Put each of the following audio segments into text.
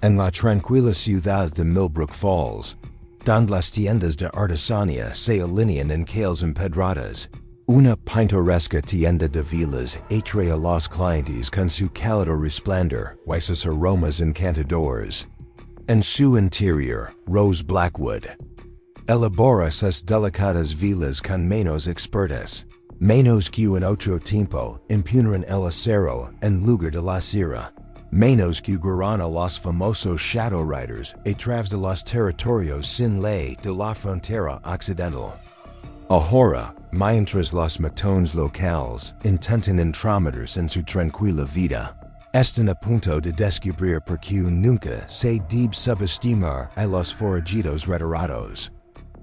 En la tranquila ciudad de Milbrook Falls, donde las tiendas de artesanía se alinean en calles empedradas. Una pintoresca tienda de velas atrae a los clientes con su cálido resplandor y sus aromas encantadores. En su interior, Rose Blackwood elabora sus delicadas velas con manos expertas. Manos que en otro tiempo impuneran el acero en lugar de la cera. Manos que guardan a los famosos shadow riders a través de los territorios sin ley de la frontera occidental. Ahora, mientras los matones locales intentan entrometerse en su tranquila vida, están a punto de descubrir por qué nunca se debe subestimar a los forajidos retirados.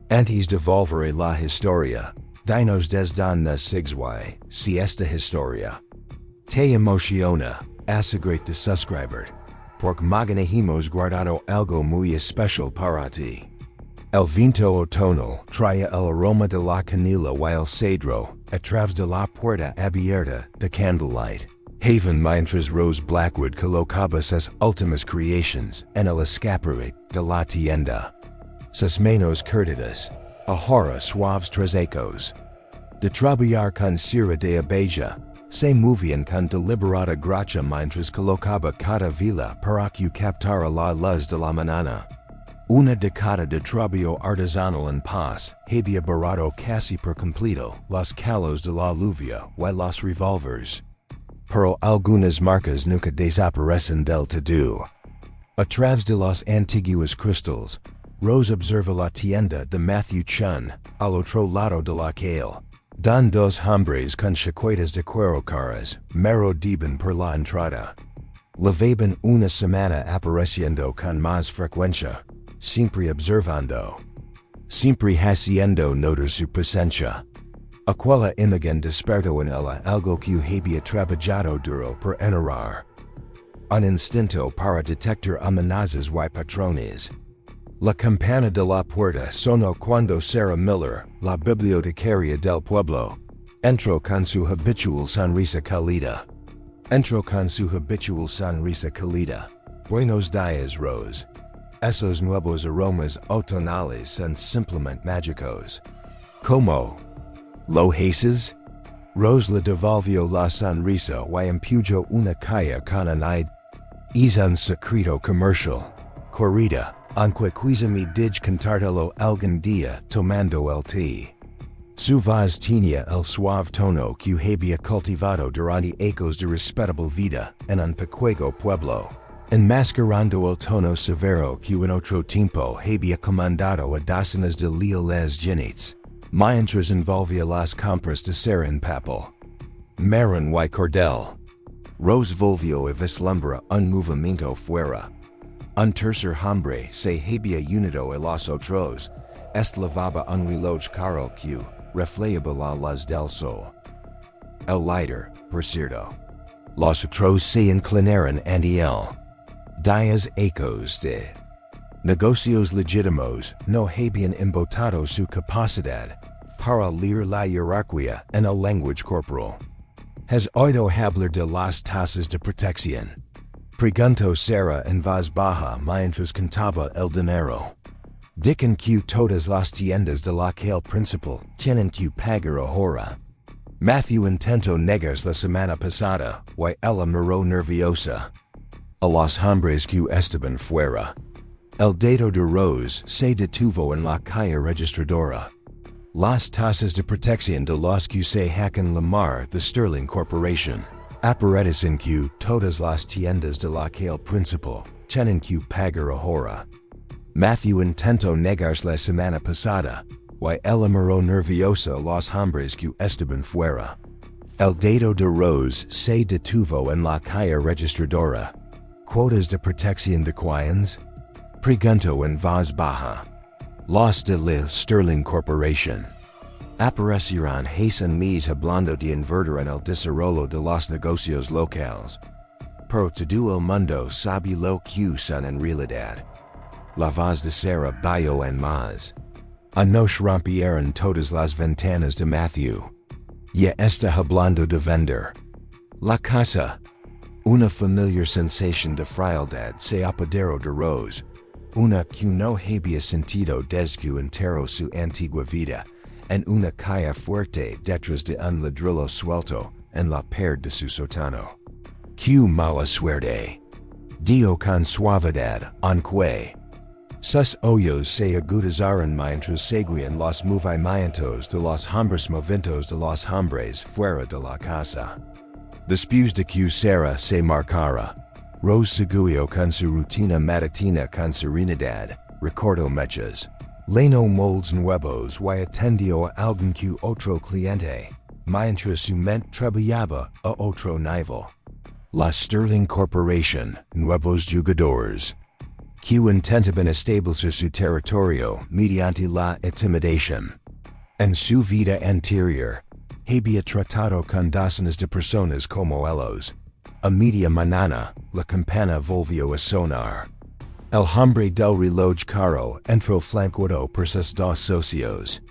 Antes de volver a la historia, dinos desde donde sigue si esta historia te emociona. Asegurate de suscribir, porque mañana hemos guardado algo muy especial para ti. El viento otoñal trae el aroma de la canela y el cedro a través de la puerta abierta de Candlelight Haven mientras Rose Blackwood colocaba sus últimas creations en el escaparate de la tienda. Sus manos curtidas, ahora suaves tras ecos. De trabalhar con cera de abeja, se movían con deliberada gracia mientras colocaba cada vela para que captara la luz de la mañana. Una década de trabajo artesanal en paz había borrado casi por completo los calos de la lluvia y los revólveres. Pero algunas marcas nunca desaparecen del todo. A través de los antiguos cristales, Rose observa la tienda de Matthew Chun al otro lado de la calle. Don dos hombres con chaquetas de cuero caras, merodeaban por la entrada. Llevaban una semana apareciendo con más frecuencia, siempre observando, siempre haciendo notar su presencia. Aquella imagen despertó en ella algo que había trabajado duro por enterrar. Un instinto para detectar amenazas y patrones. La campana de la puerta sonó cuando Sarah Miller, la bibliotecaria del pueblo, entró con su habitual sonrisa cálida. Buenos días, Rose. Esos nuevos aromas otonales son simplemente mágicos. ¿Cómo lo haces? Rose le devolvió la sonrisa y empujó una caja con un aire. Es un secreto comercial. Corrida. Aunque quizá me dig cantarlo algún día tomando el té. Su voz tenía el suave tono que había cultivado durante ecos de respetable vida en un pequeño pueblo, enmascarando el tono severo que en otro tiempo había comandado a docenas de leales jinetes, mientras envolvía las compras de cera en papel, marrón y cordel. Rose volvió a vislumbrar un movimiento fuera. Un tercer hombre se había unido a los otros, lavaba un reloj caro que reflejaba la luz del sol. El líder, por cierto. Los otros se inclinaron ante él. Días ecos de negocios legítimos no habían embotado su capacidad para leer la jerarquía en el lenguaje corporal. ¿Has oído hablar de las tasas de protección? Preguntó Sarah en voz baja mientras contaba el dinero. Dicen que todas las tiendas de la calle principal tienen que pagar ahora. Matthew intentó negarse la semana pasada y ella miró nerviosa. A los hombres que estaban fuera. El dedo de Rose se detuvo en la calle registradora. Las tasas de protección de los que se hacen llamar the Sterling Corporation. Aparecen que todas las tiendas de la calle principal tienen que pagar ahora. Matthew intentó negarse la semana pasada, y ella miró nerviosa a los hombres que estaban fuera. El dedo de Rose se detuvo en la calle registradora. ¿Cuotas de protección de quiénes? Preguntó en voz baja. Los de la Sterling Corporation. Aparecieron hace un mes hablando de invertir en el desarrollo de los negocios locales. Pero todo el mundo sabe lo que son en realidad. La voz de Sarah bajó en más. Nos rompieron todas las ventanas de Matthew. Ya está hablando de vender la casa. Una familiar sensation de frialdad se apoderó de Rose. Una que no había sentido desde que enteró su antigua vida, en una calle fuerte detrás de un ladrillo suelto en la pared de su sótano. Que mala suerte. Dio con suavidad, aunque sus ojos se agudizaron mientras seguían los movimientos de los hombres movidos de los hombres fuera de la casa. Después de que Sarah se marcara, Rose siguió con su rutina matutina con serenidad, recordó mechas. Leno moldes nuevos y atendió a algún que otro cliente, mientras su mente trabajaba a otro nivel. La Sterling Corporation, nuevos jugadores, que intentaban establecer su territorio mediante la intimidación. En su vida anterior, había tratado con docenas de personas como ellos. A media mañana, la campana volvió a sonar. El hombre del reloj caro entró flanqueado por sus dos socios.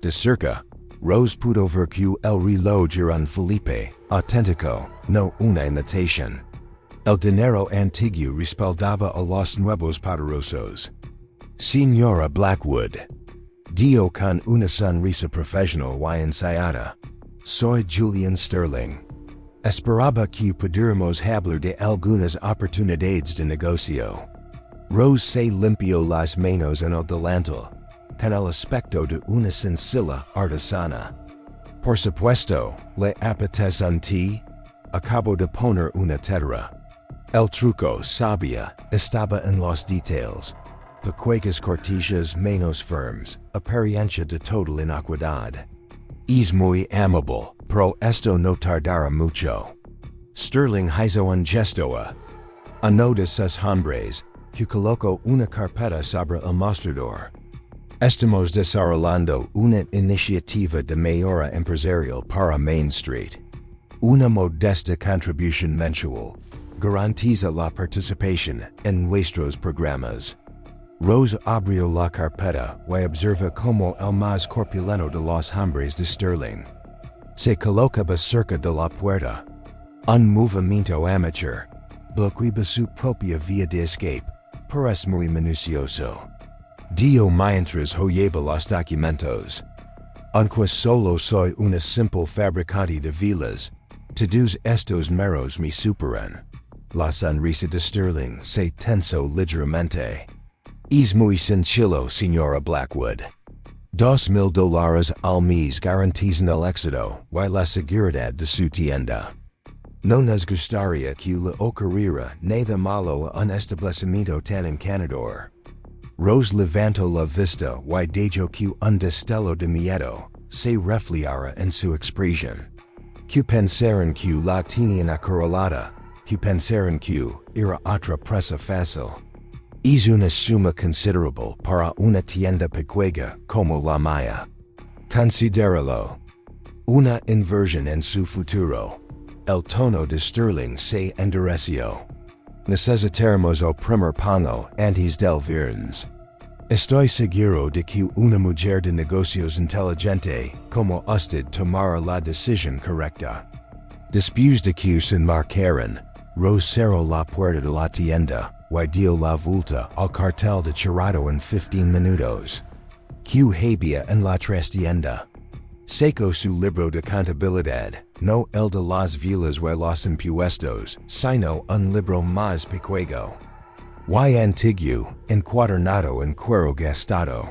De cerca, Rose pudo ver que el reloj era un Felipe auténtico, no una imitación. El dinero antiguo respaldaba a los nuevos poderosos. Señora Blackwood, dio con una sonrisa profesional y ensayada. Soy Julian Sterling. Esperaba que pudiéramos hablar de algunas oportunidades de negocio. Rose se limpió las manos en el delantal, con el aspecto de una sencilla artesana. Por supuesto, ¿le apetece un té? Acabo de poner una tetera. El truco, sabía, estaba en los detalles. Pequeñas cortillas menos firmes, apariencia de total inocuidad. Es muy amable, pero esto no tardará mucho. Sterling hizo un gesto a uno de sus hombres, que colocó una carpeta sobre el mostrador. Estamos desarrollando una iniciativa de mejora empresarial para Main Street. Una modesta contribución mensual garantiza la participación en nuestros programas. Rose abrió la carpeta y observa como el más corpulento de los hombres de Sterling se colocaba cerca de la puerta. Un movimiento amateur, bloqueaba su propia vía de escape, pero es muy minucioso. Dio mientras hollaba los documentos. Aunque solo soy una simple fabricante de velas, todos estos meros me superan. La sonrisa de Sterling se tensó ligeramente. Es muy sencillo, señora Blackwood. $2,000 al mes garantizan el éxito y la seguridad de su tienda. No nos gustaría que le ocurriera nada malo a un establecimiento tan encantador. Rose levantó la vista y dijo que un destello de miedo se reflejara en su expresión. Que pensaron que la tenían acorralada, que pensaron que era otra presa fácil. Es una suma considerable para una tienda pequeña como la mía. Considéralo. Una inversión en su futuro. El tono de Sterling se endureció. Necesitaremos el primer pago antes del viernes. Estoy seguro de que una mujer de negocios inteligente como usted tomará la decisión correcta. Después de que se marcaron, Rose cerró la puerta de la tienda y dio la vuelta al cartel de cerrado en 15 minutos. Que había en la trastienda. Sacó su libro de contabilidad, no el de las velas y los impuestos, sino un libro más pequeño. Y antiguo, encuadernado en cuero gastado.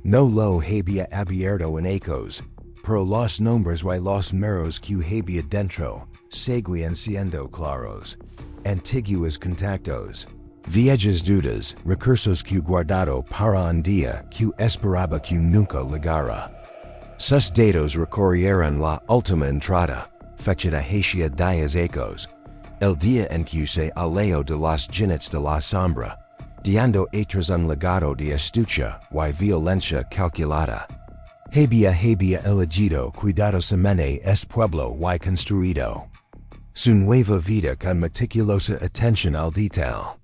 No lo había abierto en ecos, pero los nombres y los números que había dentro seguían siendo claros. Antiguos contactos. Viejas dudas, recursos que guardado para un día que esperaba que nunca llegara. Sus datos recorrieron la última entrada, fechada hacia 10 ecos, el día en que se alejó de los jinetes de la sombra, dando atrás un legado de astucia y violencia calculada. Había elegido cuidadosamente este pueblo y construido su nueva vida con meticulosa atención al detalle.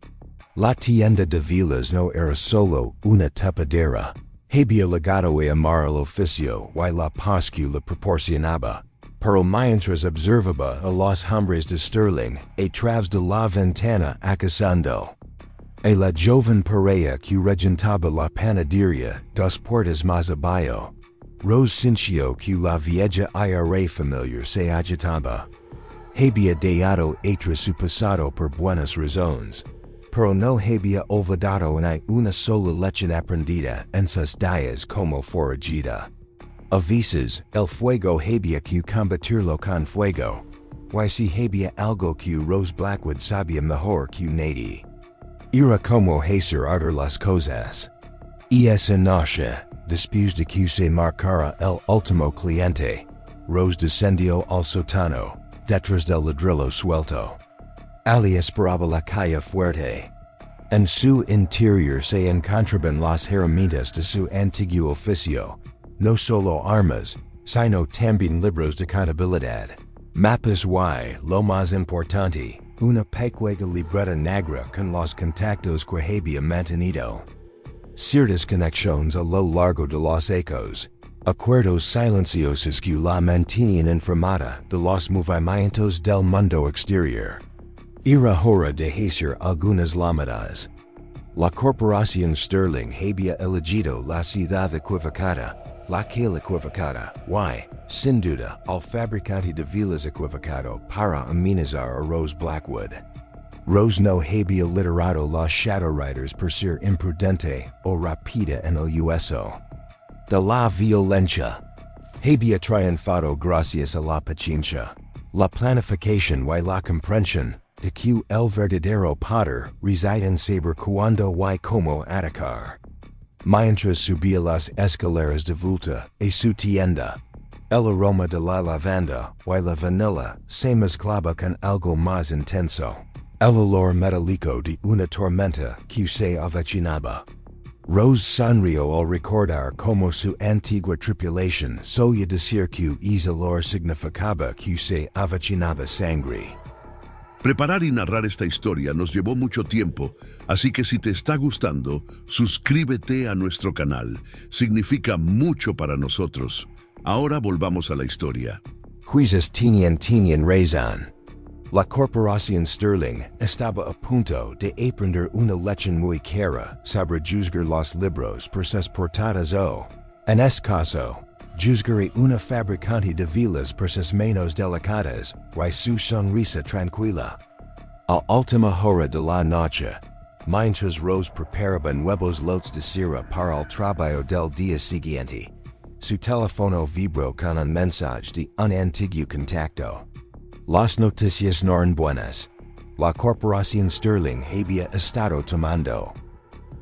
La tienda de velas no era solo una tapadera. Había legado a amar el oficio y la paz que le proporcionaba, pero mientras observaba a los hombres de Sterling, a través de la ventana acusando. A la joven pareja que regentaba la panadería, dos puertas más abajo. Rose sintió que la vieja aire familiar se agitaba. Había dejado atrás su pasado por buenas razones, pero no había olvidado en una sola lección aprendida en sus días como forajida. A veces, el fuego había que combatirlo con fuego, y si había algo que Rose Blackwood sabía mejor que nadie. Era como hacer arder las cosas. Y esa noche, después de que se marcara el último cliente, Rose descendió al sótano, detrás del ladrillo suelto. Ali esperaba la calle fuerte. En su interior se encontraban las herramientas de su antiguo oficio, no solo armas, sino también libros de contabilidad, mapas y, lo más importante, una pequeña libreta negra con los contactos que había mantenido. Ciertas conexiones a lo largo de los ecos, acuerdos silenciosos que la mantenían informada de los movimientos del mundo exterior. Era hora de hacer algunas llamadas. La corporación Sterling había elegido la ciudad equivocada, la calle equivocada, y, sin duda, al fabricante de velas equivocado para amenizar a Rose Blackwood. Rose no había liderado los Shadow Riders por ser imprudente o rápida en el uso de la violencia. Había triunfado gracias a la paciencia, la planificación y la comprensión de que el verdadero poder reside en saber cuándo y cómo atacar. Mientras subía las escaleras de vuelta a su tienda, el aroma de la lavanda y la vanilla se mezclaba con algo más intenso, el olor metálico de una tormenta que se avecinaba. Rose sonrió al recordar cómo su antigua tripulación solía decir que ese olor significaba que se avecinaba sangre. Preparar y narrar esta historia nos llevó mucho tiempo, así que si te está gustando, suscríbete a nuestro canal. Significa mucho para nosotros. Ahora volvamos a la historia. Quizás tenían razón. La corporación Sterling estaba a punto de aprender una lección muy cara sobre juzgar los libros por sus portadas o, en este caso, juzgar una fabricante de velas por sus manos delicadas y su sonrisa tranquila. A última hora de la noche, mientras Rose preparaba nuevos lotes de cera para el trabajo del día siguiente, su teléfono vibró con un mensaje de un antiguo contacto. Las noticias no eran buenas. La corporación Sterling había estado tomando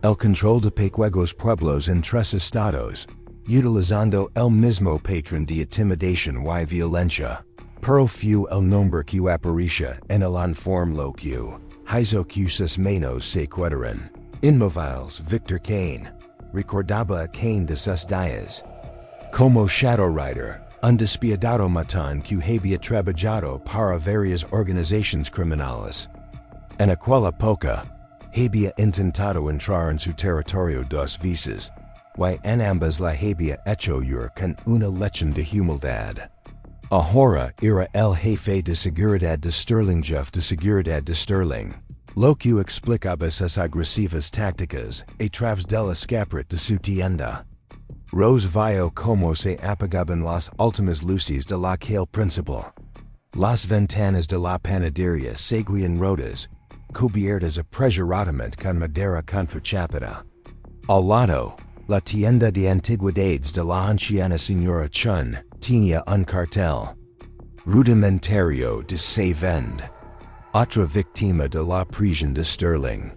el control de pequeños pueblos en 3 estados, utilizando el mismo patrón de intimidación y violencia, pero fue el nombre que aparecía en el informe lo que hizo que sus manos se quedaran inmóviles. Victor Kane recordaba a Kane de sus días como Shadow Rider, un despiadado matón que había trabajado para varias organizaciones criminales. En aquella época, había intentado entrar en su territorio 2 veces, y en ambas la había hecho ir con una lección de humildad. Ahora era el jefe de seguridad de Sterling, jefe de seguridad de Sterling, lo que explicaba sus agresivas tácticas a través del escaparate de su tienda. Rose vio cómo se apagaban las últimas luces de la calle principal. Las ventanas de la panadería seguían rotas, cubiertas apresuradamente con madera contrachapada. Al lado, la tienda de antigüedades de la anciana señora Chun tenía un cartel rudimentario de se vende. Otra víctima de la prisión de Sterling.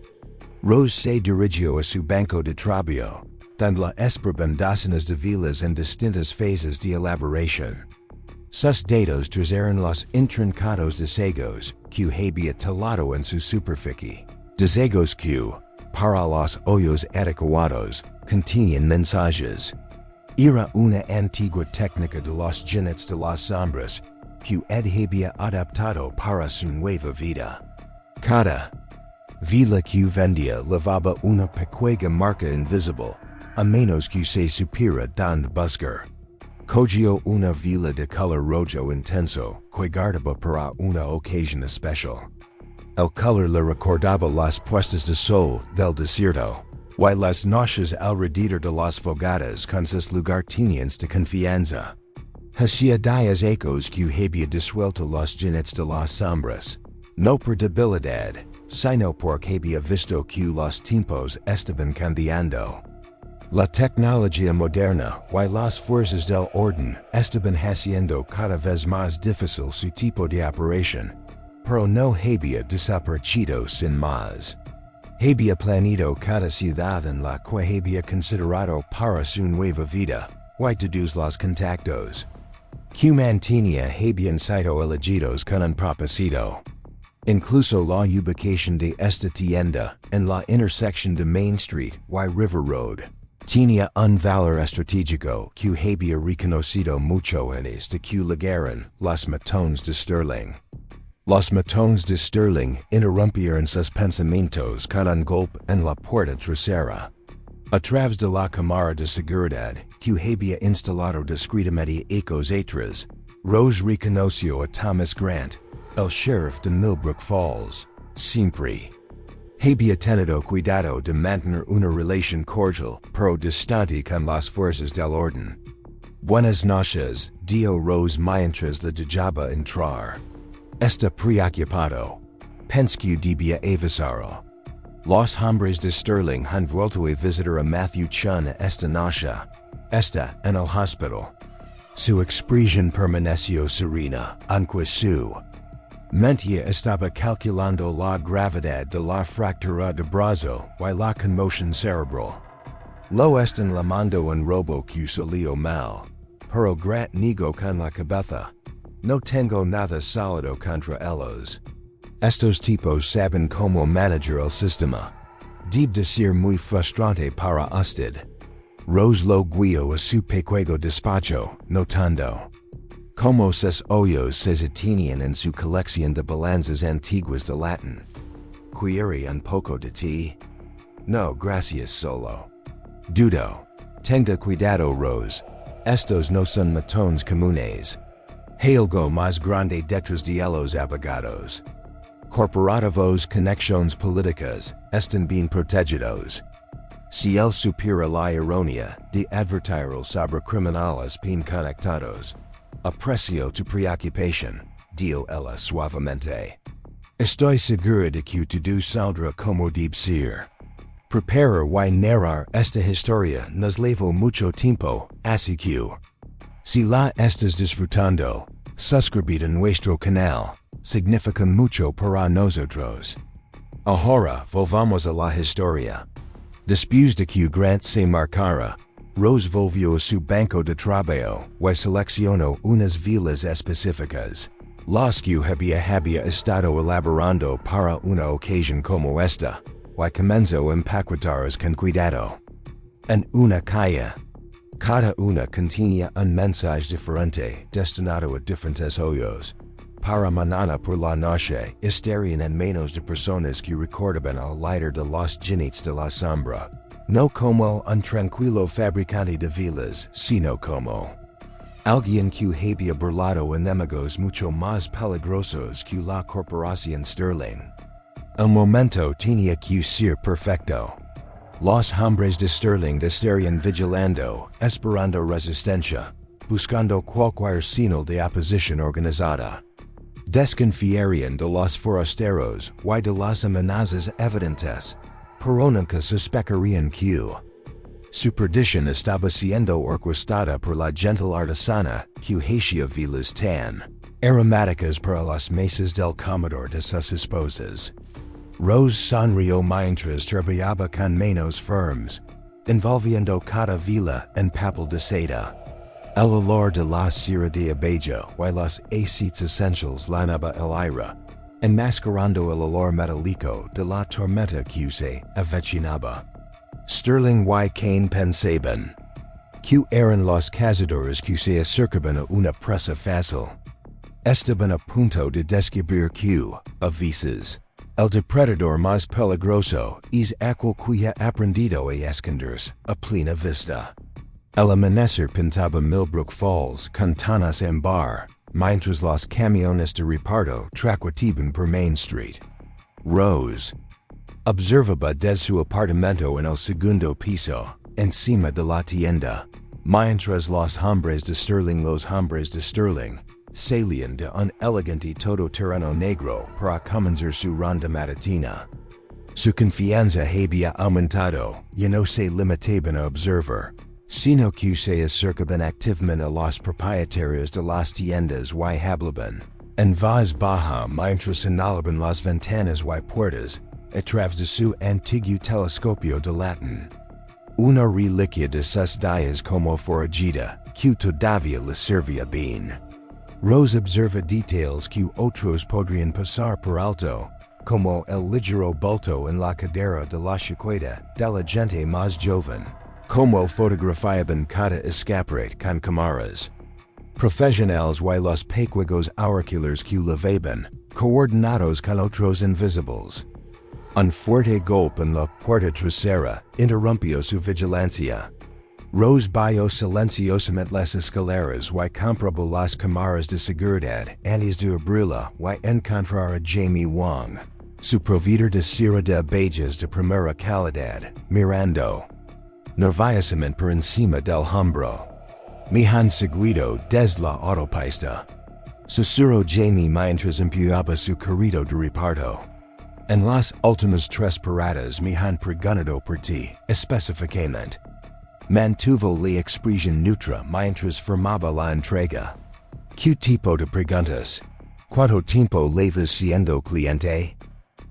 Rose se dirigió a su banco de trabajo, donde la esperaban docenas de velas en distintas fases de elaboración. Sus dedos trazaron los intrincados desegos que había talado en su superficie. Desegos que, para los hoyos adecuados, contenían mensajes. Era una antigua técnica de los jinetes de las sombras que Ed había adaptado para su nueva vida. Cada vela que vendía llevaba una pequeña marca invisible, a menos que se supiera dónde buscar. Cogio una vela de color rojo intenso, que guardaba para una ocasión especial. El color le recordaba las puestas de sol del desierto, y las noches alrededor de las fogatas con sus lugartenientes de confianza. Hacía días ecos que había disuelto los jinetes de las sombras, no por debilidad, sino porque había visto que los tiempos estaban cambiando. La tecnología moderna y las fuerzas del orden estaban haciendo cada vez más difícil su tipo de operación, pero no había desaparecido sin más. Había planeado cada ciudad en la que había considerado para su nueva vida, y todos los contactos que mantenía habían sido elegidos con un propósito. Incluso la ubicación de esta tienda en la intersección de Main Street y River Road tenía un valor estratégico que había reconocido mucho antes de que llegaran los matones de Sterling. Los matones de Sterling interrumpieron sus pensamientos con un golpe en la puerta trasera. A través de la cámara de seguridad que había instalado discretamente ecos atrás, Rose reconoció a Thomas Grant, el sheriff de Milbrook Falls. Siempre había tenido cuidado de mantener una relación cordial pero distante con las fuerzas del orden. Buenas noches, dio Rose mientras le dejaba entrar. Está preocupado. Pensé que debía avisarlo. Los hombres de Sterling han vuelto a visitar a Matthew Chun esta noche. Está en el hospital. Su expresión permaneció serena, aunque su mente estaba calculando la gravedad de la fractura de brazo y la conmoción cerebral. Lo están llamando un robo que salió mal, pero Grant negó con la cabeza. No tengo nada sólido contra ellos. Estos tipos saben cómo manejar el sistema. Debe de ser muy frustrante para usted. Rose lo guió a su pequeño despacho, notando cómo sus ojos se detenían en su colección de balanzas antiguas de latín. ¿Quiere un poco de té? No, gracias solo. Dudo. Tenga cuidado, Rose. Estos no son matones comunes. Algo más grande detrás de los abogados. Corporativos conexiones políticas están bien protegidos. Si él supera la ironía de advertir sobre criminales bien conectados, aprecio tu preocupación, dijo ella suavemente. Estoy segura de que todo saldrá como debe ser. Preparar y narrar esta historia nos llevó mucho tiempo, así que si la estás disfrutando, suscribir a nuestro canal significa mucho para nosotros. Ahora volvamos a la historia. Después de que Grant se marcara, Rose volvió a su banco de trabajo y seleccionó unas velas específicas. Las que había estado elaborando para una ocasión como esta, y comenzó a empaquetarlas con cuidado. En una calle. Cada una contenía un mensaje diferente destinado a diferentes ojos. Para mañana por la noche estarían en manos de personas que recordaban al líder de los jinetes de la sombra, no como un tranquilo fabricante de velas, sino como alguien que había burlado enemigos mucho más peligrosos que la corporación Sterling. El momento tenía que ser perfecto. Los hombres de Sterling estarían vigilando, esperando resistencia, buscando cualquier señal de oposición organizada. Desconfiarían de los forasteros y de las amenazas evidentes, pero nunca sospecharían que su perdición estaba siendo orquestada por la gentil artesana que hacía velas tan aromáticas para las mesas del comedor de sus esposas. Rose sonrió mientras trabajaba con manos firmes, envolviendo cada vela en papel de seda. El olor de la cera de abejo y los aceites esenciales llenaba el aire, enmascarando el olor metálico de la tormenta que se avecinaba. Sterling y Kane pensaban que eran los cazadores que se acercaban a una presa fácil. Estaban a punto de descubrir que, a veces, el depredador más peligroso es aquel que ha aprendido a esconderse a plena vista. El amanecer pintaba Milbrook Falls, cantanas en bar, mientras los camiones de reparto tranquilizaban por Main Street. Rose observaba desde su apartamento en el segundo piso, encima de la tienda, mientras los hombres de Sterling salían de un elegante todoterreno negro para comenzar su ronda matutina. Su confianza había aumentado, y no se limitaban a observar, sino que se acercaban activamente a los propietarios de las tiendas y hablaban en voz baja mientras señalaban las ventanas y puertas a través de su antiguo telescopio de latín. Una reliquia de sus días como forajida, que todavía le servía bien. Rose observa details que otros podrían pasar por alto, como el ligero bulto en la cadera de la chaqueta de la gente más joven, como fotografiaban cada escaparate con cámaras profesionales y los pequeños auriculares que llevaban, coordinados con otros invisibles. Un fuerte golpe en la puerta trasera interrumpió su vigilancia. Rose bajó silenciosamente las escaleras y comprobó las cámaras de seguridad antes de abrirla y encontrar a Jamie Wong, su proveedor de cera de abejas de primera calidad, mirando nerviosamente por encima del hombro. Me han seguido desde la autopista, susurró Jamie mientras empujaba su carrito de reparto. En las últimas 3 paradas me han preguntado por ti, específicamente. Mantuvo la expresión neutra mientras firmaba la entrega. ¿Qué tipo de preguntas? ¿Cuánto tiempo llevas siendo cliente?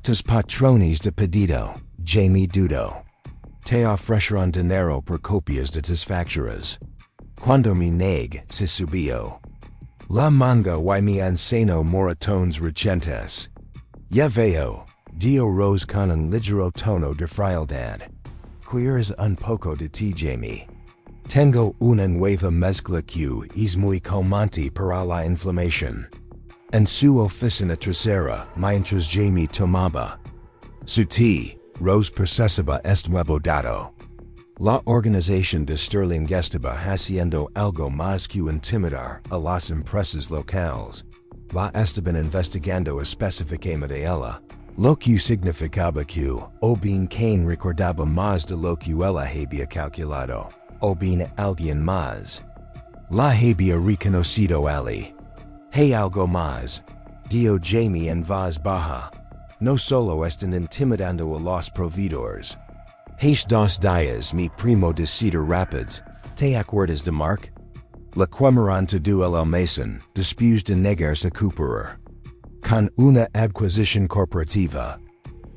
Tus patrones de pedido, Jamie dudó. Te ofrecieron dinero por copias de tus facturas. Cuando mi neg se subió la manga y me enseñó moratones recientes. Ya veo, dio Rose con un ligero tono de frialdad. ¿Quieres un poco de ti, Jamie? Tengo una nueva mezcla que es muy calmante para la inflamación. En su oficina trasera, mientras Jamie tomaba su té, Rose procesaba este nuevo dato. La organización de Sterling estaba haciendo algo más que intimidar a las empresas locales. La estaban investigando específicamente ella, lo que significaba que, o bien quien recordaba más de lo que ella había calculado, o bien alguien más la había reconocido Ali. Hay algo más, dijo Jamie en voz baja. No solo están intimidando a los proveedores. Hace 2 días mi primo de Cedar Rapids, ¿te acuerdas de Mark? Le quemaron todo el almacén, después de negarse a cooperar con una adquisición corporativa.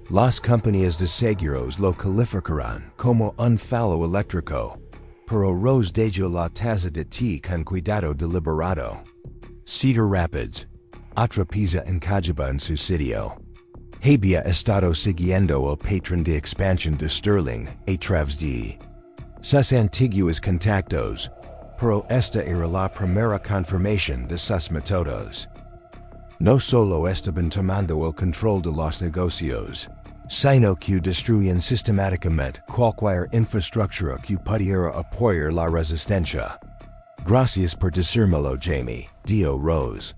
Las compañías de seguros lo calificarán como un fallo eléctrico, pero Rose dejó la taza de té con cuidado deliberado. Cedar Rapids, otra pieza encajaba en su sitio. Había estado siguiendo el patrón de expansión de Sterling, a través de sus antiguos contactos, pero esta era la primera confirmación de sus métodos. No solo estaban tomando el control de los negocios, sino que destruían sistemáticamente cualquier infraestructura que pudiera apoyar la resistencia. Gracias por decírmelo, Jamie, dijo Rose.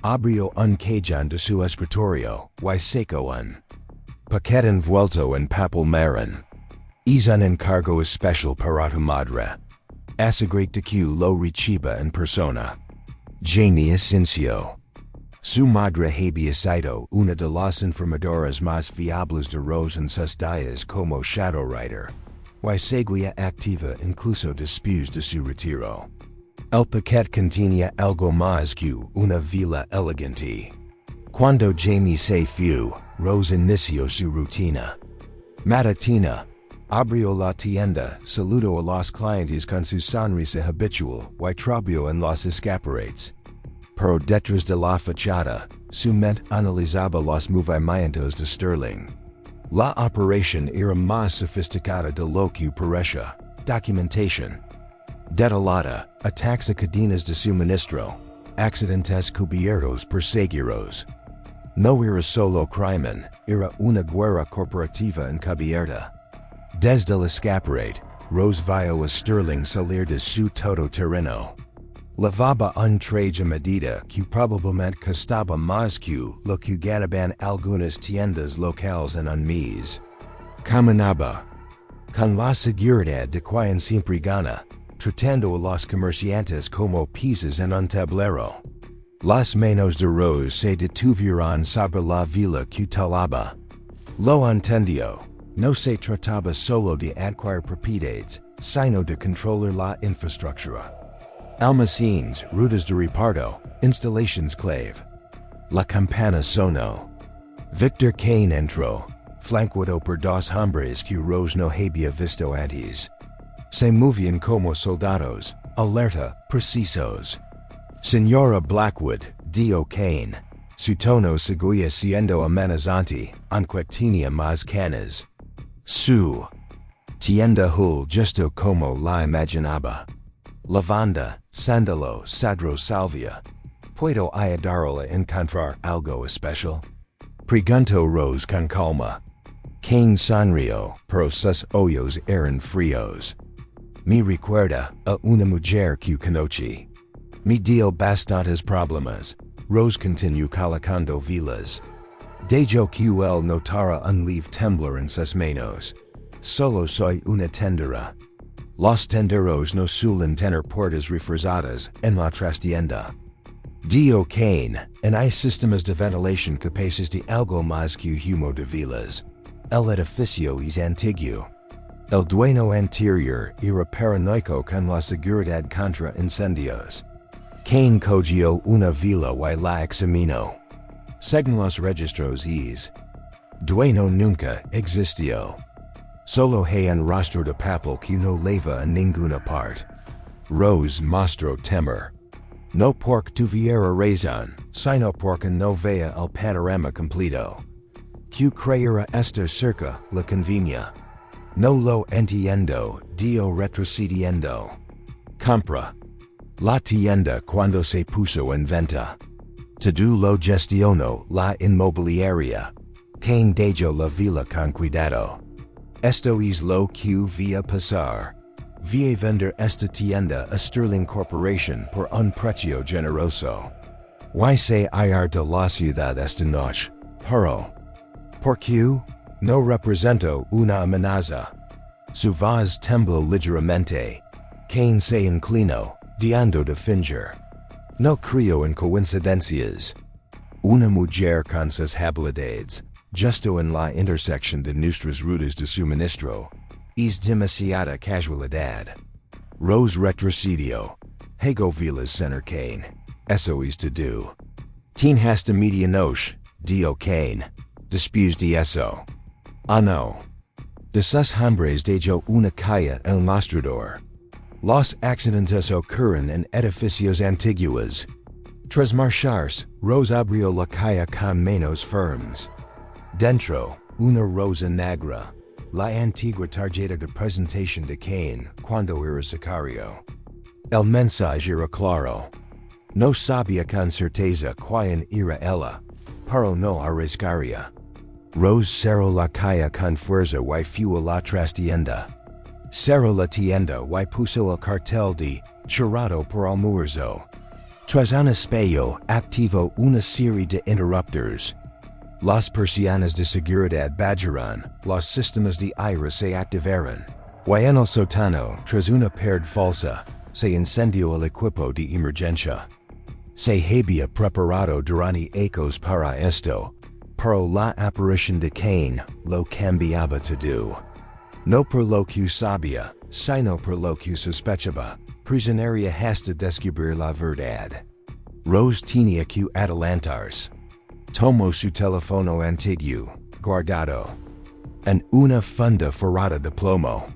Abrió un cajón de su escritorio y sacó un paquete envuelto en papel marrón. Es un encargo especial para tu madre. Asegurate que lo reciba en persona. Jamie asintió. Su madre había sido una de las enfermadoras más fiables de Rose en sus días como Shadow Rider, y seguía activa incluso después de su retiro. El paquete contenía algo más que una vela elegante. Cuando Jamie se fue, Rose inició su rutina matutina. Abrió la tienda, saludó a los clientes con su sonrisa habitual y trabajó en los escaparates. Pero detrás de la fachada, su mente analizaba los movimientos de Sterling. La operación era más sofisticada de lo que parecía. Documentación detallada, ataques a cadenas de suministro, accidentes cubiertos por seguros. No era solo crimen, era una guerra corporativa encubierta. Desde el escaparate, Rose vioa sterling salir de su todo terreno. Lavaba un traje medida que probablemente costaba más que lo que ganaban algunas tiendas locales en un mes. Caminaba con la seguridad de quien siempre gana, tratando a los comerciantes como piezas en un tablero. Las manos de Rose se detuvieron sobre la vela que talaba. Lo entendió. No se trataba solo de adquirir propiedades, sino de controlar la infraestructura. Almacenes, rutas de reparto, instalations clave. La campana sonó. Victor Kane entró, flanqueado por dos hombres que Rose no había visto antes. Se movían como soldados, alerta, precisos. Señora Blackwood, dio Kane. Su tono seguía siendo amenazante, aunque tenía más canas. Su tienda hul justo como la imaginaba. Lavanda, sándalo, cedro, salvia. ¿Puedo ayudarla a encontrar algo especial? Preguntó Rose con calma. Kane sonrió, pero sus ojos eran fríos. Me recuerda a una mujer que conocí. Me dio bastantes problemas. Rose continuó colocando velas. Dejo que él notara un leve temblor en sus manos. Solo soy una tendera. Los tenderos no suelen tener puertas reforzadas en la trastienda. Dio Kane, en hay sistemas de ventilación capaces de algo más que humo de velas. El edificio es antiguo. El dueño anterior era paranoico con la seguridad contra incendios. Kane cogió una vela y la examinó. Según los registros es dueño nunca existió. Solo hay un rostro de papel que no leva en ninguna parte. Rose mostró temor. No porque tuviera razón, sino porque no veía el panorama completo. Que creera esto cerca la convenía. No lo entiendo, dio retrocediendo. Compra la tienda cuando se puso en venta. Todo lo gestionó la inmobiliaria. Kane dejó la vela con cuidado. Esto es lo que via pasar. Via vender esta tienda a Sterling Corporation por un precio generoso. Y se ir de la ciudad esta noche, pero ¿por qué? No represento una amenaza. Su voz tembló ligeramente. Kane se inclinó, dejando de fingir. No creo en coincidencias. Una mujer con sus habilidades, justo en la intersección de nuestras rutas de suministro, es demasiada casualidad. Rose retrocedió. Hago velas señor Kane. Eso es todo. Tin hasta medianoche, dio Kane. Después de eso. Ah no. De sus hombres dejó una calle el mostrador. Los accidentes ocurren en edificios antiguos. Tras marcharse, Rose abrió la calle con manos firmes. Dentro, una rosa negra. La antigua tarjeta de presentación de Kane cuando era sicario. El mensaje era claro. No sabía con certeza quién era ella, pero no arriesgaría. Rose cerró la calle con fuerza y fue a la trastienda. Cerró la tienda y puso el cartel de cerrado por almuerzo. Tras un espejo, activó una serie de interrupters. Las persianas de seguridad bajaron, los sistemas de aire se activaron. Y en el sótano, tras una pérdida falsa, se incendió el equipo de emergencia. Se había preparado durante ecos para esto, pero la aparición de Kane lo cambiaba todo. No por lo que sabía, sino por lo que sospechaba, prisionería hasta descubrir la verdad. Rose tenía que adelantarse. Tomó su teléfono antiguo, guardado, en una funda forrada de plomo.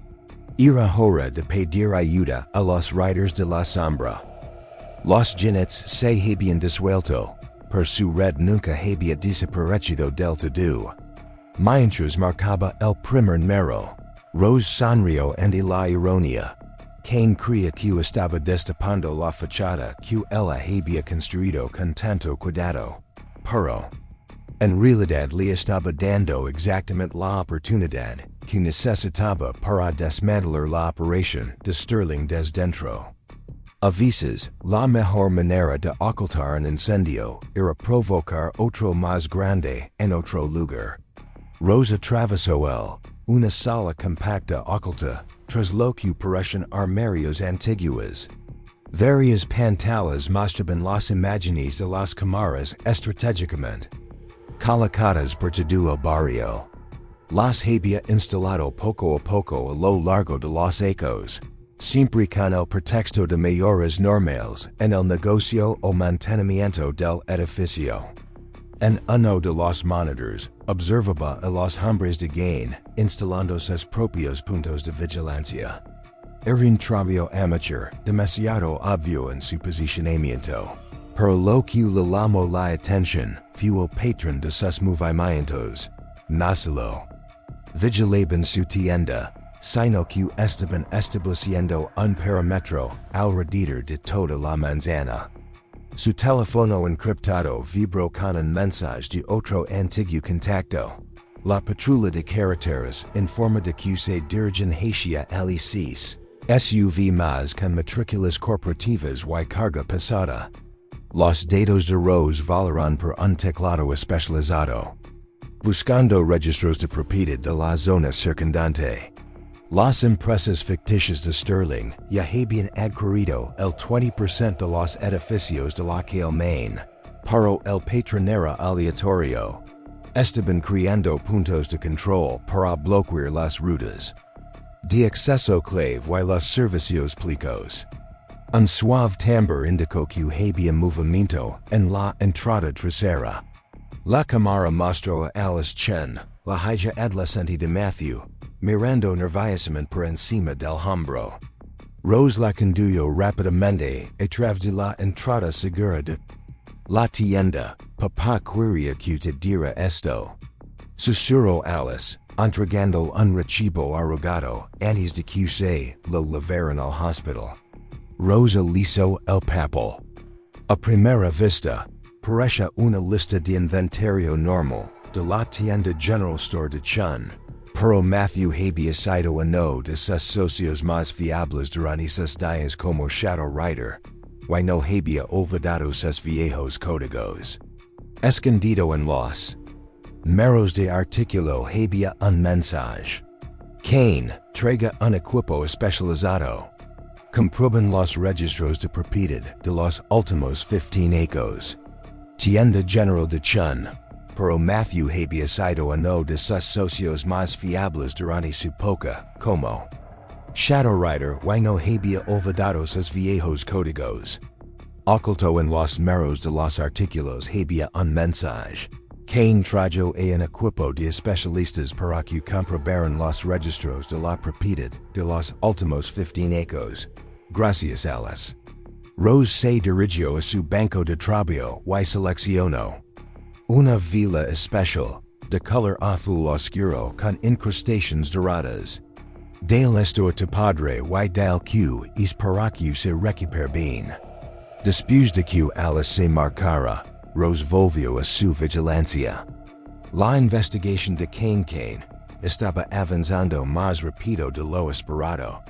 Era hora de pedir ayuda a los riders de la sombra. Los jinetes se habían disuelto, pero su red nunca había desaparecido del todo. Mientras marcaba el primer número, Rose sonrió ante la ironía. Kane creía que estaba destapando la fachada que ella había construido con tanto cuidado. Pero En realidad le estaba dando exactamente la oportunidad que necesitaba para desmantelar la operación de Sterling desde dentro. A veces, la mejor manera de ocultar un incendio era provocar otro más grande en otro lugar. Rose atravesó una sala compacta oculta tras lo que parecen armarios antiguos. Varias pantallas mostraban las imágenes de las cámaras estratégicamente colocadas por todo el barrio. Las había instalado poco a poco a lo largo de los ecos, siempre con el pretexto de mayores normales en el negocio o mantenimiento del edificio. En uno de los monitors observaba a los hombres de gain instalando sus propios puntos de vigilancia. Era un trabajo amateur demasiado obvio en su posicionamiento, pero lo que le llamó la atención fue el patrón de sus movimientos, no solo vigilaban su tienda, sino que estaban estableciendo un perímetro alrededor de toda la manzana. Su teléfono encriptado vibró con un mensaje de otro antiguo contacto. La patrulla de carreteras informa de que se dirigen hacia el SUV más con matrículas corporativas y carga pesada. Los datos de Rose volaron por un teclado especializado, buscando registros de propiedad de la zona circundante. Las empresas ficticias de Sterling ya habían adquirido el 20% de los edificios de aquel Maine, pero el patrón era aleatorio. Estaban creando puntos de control para bloquear las rutas de acceso clave y los servicios públicos. Un suave timbre indicó que había movimiento en la entrada trasera. La cámara mostró a Alice Chen, la hija adolescente de Matthew, mirando nerviosamente por encima del hombro. Rose la condujo rápidamente a través de la entrada segura de la tienda. Papá quería que te diera esto, susurró Alice, entregando un recibo arrugado antes de que se lo llevaran al hospital. Rose alisó el papel. A primera vista, parece una lista de inventario normal de la tienda General Store de Chun, pero Matthew había sido uno de sus socios más fiables durante sus días como Shadow Rider, y no había olvidado sus viejos códigos. Escondido en los meros de artículo había un mensaje. Kane, traiga un equipo especializado. Comprueben los registros de propiedad de los últimos 15 ecos. Tienda General de Chun, pero Matthew había sido uno de sus socios más fiables durante su época como Shadow Rider y no había olvidado sus viejos códigos. Oculto en los meros de los artículos había un mensaje. Kane trajo a un equipo de especialistas para que comprobaran los registros de la propiedad de los últimos 15 ecos. Gracias, Alice. Rose se dirigió a su banco de trabajo y seleccionó una vela especial de color azul oscuro con incrustaciones doradas. Del esto tu padre y del que es para que se recupere bien. Después de que Alice se marcara, Rose volvió a su vigilancia. La investigación de Kane estaba avanzando más rápido de lo esperado,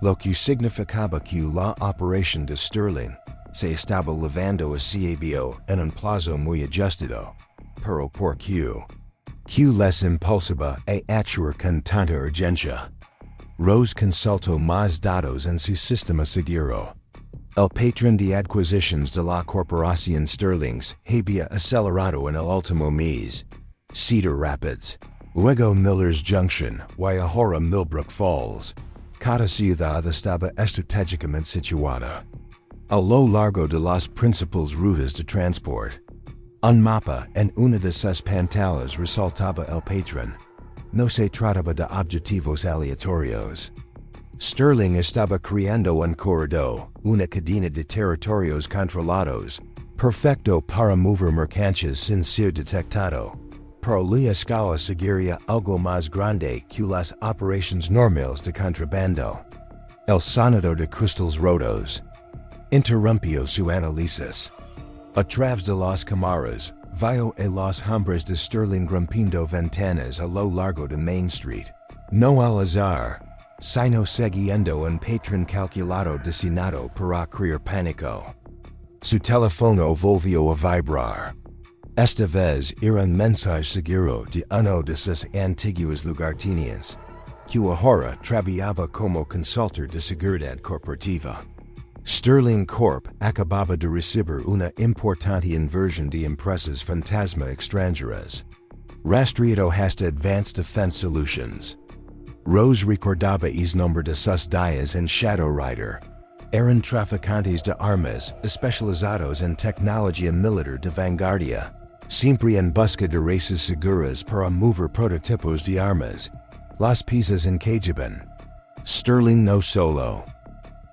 lo que significaba que la operación de Sterling se estaba llevando a cabo en un plazo muy ajustado, pero por que les impulsaba a actuar con tanta urgencia. Rose consultó más datos en su sistema seguro. El patrón de adquisiciones de la corporación Sterling's había acelerado en el último mes. Cedar Rapids, luego Miller's Junction y ahora Milbrook Falls. Cada ciudad estaba estratégicamente situada a lo largo de las principales rutas de transporte. Un mapa en una de sus pantallas resaltaba el patrón. No se trataba de objetivos aleatorios. Sterling estaba creando un corredor, una cadena de territorios controlados, perfecto para mover mercancías sin ser detectado. Pero la escala seguiría algo más grande que las operaciones normales de contrabando. El sonido de cristales rotos interrumpió su análisis. A través de las cámaras, Vio e los hombres de Sterling Grampindo Ventanas a lo largo de Main Street. No al azar, sino siguiendo un patrón calculado designado para crear pánico. Su teléfono volvió a vibrar. Esta vez era un mensaje seguro de uno de sus antiguos lugartenientes, que ahora trabajaba como consultor de seguridad corporativa. Sterling Corp acababa de recibir una importante inversión de empresas fantasma extranjeras. Rastreado hasta Advanced Defense Solutions. Rose recordaba el nombre de sus días en Shadow Rider. Eran traficantes de armas especializados en tecnología militar de vanguardia, siempre en busca de races seguras para mover prototipos de armas. Las piezas encajaban. Sterling no solo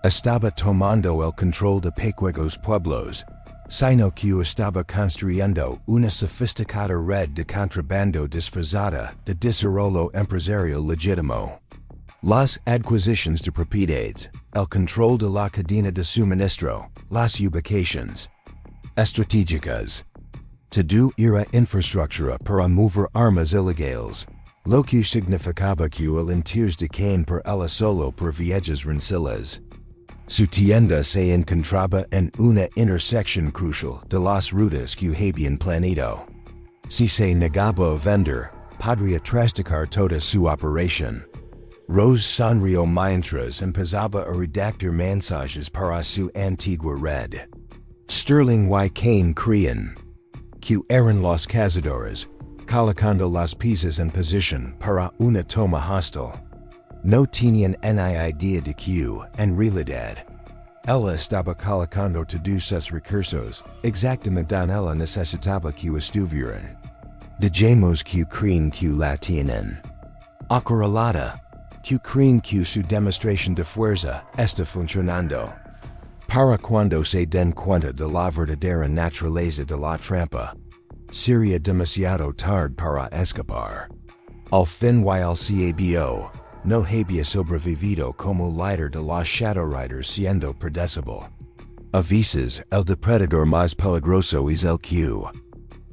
estaba tomando el control de pequeños pueblos, sino que estaba construyendo una sofisticada red de contrabando disfrazada de desarrollo empresarial legítimo. Las adquisiciones de propiedades, el control de la cadena de suministro, las ubicaciones estratégicas. Todo era infraestructura para mover armas ilegales, lo que significaba que el interés de Kane por ella solo por viajes renciles. Su tienda se encontraba en una intersección crucial de las rutas que habían planeado. Si se negaba a vender, podría trastocar toda su operación. Rose sonrió mientras empezaba a redactar mensajes para su antigua red. Sterling y Kane creían que eran los cazadores, colocando las piezas en posición para una toma hostil. No tenían ni idea de que, en realidad, ella estaba colocando todos sus recursos exactamente donde ella necesitaba que estuvieran. Digamos que creen que la tienen acorralada, que creen que su demostración de fuerza está funcionando. Para cuando se den cuenta de la verdadera naturaleza de la trampa, sería demasiado tarde para escapar. Al fin y al cabo, no había sobrevivido como líder de los Shadow Riders siendo predecible. A veces, el depredador más peligroso es el que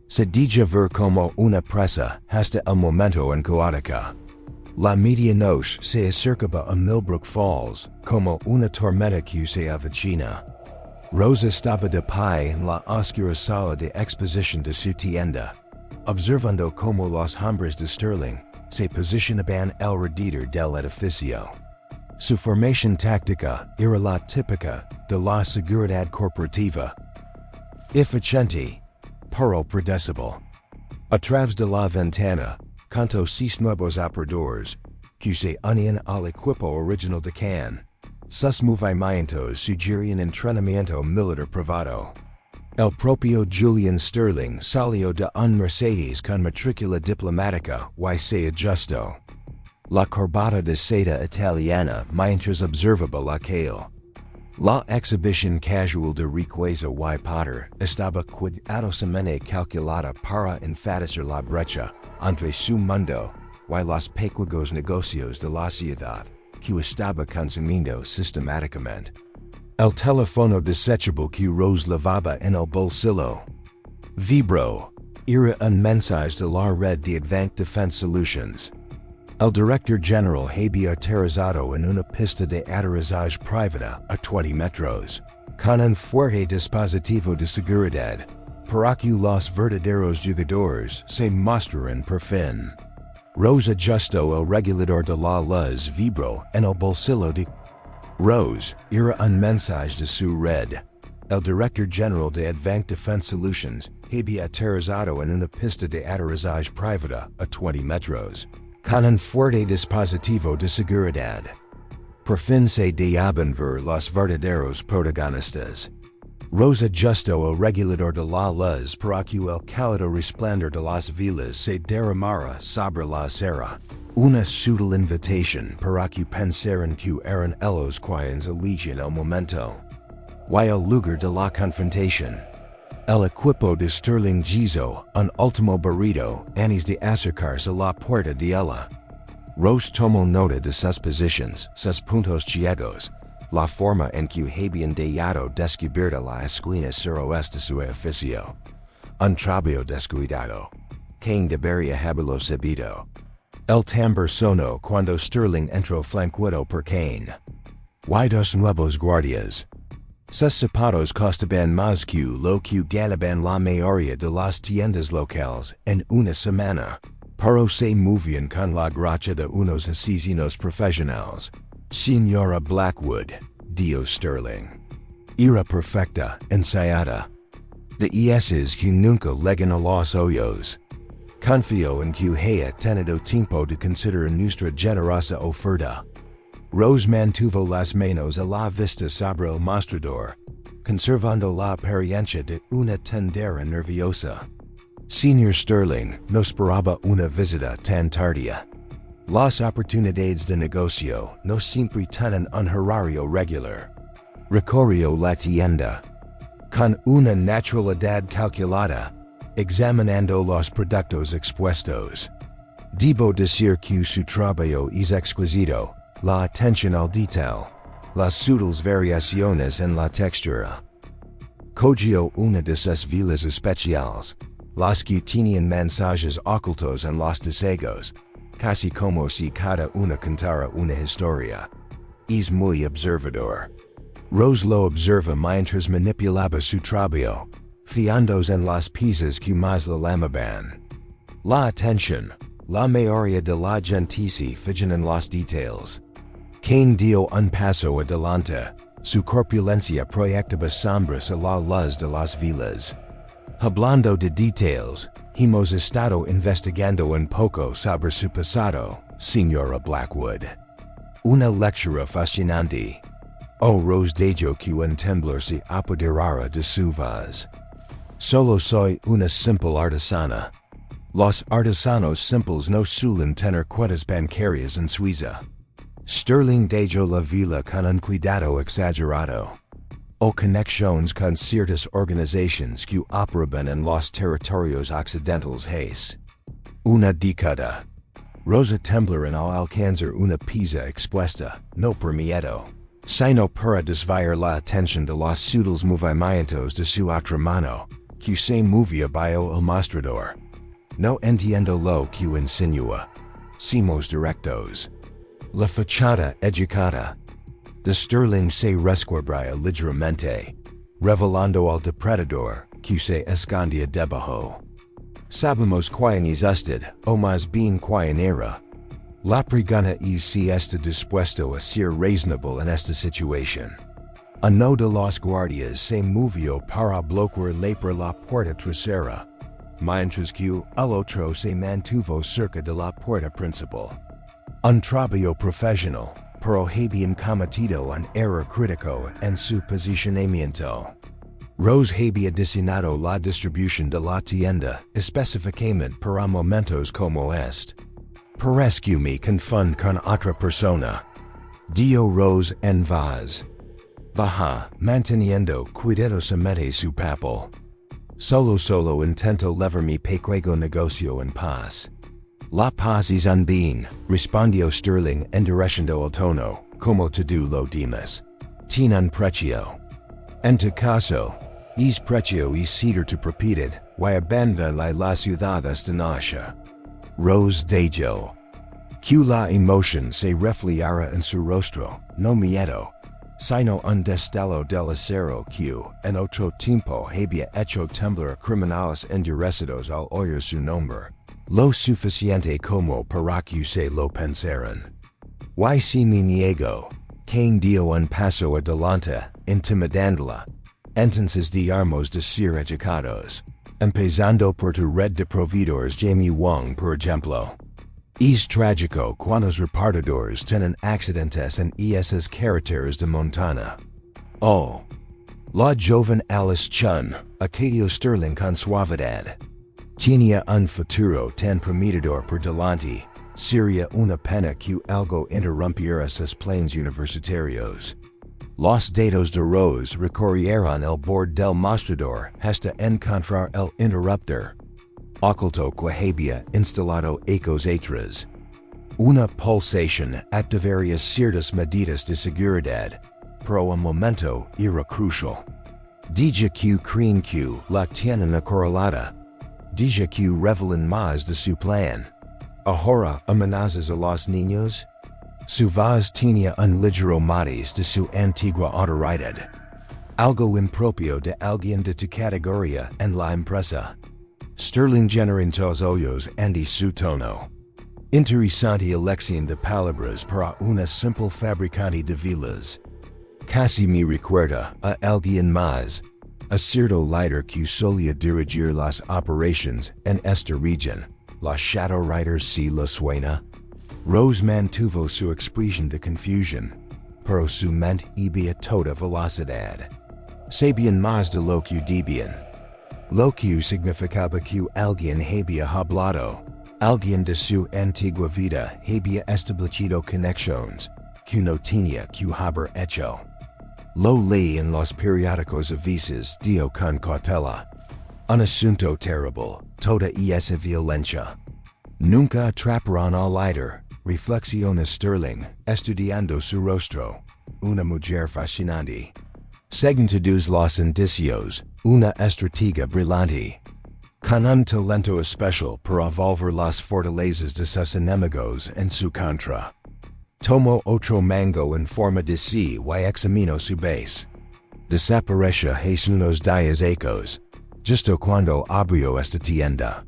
se deja ver como una presa hasta el momento en que la medianoche se acercaba a Milbrook Falls como una tormenta que se avecina. Rose estaba de pie en la oscura sala de exposición de su tienda, observando como los hombres de Sterling se posicionaban alrededor del edificio. Su formación táctica era la típica de la seguridad corporativa. Eficiente, pero predecible. A través de la ventana, contó 6 nuevos operadores que se unían al equipo original de Kane. Sus movimientos sugerían entrenamiento militar privado. El propio Julian Sterling salió de un Mercedes con matrícula diplomática y se ajustó la corbata de seda italiana mientras observaba la calle. La exhibición casual de riqueza y poder estaba cuidadosamente calculada para enfatizar la brecha entre su mundo y los pequeños negocios de la ciudad que estaba consumiendo sistemáticamente. El teléfono desechable que Rose llevaba en el bolsillo vibró. Era un mensaje de la red de Advanced Defense Solutions. El director general había aterrizado en una pista de aterrizaje privada a 20 metros, con un fuerte dispositivo de seguridad, para que los verdaderos jugadores se mostraran por fin. Rose ajustó el regulador de la luz vibró en el bolsillo de Rose. Era un mensaje de su red. El director general de Advanced Defense Solutions había aterrizado en una pista de aterrizaje privada a 20 metros, con un fuerte dispositivo de seguridad. Por fin se dejaban ver los verdaderos protagonistas. Rose ajustó el regulador de la luz para que el cálido resplandor de las velas se derramara sobre la acera. Una sutil invitación para que pensaran que eran ellos quienes eligían el momento y el lugar de la confrontación. El equipo de Sterling hizo un último barrido antes de acercarse a la puerta de ella. Rose tomó nota de sus posiciones, sus puntos ciegos, la forma en que habían dejado descubierta la esquina suroeste de su edificio, Un trabajo descuidado. Cain debería haberlo sabido. El tambor sonó cuando Sterling entró flanqueado por Cain. Y dos nuevos guardias. Sus zapatos costaban más que lo que ganaban la mayoría de las tiendas locales en una semana. Pero se movían con la gracia de unos asesinos profesionales. Señora Blackwood, dijo Sterling. Era perfecta, ensayada. De esos que nunca llegan a los hoyos. Confío en que haya tenido tiempo de considerar nuestra generosa oferta. Rose mantuvo las manos a la vista sobre el mostrador, conservando la apariencia de una tendera nerviosa. Señor Sterling no esperaba una visita tan tardía. Las oportunidades de negocio no siempre tienen un horario regular. Recorrió la tienda con una naturalidad calculada, examinando los productos expuestos. Debo decir que su trabajo es exquisito, la atención al detalle, las sutiles variaciones en la textura. Cogió una de sus velas especiales, las que tenían mensajes ocultos en los diseños, casi como si cada una contara una historia. Es muy observador. Rose lo observa mientras manipulaba su trabajo, fiándose en las piezas que más le llamaban. La atención, la mayoría de la gente se fijan en los detalles. Cain dio un paso adelante, su corpulencia proyectaba sombras a la luz de las velas. Hablando de detalles, hemos estado investigando un poco sobre su pasado, señora Blackwood. Una lectura fascinante. Oh, Rose dijo que un temblor se apoderara de su voz. Solo soy una simple artesana. Los artesanos simples no suelen tener cuentas bancarias en Suiza. Sterling dijo la vela con un cuidado exagerado. O conexiones con ciertas organizaciones que operan en los territorios occidentales hace una década. Rosa temblar en al alcanzar una pieza expuesta, no por miedo, sino para desviar la atención de los sutiles movimientos de su otra mano, que se movía bajo el mostrador. No entiendo lo que insinúa. Seamos directos. La fachada educada de Sterling se resquebra ligeramente, revelando al depredador que se escondía debajo. Sabemos quién es usted, o más bien quién era. La pregunta es si está dispuesto a ser razonable en esta situación. Uno de los guardias se movió para bloquearle por la puerta trasera, mientras que el otro se mantuvo cerca de la puerta principal. Un trabajo profesional, pero había cometido un error crítico en su posicionamiento. Rose había diseñado la distribución de la tienda específicamente para momentos como este. Parece me confund con otra persona. Dio Rose en voz baja, manteniendo cuidadosamente su papel. Solo intento levar mi pequeño negocio en paz. La paz es un bien, respondió Sterling endureciendo el tono, como todo lo demás. Tiene un precio. En tu caso, es precio es ceder tu propiedad, y abandonarle la ciudad esta noche. Rose dijo. Que la emoción se reflejara en su rostro, no miedo, sino un destello del acero que, en otro tiempo había hecho temblar a criminales endurecidos al oír su nombre. Lo suficiente como para que se lo pensaran. Y si me niego, Cain dio un paso adelante, intimidándola. Entonces diarmos de ser educados, empezando por tu red de proveedores Jamie Wong por ejemplo. Es trágico cuando los repartidores tienen accidentes en esas carreteras de montana. Oh. La joven Alice Chun, acadio Sterling con suavidad. Tenía un futuro tan prometedor por delante, sería una pena que algo interrumpiera sus planes universitarios. Los dedos de Rose recorrieron el borde del mostrador hasta encontrar el interruptor. Oculto que había instalado ecos atrás. Una pulsación activaría ciertas medidas de seguridad, pero un momento era crucial. Dija Q Creen Q La Tiene na Correlada. Dija Q Revelan Más de su plan. Ahora amenazas a los niños. Su voz tenía un ligero matiz de su antigua autoridad. Algo impropio de alguien de tu categoría en la empresa. Sterling generentos hoyos andi su tono. Interesante elección de palabras para una simple fabricante de velas. Casi me recuerda a alguien más. A cierto líder que solía dirigir las operations en esta región. Los Shadow Riders si la suena. Rose mantuvo su expresión de confusión, pero su mente iba a toda velocidad. Sabían más de lo que debían. Lo que significaba que alguien había hablado, alguien de su antigua vida había establecido conexiones, que no tenía que haber hecho. Lo leí en los periódicos avisos dio con cautela. Un asunto terrible, toda esa violencia. Nunca atraparon al líder. Reflexiones Sterling, estudiando su rostro. Una mujer fascinante. Según todos los indicios, una estratega brillante. Con un talento especial para volver las fortalezas de sus enemigos en su contra. Tomo otro mango en forma de sí y examino su base. Desaparece hace unos días ecos, justo cuando abrió esta tienda.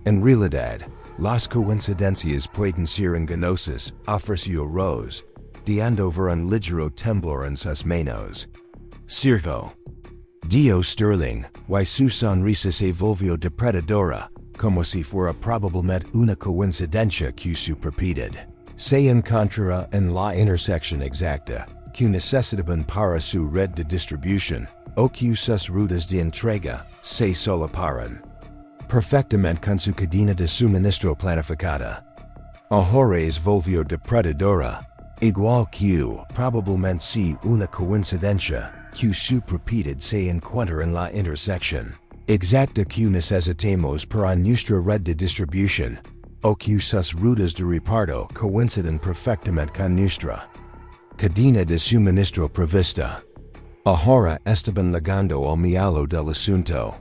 En realidad, las coincidencias pueden ser engañosas, ofreció Rose, dando ver un ligero temblor en sus manos. Cierto. Dio Sterling, y su sonrisa se volvió depredadora, como si fuera probablemente una coincidencia que su propiedad se encontrará en la intersección exacta, que necesitaban para su red de distribución, o que sus rutas de entrega se solaparan perfectamente con su cadena de suministro planificada. Ahora es volvió depredadora, igual que probablemente si una coincidencia, que su propiedad se encuentra en la intersección exacta que necesitamos para nuestra red de distribución, o que sus rutas de reparto coinciden perfectamente con nuestra cadena de suministro prevista. Ahora estaban llegando al meollo del asunto.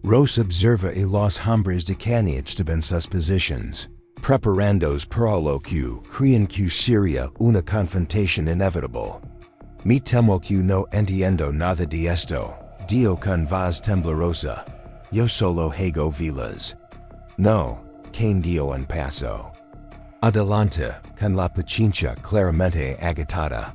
Rose observa a los hombres de caña estaban sus posiciones, preparándose para lo que creen que sería una confrontación inevitable. Me temo que no entiendo nada de esto, dio con voz temblorosa. Yo solo hago velas. No, quien dio un paso adelante, con la paciencia claramente agotada.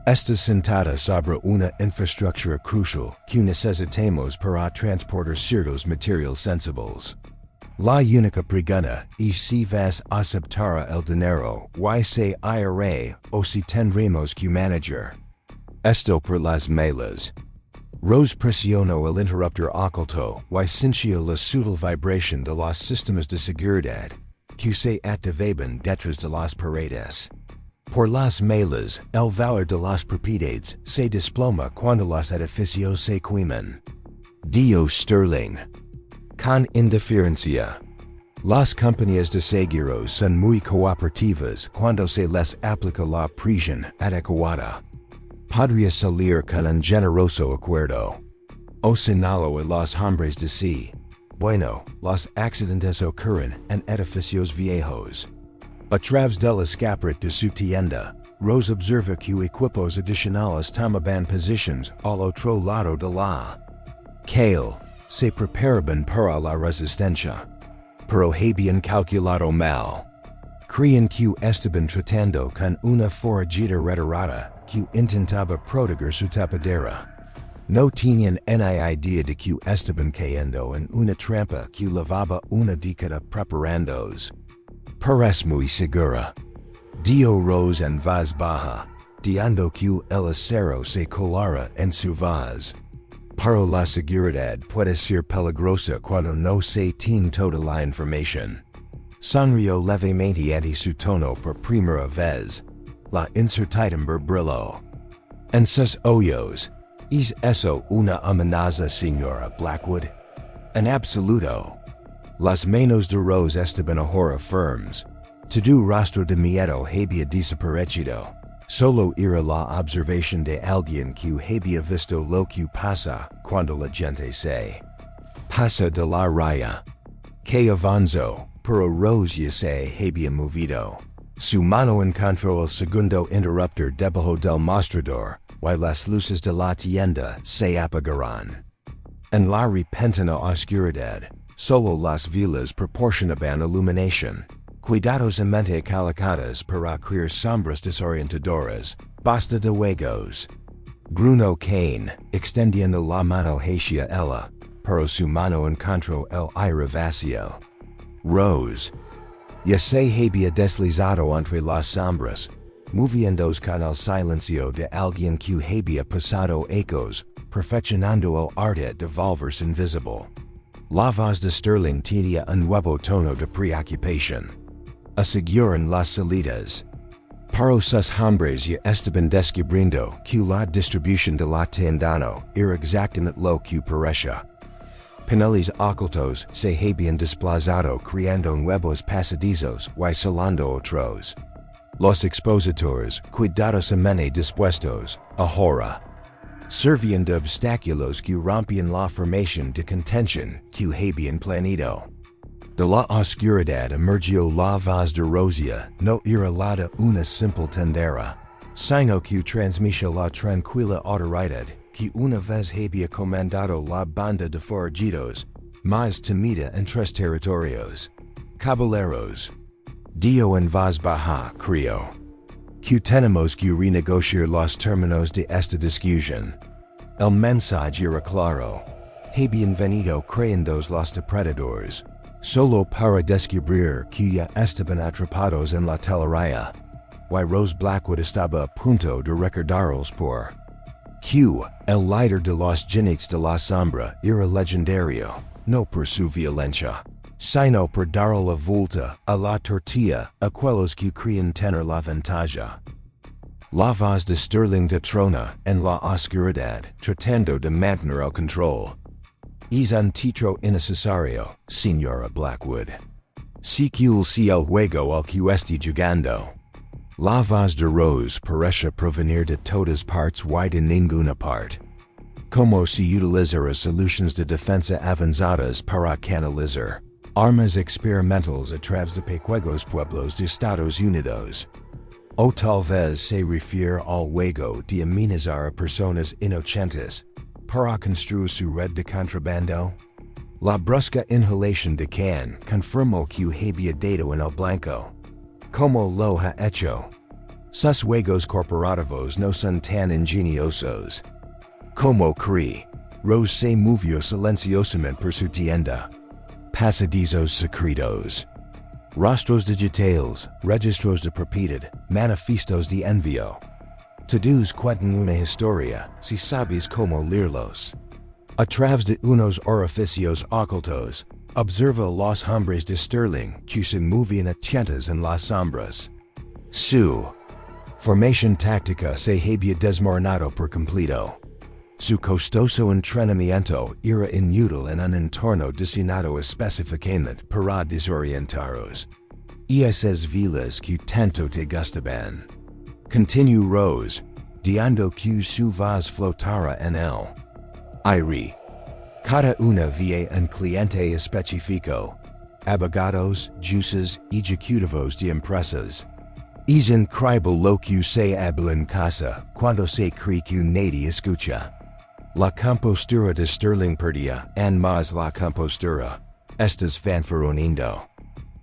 Está sentada sobre una infraestructura crucial que necesitamos para transportar ciertos materiales sensibles. La única pregunta es si vas a aceptar el dinero y se irá o si tendremos que manager esto por las malas. Rose presionó el interruptor oculto y sintió la sutil vibración de los sistemas de seguridad que se activaban detrás de las paredes. Por las malas, el valor de las propiedades se desploma cuando los edificios se queman. Dio Sterling. Con indiferencia. Las compañías de seguros son muy cooperativas cuando se les aplica la presión adecuada. Podría salir con un generoso acuerdo. O señaló a los hombres de sí. Bueno, los accidentes ocurren en edificios viejos. A través del escaparate de su tienda, Rose observa que equipos adicionales tomaban posiciones al otro lado de la calle, se preparaban para la resistencia. Pero habían calculado mal. Creían que estaban tratando con una forajida retirada que intentaba proteger su tapadera. No tenían ni idea de que estaban cayendo en una trampa que llevaba una década preparándose. Parece muy segura. Dio Rose en voz baja, diciendo que el acero se colara en su voz. Pero la seguridad puede ser peligrosa cuando no se tiene toda la información. Sonrió levemente ante su tono por primera vez. La incertidumbre brilló en sus ojos. ¿Es eso una amenaza, señora Blackwood? En absoluto. Las manos de Rose estaban ahora firmes. Todo rastro de miedo había desaparecido. Solo era la observación de alguien que había visto lo que pasa cuando la gente se pasa de la raya. Que avanzó, pero Rose ya se había movido. Su mano encontró el segundo interruptor debajo del mostrador, y las luces de la tienda se apagaron. En la repentina oscuridad, solo las velas proporcionaban iluminación, cuidadosamente colocadas para crear sombras desorientadoras. Basta de juegos. Gruno Kane, extendiendo la mano hacia ella, pero su mano encontró el aire vacío. Rose ya se había deslizado entre las sombras, moviéndose con el silencio de alguien que había pasado ecos, perfeccionando el arte de volverse invisible. La voz de Sterling tenía un nuevo tono de preocupación. Aseguran las salidas. Para sus hombres ya estaban descubriendo que la distribución de la tienda era exactamente lo que parecía. Paneles ocultos se habían desplazado creando nuevos pasadizos y salando otros. Los expositores, cuidadosamente dispuestos, ahora, servían de obstáculos que rompían la formación de contención que habían planeado. De la oscuridad emergió la voz de Rosia, no era la de una simple tendera, sino que transmitía la tranquila autoridad que una vez había comandado la banda de Forajidos, más Temida en 3 territorios. Caballeros, Dio en voz baja crió que tenemos que renegociar los términos de esta discusión. El mensaje era claro. Habían venido creyendo los depredadores, solo para descubrir que ya estaban atrapados en la telaraña. Y Rose Blackwood estaba a punto de recordarlos por Q, el líder de los jinetes de la sombra, era legendario, no por su violencia, sino por dar la vuelta a la tortilla a aquellos que creían tener la ventaja. La voz de Sterling de trona en la oscuridad, tratando de mantener el control. Es un título innecesario, señora Blackwood. Si que el juego al que estoy jugando. La voz de Rose parece provenir de todas partes y de ninguna parte. Como se utilizará soluciones de defensa avanzadas para canalizar armas experimentales a través de pequeños pueblos de Estados Unidos. O tal vez se refiere al juego de amenazar a personas inocentes para construir su red de contrabando. La brusca inhalación de Can confirmó que había dado en el blanco. Como lo ha hecho. Sus juegos corporativos no son tan ingeniosos. Como cree, Rose se movió silenciosamente por su tienda. Pasadizos secretos. Rostros digitales, registros de propiedad, manifestos de envío. Todos cuentan una historia, si sabes cómo leerlos. A través de unos orificios ocultos, observa los hombres de Sterling que se movían a tientas en las sombras. Su formación táctica se había desmoronado por completo. Su costoso entrenamiento era inútil en un entorno diseñado específicamente para desorientaros. Y esas velas que tanto te gustaban. Continuó Rose, diciendo que su voz flotara en el aire. Cada una vía un cliente específico, abogados, jueces, ejecutivos de empresas. Es increíble lo que se habla en casa cuando se cree que nadie escucha. La compostura de Sterling perdía en más la compostura. Estas fanfarroniendo.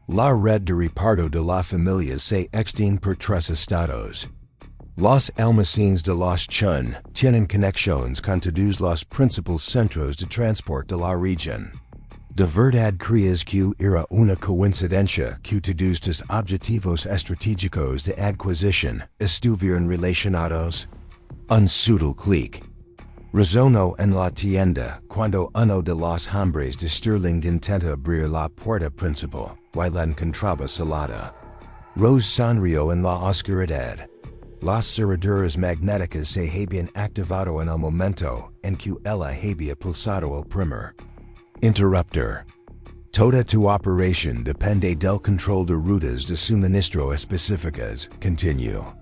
La red de reparto de la familia se extiende por 3 estados. Los almacenes de los Chun tienen conexiones con todos los principales centros de transporte de la región. De verdad crees que era una coincidencia que todos tus objetivos estratégicos de adquisición estuvieran relacionados? Un sutil clic. Resonó en la tienda cuando uno de los hombres de Sterling intenta abrir la puerta principal, y la encontraba salada. Rose sonrió en la oscuridad. Las cerraduras magnéticas se habían activado en el momento en que ella había pulsado el primer interruptor. Toda tu operación depende del control de rutas de suministro específicas, continuó.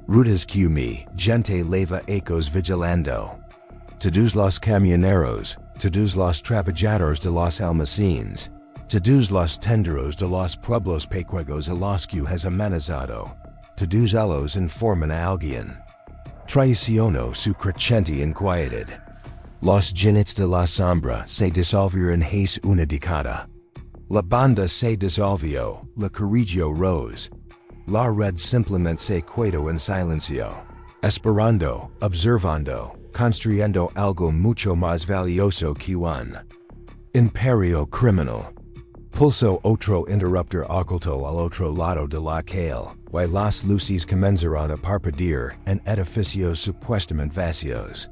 Rutas que mi gente leva ecos vigilando. Todos los camioneros, todos los trabajadores de los almacenes, todos los tenderos de los pueblos pequeños a los que has amenazado, todos ellos informan a alguien. Traiciono su creciente inquietud. Los jinetes de la sombra se disolvieron en una década. La banda se disolvió, la corrigió Rose. La red simplemente se quedó en silencio. Esperando, observando, construyendo algo mucho más valioso que un imperio criminal. Pulso otro interruptor oculto al otro lado de la calle, y las luces comenzaron a parpadear en edificios supuestamente vacíos.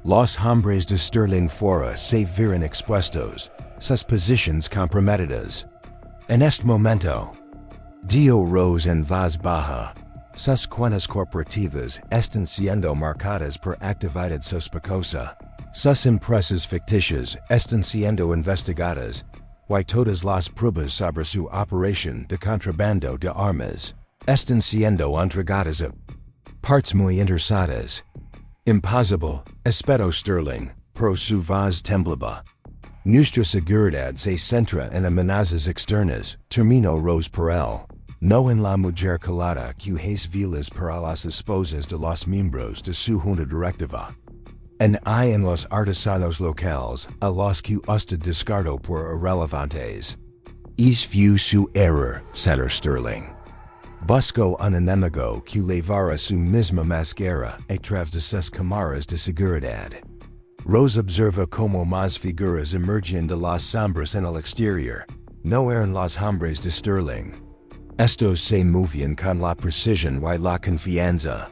Los hombres de Sterling fuera se vieron expuestos, sus posiciones comprometidas. En este momento, Dio Rose en voz baja, sus cuentas corporativas están siendo marcadas por actividad sospechosa, sus empresas ficticias están siendo investigadas, y todas las pruebas sobre su operación de contrabando de armas están siendo entregadas a partes muy interesadas. Imposible, espero Sterling, pro su voz temblaba. Nuestra seguridad se centra en amenazas externas, terminó Rose por él. No en la mujer calada que es velas para las esposas de los miembros de su junta directiva. En los artesanos locales, a los que usted descartó por irrelevantes. Es view su error, Senator Sterling. Busco un enemigo que levara su misma máscara a través de sus cámaras de seguridad. Rose observa como más figuras emergen de las sombras en el exterior. No eran los hombres de Sterling. Estos se movían con la precisión y la confianza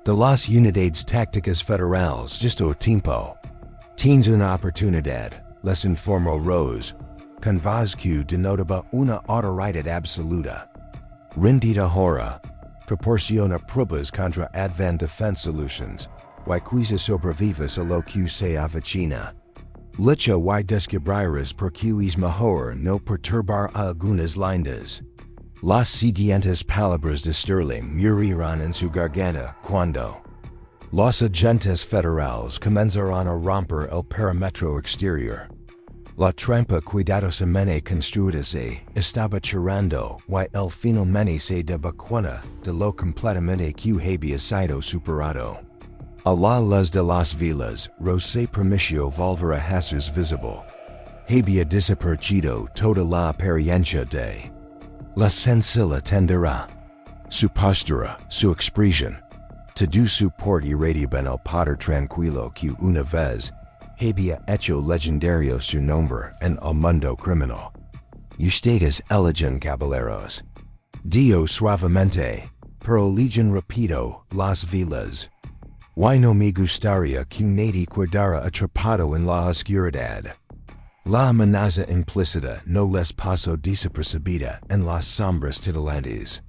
de las unidades tácticas federales justo tiempo. Tienes una oportunidad, les informó Rose, con voz que denotaba una autoridad absoluta. Rendida ahora, proporciona pruebas contra Advan Defense Solutions, y quizá sobrevivas a lo que se avecina. Licha y descubrirás por que es mejor no perturbar a algunas lindas. Las siguientes palabras de Sterling murieron en su garganta cuando los agentes federales comenzaron a romper el perímetro exterior. La trampa cuidadosamente construida se estaba cerrando y él finalmente se daba cuenta de lo completamente que había sido superado. A la luz de las velas, Rose se permitió volver a hacerse visible. Había desaparecido toda la apariencia de la sencilla tendera. Su postura, su expresión, todo su porte irradiaban el poder tranquilo que una vez había hecho legendario su nombre en el mundo criminal. Ustedes eligen caballeros. Dio suavemente, pero eligen rápido las velas. Y no me gustaría que nadie quedara atrapado en la oscuridad. La amenaza implícita no les pasó desapercibida en las sombras titilantes.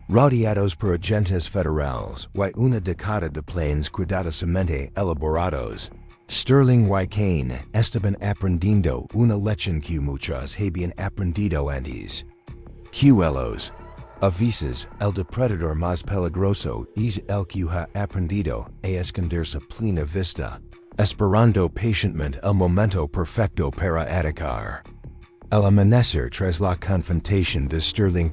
Rodeados por agentes federales y una década de planes cuidadosamente elaborados, Sterling y Kane estaban aprendiendo una lección que muchos habían aprendido antes. Que ellos, a veces, el depredador más peligroso es el que ha aprendido a esconderse plena vista, esperando pacientemente el momento perfecto para atacar. El amanecer tras la confrontación de Sterling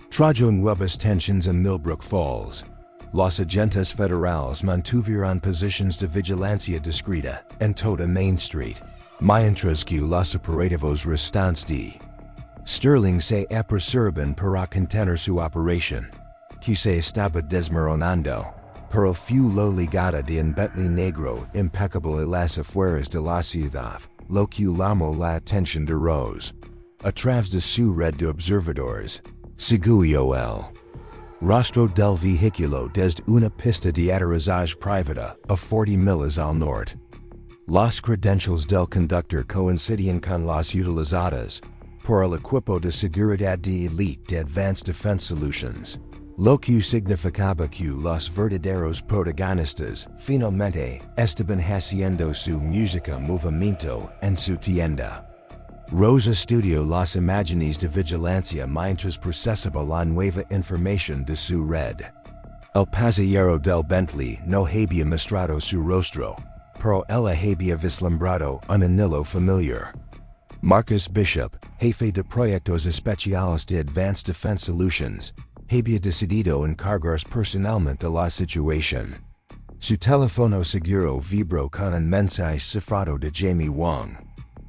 trajo nuevas tensiones en Milbrook Falls. Los agentes federales mantuvieron posiciones de vigilancia discreta en toda Main Street, mientras que los operativos restantes de Sterling se apresuraban para contener su operación, que se estaba desmoronando. Pero fue lo ligada de un Bentley negro impecable a las afueras de la ciudad, lo que llamó la atención de Rose. A través de su red de observadores, siguió el rostro del vehículo desde una pista de aterrizaje privada a 40 millas al norte. Las credenciales del conductor coincidían con las utilizadas por el equipo de seguridad de elite de Advanced Defense Solutions, lo que significaba que los verdaderos protagonistas finalmente estaban haciendo su música movimiento en su tienda. Rose estudio las imágenes de vigilancia mientras procesaba la nueva información de su red. El pasajero del Bentley no había mostrado su rostro, pero ella había vislumbrado un anillo familiar. Marcus Bishop, jefe de proyectos especiales de Advanced Defense Solutions, había decidido encargarse personalmente la situación. Su teléfono seguro vibró con un mensaje cifrado de Jamie Wong.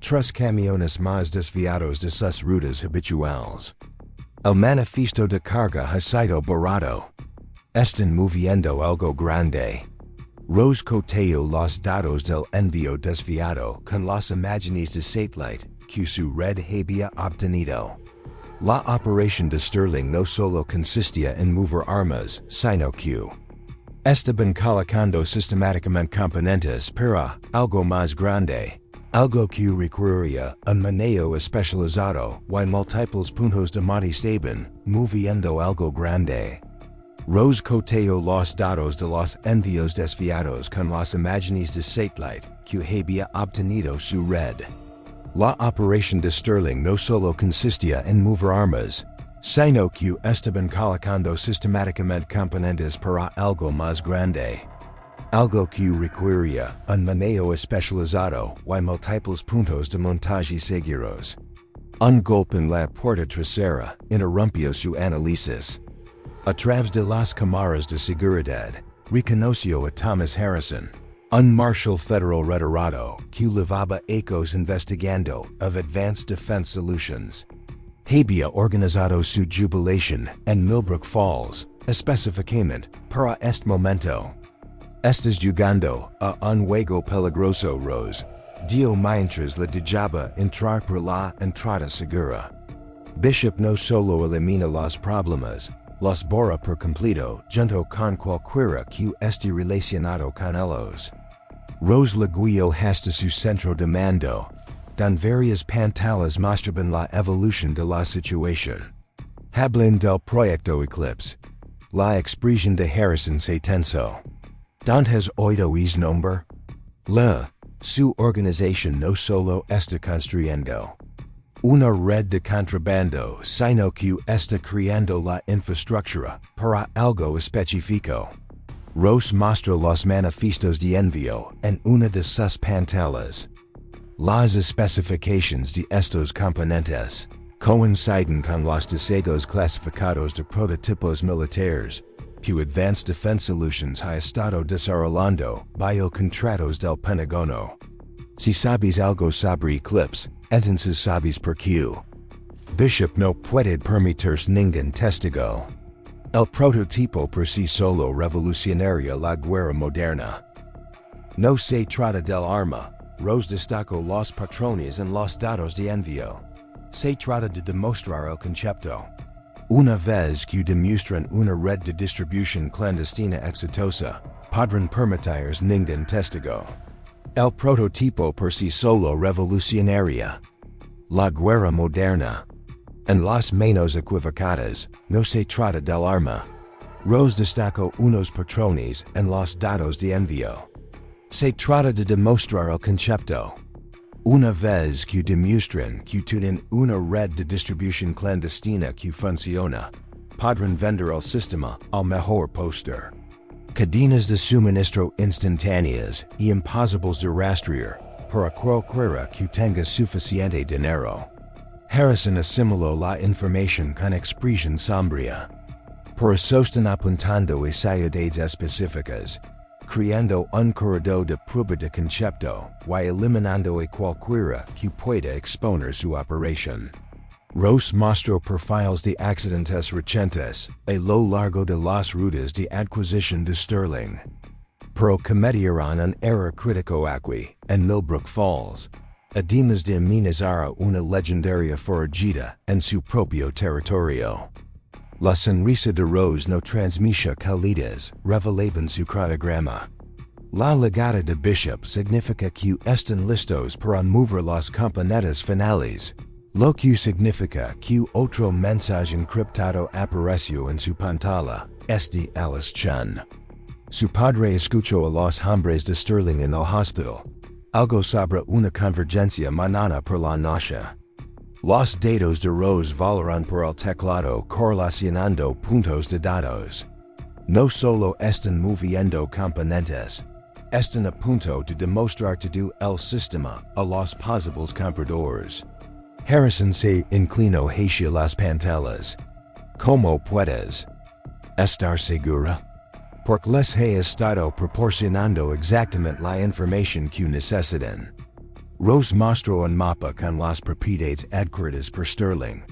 3 camiones más desviados de sus rutas habituales. El manifiesto de carga ha sido borrado. Están moviendo algo grande. Rose coteó los datos del envío desviado con las imágenes de satellite que su red había obtenido. La operación de Sterling no solo consistía en mover armas, sino que estaban colocando sistemáticamente componentes para algo más grande. Algo que requeriría un manejo especializado en múltiples puntos de monte estaban moviendo algo grande. Rose coteó los datos de los envíos desviados con las imágenes de satellite que había obtenido su red. La operación de Sterling no solo consistía en mover armas, sino que estaban colocando sistemáticamente componentes para algo más grande. Algo que requeriría un manejo especializado en múltiples puntos de montaje seguros. Un golpe en la puerta trasera interrumpió su análisis. A través de las cámaras de seguridad, reconoció a Thomas Harrison, un marshal federal retirado que llevaba ecos investigando of Advanced Defense Solutions. Había organizado su jubilación en Milbrook Falls, específicamente para este momento. Estás jugando a un juego peligroso, Rose. Dio mientras la dejaba entrar por la entrada segura. Bishop no solo elimina los problemas, los borra por completo junto con cualquiera que esté relacionado con ellos. Rose le guió hasta su centro de mando, donde varias pantallas mostraban la evolución de la situación. Hablan del proyecto Eclipse. La expresión de Harrison se tensó. ¿Dónde has oído ese nombre? Su organización no solo está construyendo una red de contrabando, sino que está creando la infraestructura para algo específico. Rose mostró los manifiestos de envío en una de sus pantallas. Las especificaciones de estos componentes coinciden con los deseos clasificados de prototipos militares que Advanced Defense Solutions ha estado desarrollando bajo contratos del Pentágono. Si sabes algo sobre Eclipse, entonces sabes por qué. Bishop no puede permitirse ningún testigo. El prototipo por sí solo revolucionaría la guerra moderna. No se trata del arma. Rose destacó los patrones en los datos de envío. Se trata de demostrar el concepto. Una vez que demuestran una red de distribución clandestina exitosa, podrán permitirse ningún testigo. El prototipo por sí solo revolucionaría la guerra moderna. En las manos equivocadas, no se trata del arma. Rose destacó unos patrones en los datos de envío. Se trata de demostrar el concepto. Una vez que demuestran que tienen una red de distribución clandestina que funciona, podrán vender el sistema al mejor postor. Cadenas de suministro instantáneas y imposibles de rastrear para cualquiera que tenga suficiente dinero. Harrison asimiló la información con expresión sombría. Por eso están apuntando a ciudades específicas, creando un corredor de prueba de concepto y eliminando a cualquiera que pueda exponer su operación. Rose mostró perfiles de accidentes recientes a lo largo de las rutas de adquisición de Sterling. Pero cometieron un error crítico aquí, en Milbrook Falls, además de amenazar una legendaria forajida en su propio territorio. La sonrisa de Rose no transmitía calidez, revelaban su cronograma. La llegada de Bishop significa que están listos para mover los componentes finales, lo que significa que otro mensaje encriptado apareció en su pantalla, este Alice Chen. Su padre escuchó a los hombres de Sterling en el hospital. Algo sobre una convergencia mañana por la noche. Los datos de Rose valoran por el teclado correlacionando puntos de datos. No solo están moviendo componentes, están a punto de demostrar todo el sistema a los posibles compradores. Harrison se inclinó hacia las pantallas. ¿Cómo puedes estar segura? Porque les he estado proporcionando exactamente la información que necesitan. Rose mostró un mapa con las propiedades adquiridas por Sterling.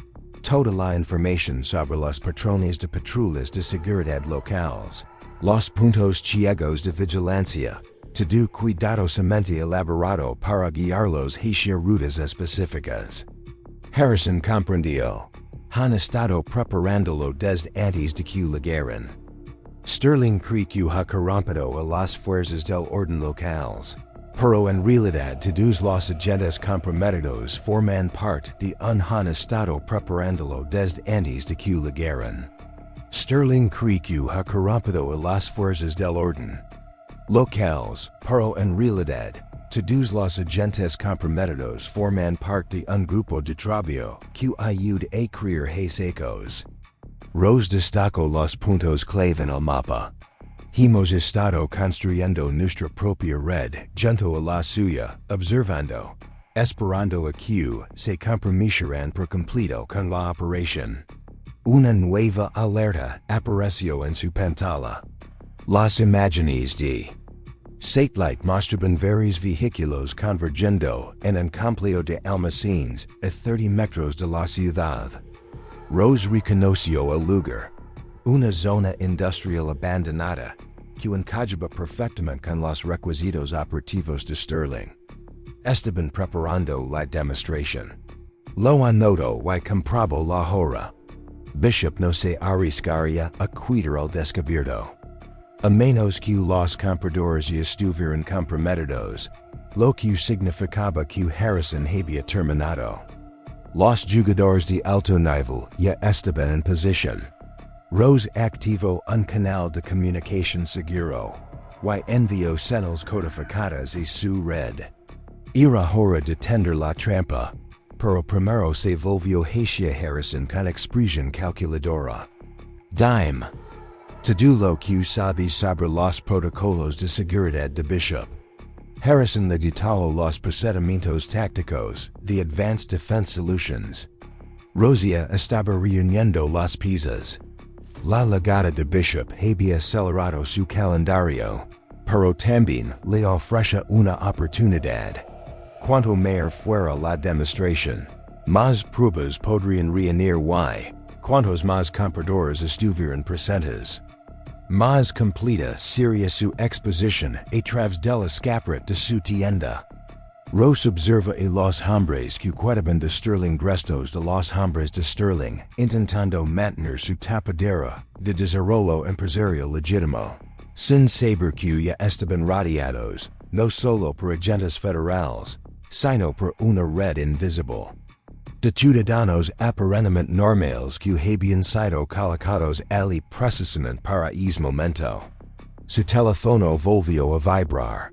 Toda la información sobre los patrones de patrullas de seguridad locales. Los puntos ciegos de vigilancia. Todo cuidadosamente elaborado para guiarlos hacia rutas específicas. Harrison comprendió. Han estado preparándolo desde antes de que llegaran. Sterling cree que ha corrompido a las fuerzas del orden locales. Pero en realidad todos los agentes comprometidos forman parte de un han estado preparándolo desde antes de que llegaran. Sterling cree que ha corrompido a las fuerzas del orden locales, pero en realidad, todos los agentes comprometidos forman parte de un grupo de trabajo que ayuda a crear hechos. Rose destacó los puntos clave en el mapa. Hemos estado construyendo nuestra propia red junto a la suya, observando, esperando a que se comprometerán por completo con la operación. Una nueva alerta apareció en su pantalla. Las imágenes de satellite mostraban varios vehículos convergiendo en un complejo de almacenes a 30 metros de la ciudad. Rose reconoció el lugar, una zona industrial abandonada que encajaba perfectamente con los requisitos operativos de Sterling. Estaban preparando la demostración. Lo anotó y comprobó la hora. Bishop no se arriesgaría a cuidar el descubierto. A menos que los compradores ya estuvieran comprometidos, lo que significaba que Harrison había terminado. Los jugadores de alto nivel ya estaban en posición. Rose activó un canal de comunicación seguro, y envió señales codificadas a su red. Era hora de tender la trampa, pero primero se volvió hacia Harrison con expresión calculadora. Dime. Todo lo que sabes sobre los protocolos de seguridad de Bishop. Harrison le detalló los procedimientos tácticos de Advanced Defense Solutions. Rosia estaba reuniendo las piezas. La llegada de Bishop había acelerado su calendario, pero también le ofrece una oportunidad. Cuanto mayor fuera la demostración, más pruebas podrían reunir y, cuantos más compradores estuvieran presentes, más completa sería su exposición a través del escaparate de su tienda. Rose observa a los hombres que cuidaban de Sterling gestos de los hombres de Sterling, intentando mantener su tapadera de desarrollo empresarial legítimo. Sin saber que ya estaban rodeados, no solo por agentes federales, sino por una red invisible de ciudadanos aparentemente normales que habían sido colocados ali precisamente para ese momento. Su teléfono volvió a vibrar.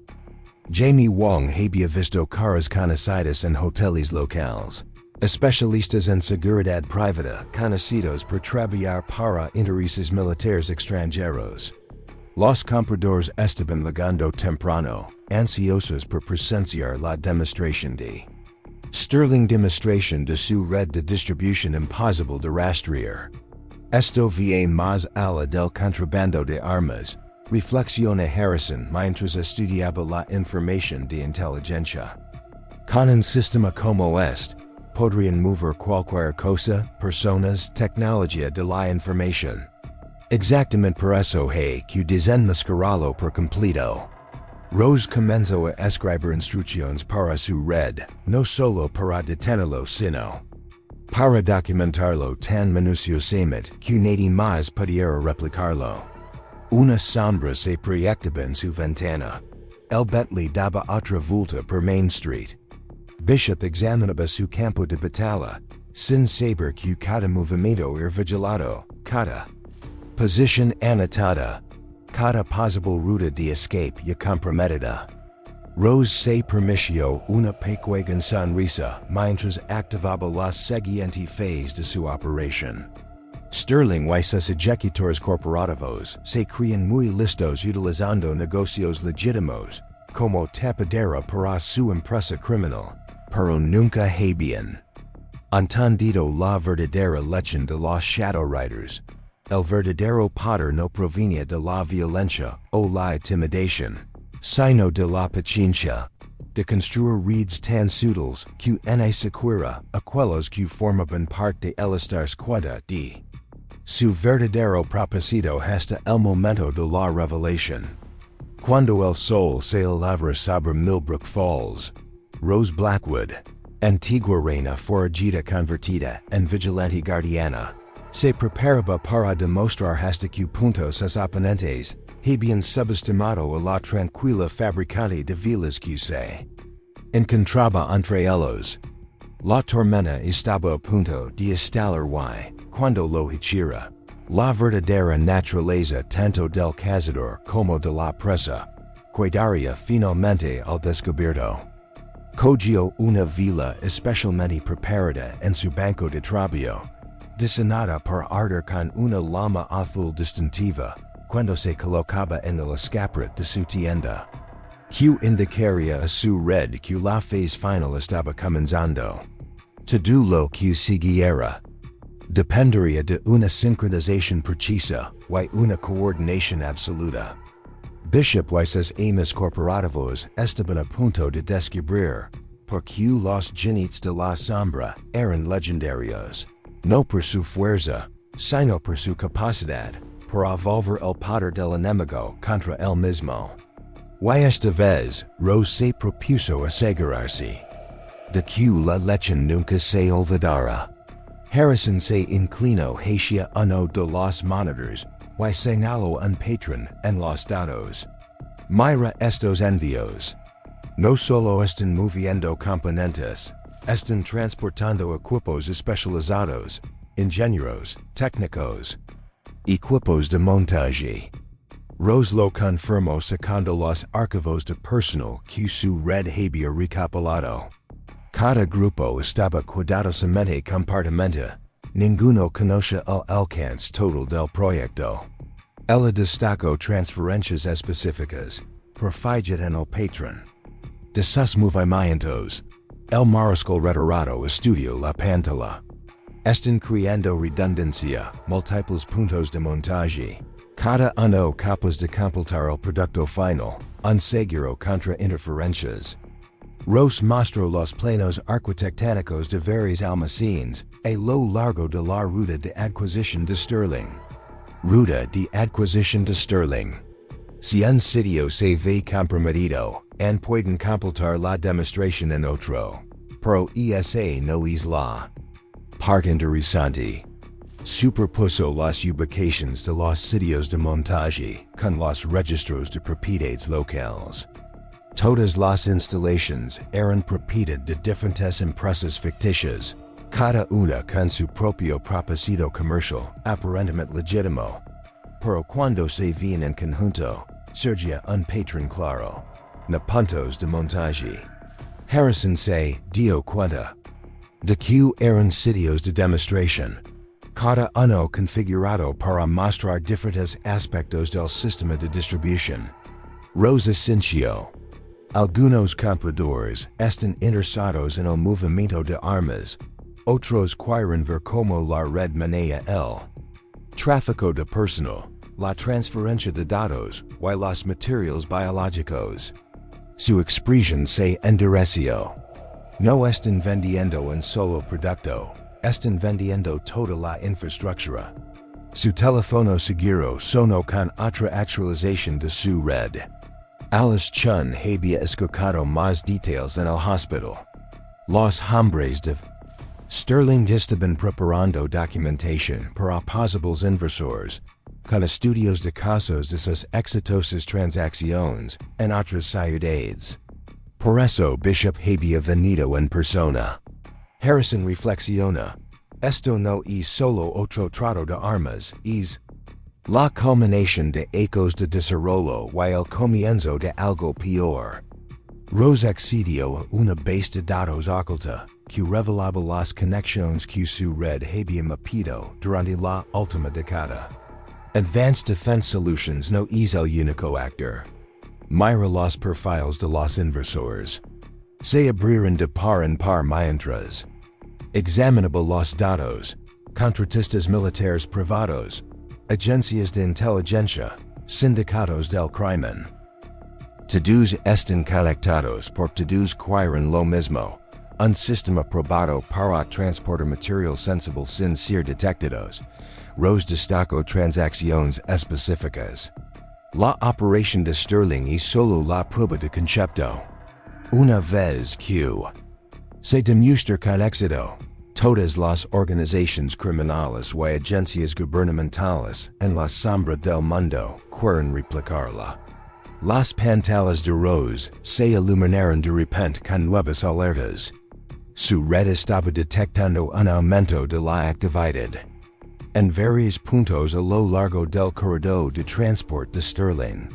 Jamie Wong había visto caras conocidas en hoteles locales, especialistas en seguridad privada conocidos por trabajar para intereses militares extranjeros. Los compradores estaban llegando temprano, ansiosos por presenciar la demostración de Sterling demostración de su red de distribución imposible de rastrear. Esto va más allá del contrabando de armas, reflexiona Harrison mientras estudiaba la información de inteligencia. Con un sistema como este, podrían mover cualquier cosa, personas, tecnología de la información. Exactamente por eso hay que desenmascararlo por completo. Rose comenzó a escribir instrucciones para su red, no solo para detenerlo sino para documentarlo tan minuciosamente que nadie más pudiera replicarlo. Una sombra se proyectaba en su ventana. El Bentley daba otra vuelta por Main Street. Bishop examinaba su campo de batalla, sin saber que cada movimiento era vigilado, cada posición anotada, cada posible ruta de escape ya comprometida. Rose se permitiu una pequeña sonrisa mientras activaba las siguientes fases de su operación. Sterling y sus ejecutores corporativos se crean muy listos utilizando negocios legítimos como tapadera para su empresa criminal, pero nunca habían entendido la verdadera lechen de los Shadow Riders. El verdadero poder no proviene de la violencia o la intimidación, sino de la paciencia, de construir redes tan sutiles que en sequera aquellos que formaban parte de estar cuenta de su verdadero propósito hasta el momento de la revelación. Cuando el sol se elabora sobre Milbrook Falls, Rose Blackwood, antigua reina forajida convertida en vigilante guardiana, se preparaba para demostrar hasta qué punto sus oponentes habían subestimado a la tranquila fabricante de velas que se encontraba entre ellos. La tormenta estaba a punto de estallar cuando lo hiciera. La verdadera naturaleza tanto del cazador como de la presa quedaría finalmente al descubierto. Cogió una vela especialmente preparada en su banco de trabajo, diseñada para arder con una llama azul distintiva cuando se colocaba en el escaparate de su tienda, que indicaría a su red que la fase final estaba comenzando. Todo lo que siguiera dependería de una sincronización precisa y una coordinación absoluta. Bishop y sus amas corporativos estaban a punto de descubrir por qué los jinetes de la sombra eran legendarios, no por su fuerza, sino por su capacidad para volver el poder del enemigo contra él mismo. Y esta vez, Rose se propuso asegurarse de que la lechen nunca se olvidara. Harrison se inclinó hacia uno de los monitors y señaló un patrón en los dados. Mira estos envíos. No solo están moviendo componentes, están transportando equipos especializados, ingenieros, técnicos, equipos de montaje. Rose lo confirmó sacando los archivos de personal que su red había recopilado. Cada grupo estaba cuidadosamente compartimentado. Ninguno conoce el alcance total del proyecto. Ella destacó transferencias específicas, profited en el patrón. De sus movimientos, el mariscal retirado estudió la pantalla. Están creando redundancia, múltiples puntos de montaje. Cada uno capaz de completar el producto final, un seguro contra interferencias. Rose mostró los planos arquitectónicos de varios almacenes a lo largo de la ruta de adquisición de Sterling. Ruta de adquisición de Sterling. Si un sitio se ve comprometido, and pueden completar la demostración en otro. Pero esa no es la parte interesante. Superpuso las ubicaciones de los sitios de montaje con los registros de propiedades locales. Todas las instalaciones eran propiedad de diferentes empresas ficticias, cada una con su propio propósito comercial aparentemente legítimo. Pero cuando se ven en conjunto, surgía un patrón claro. Na puntos de montaje. Harrison se dio cuenta de que eran sitios de demostración, cada uno configurado para mostrar diferentes aspectos del sistema de distribución. Rose asintió. Algunos compradores están interesados en el movimiento de armas, otros quieren ver cómo la red maneja el tráfico de personal, la transferencia de datos y los materiales biológicos. Su expresión se endureció. No están vendiendo un solo producto, están vendiendo toda la infraestructura. Su teléfono seguro sonó con otra actualización de su red. Alice Chun había escuchado más detalles en el hospital. Los hombres de Sterling estaban preparando documentación para posibles inversores, con estudios de casos de sus exitosas transacciones en otras ciudades. Por eso Bishop había venido en persona. Harrison reflexiona. Esto no es solo otro trato de armas, es la culminación de ecos de desarrollo y el comienzo de algo peor. Rose excedio una base de datos oculta, que revelaba las conexiones que su red había mapeado durante la última década. Advanced Defense Solutions no es el único actor. Mira los perfiles de los inversores. Se abriran de par en par mientras. Examinable los datos, contratistas militares privados, agencias de inteligencia, sindicatos del crimen. Todos están conectados por todos quieren lo mismo, un sistema probado para transportar material sensible sin ser detectados. Rose destacó transacciones específicas. La operación de Sterling es solo la prueba de concepto. Una vez que se demuestra con éxito, todas las organizaciones criminales y agencias gubernamentales en la sombra del mundo quieren replicarla. Las pantallas de Rose se iluminaron de repente con nuevas alertas. Su red estaba detectando un aumento de la actividad en varios puntos a lo largo del corredor de transporte de Sterling.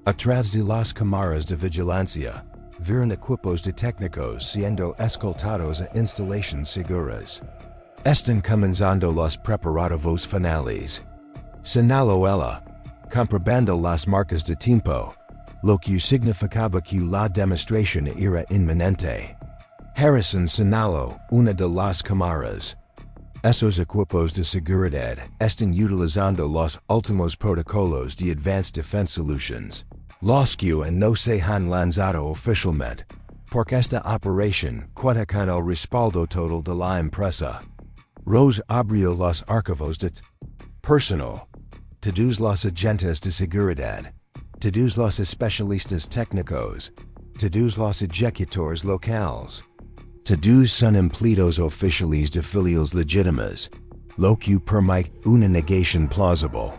Atrás de las cámaras de vigilancia, vieron equipos de técnicos siendo escoltados a instalaciones seguras. Están comenzando los preparativos finales. Señaló ella, comprobando las marcas de tiempo, lo que significaba que la demostración era inminente. Harrison señaló una de las cámaras. Esos equipos de seguridad están utilizando los últimos protocolos de Advanced Defense Solutions. Los que no se han lanzado oficialmente, porque esta operación cuenta con el respaldo total de la empresa. Rose abrió los archivos de personal, todos los agentes de seguridad, todos los especialistas técnicos, todos los ejecutores locales. Todos son empleados oficiales de filiales legítimas, lo que permite una negación plausible.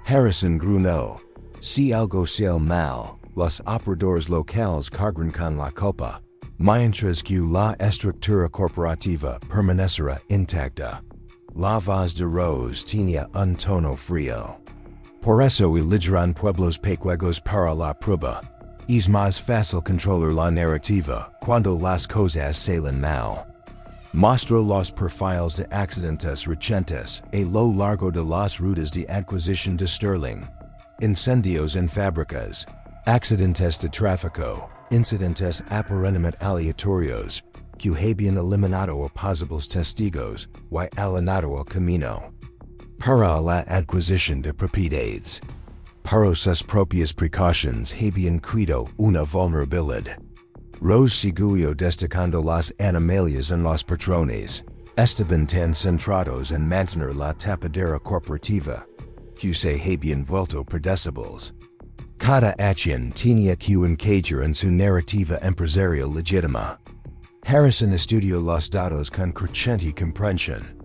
Harrison grunó. Si algo sale mal, los operadores locales cargan con la culpa, mientras que la estructura corporativa permanecerá intacta. La voz de Rose tenía un tono frío. Por eso eligerán pueblos pequeños para la prueba. Es más fácil controlar la narrativa cuando las cosas salen mal. Mostró los perfiles de accidentes recientes a lo largo de las rutas de adquisición de Sterling. Incendios en fábricas, accidentes de tráfico, incidentes aparentemente aleatorios, que habían eliminado a posibles testigos y allanado el camino. Para la adquisición de propiedades. Para sus propias precauciones habían creado una vulnerabilidad. Rose siguió destacando las animalias en los patrones. Estaban tan centrados en mantener la tapadera corporativa, que se habían vuelto predecibles. Cada acción tenía que encajar en su narrativa empresarial legítima. Harrison estudió los datos con creciente comprensión.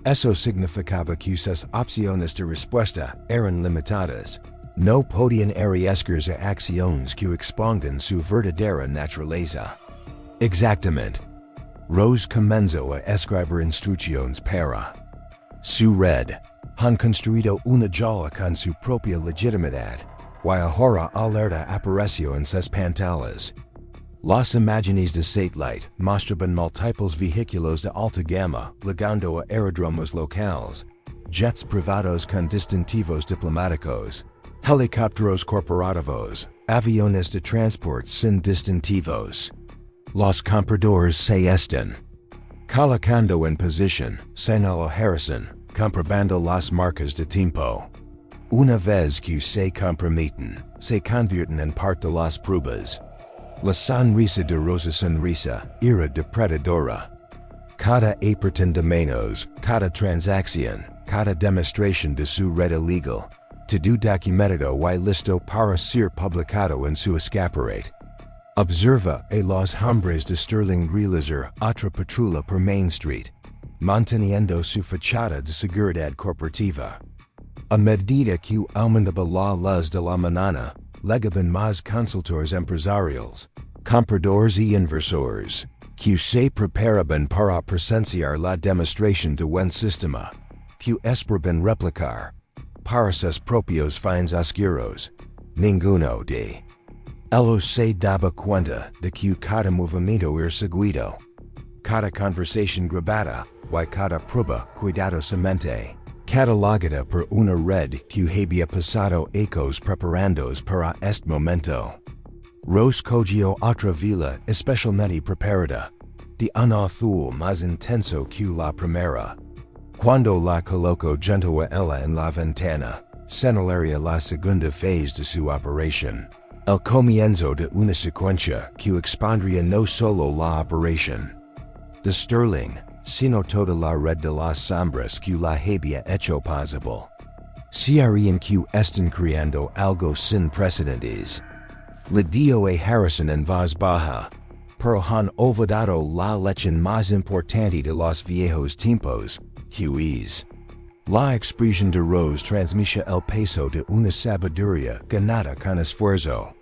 Eso significaba que sus opciones de respuesta eran limitadas. No podían arriesgarse a acciones que expongan su verdadera naturaleza. Exactamente. Rose comenzó a escribir instrucciones para su red. Han construido una jaula con su propia legitimidad, y ahora alerta apareció en sus pantallas. Las imágenes de satellite mostraban múltiples vehículos de alta gama llegando a aeródromos locales, jets privados con distintivos diplomáticos, helicópteros corporativos, aviones de transport sin distintivos. Los compradores se están colocando en posición, señaló Harrison, comprobando las marcas de tiempo. Una vez que se comprometen, se convierten en parte de las pruebas. La sonrisa de Rosa sonrisa era depredadora. Cada apertura de manos, cada transacción, cada demostración de su red illegal, todo documentado y listo para ser publicado en su escaparate. Observa a los hombres de Sterling realizar otra patrulla por Main Street, manteniendo su fachada de seguridad corporativa. A medida que aumentaba la luz de la mañana, llegaban más consultores empresariales, compradores y inversores, que se preparaban para presenciar la demostración de un sistema, que esperaban replicar, para sus propios fines oscuros. Ninguno de Elo se daba cuenta de que cada movimiento ir seguido. Cada conversation grabada, y cada prueba cuidadosamente catalogada por una red que había pasado ecos preparandos para este momento. Rose cogió otra vela especialmente preparada, de un azul más intenso que la primera. Cuando la coloco junto a ella en la ventana, señalaría la segunda fase de su operación. El comienzo de una secuencia que expondría no solo la operación de Sterling, sino toda la red de las sombras que la había hecho posible. Se harían que están creando algo sin precedentes. Le dio a Harrison en voz baja, pero han olvidado la lección más importante de los viejos tiempos, que es la expresión de Rose transmite el peso de una sabiduría ganada con esfuerzo.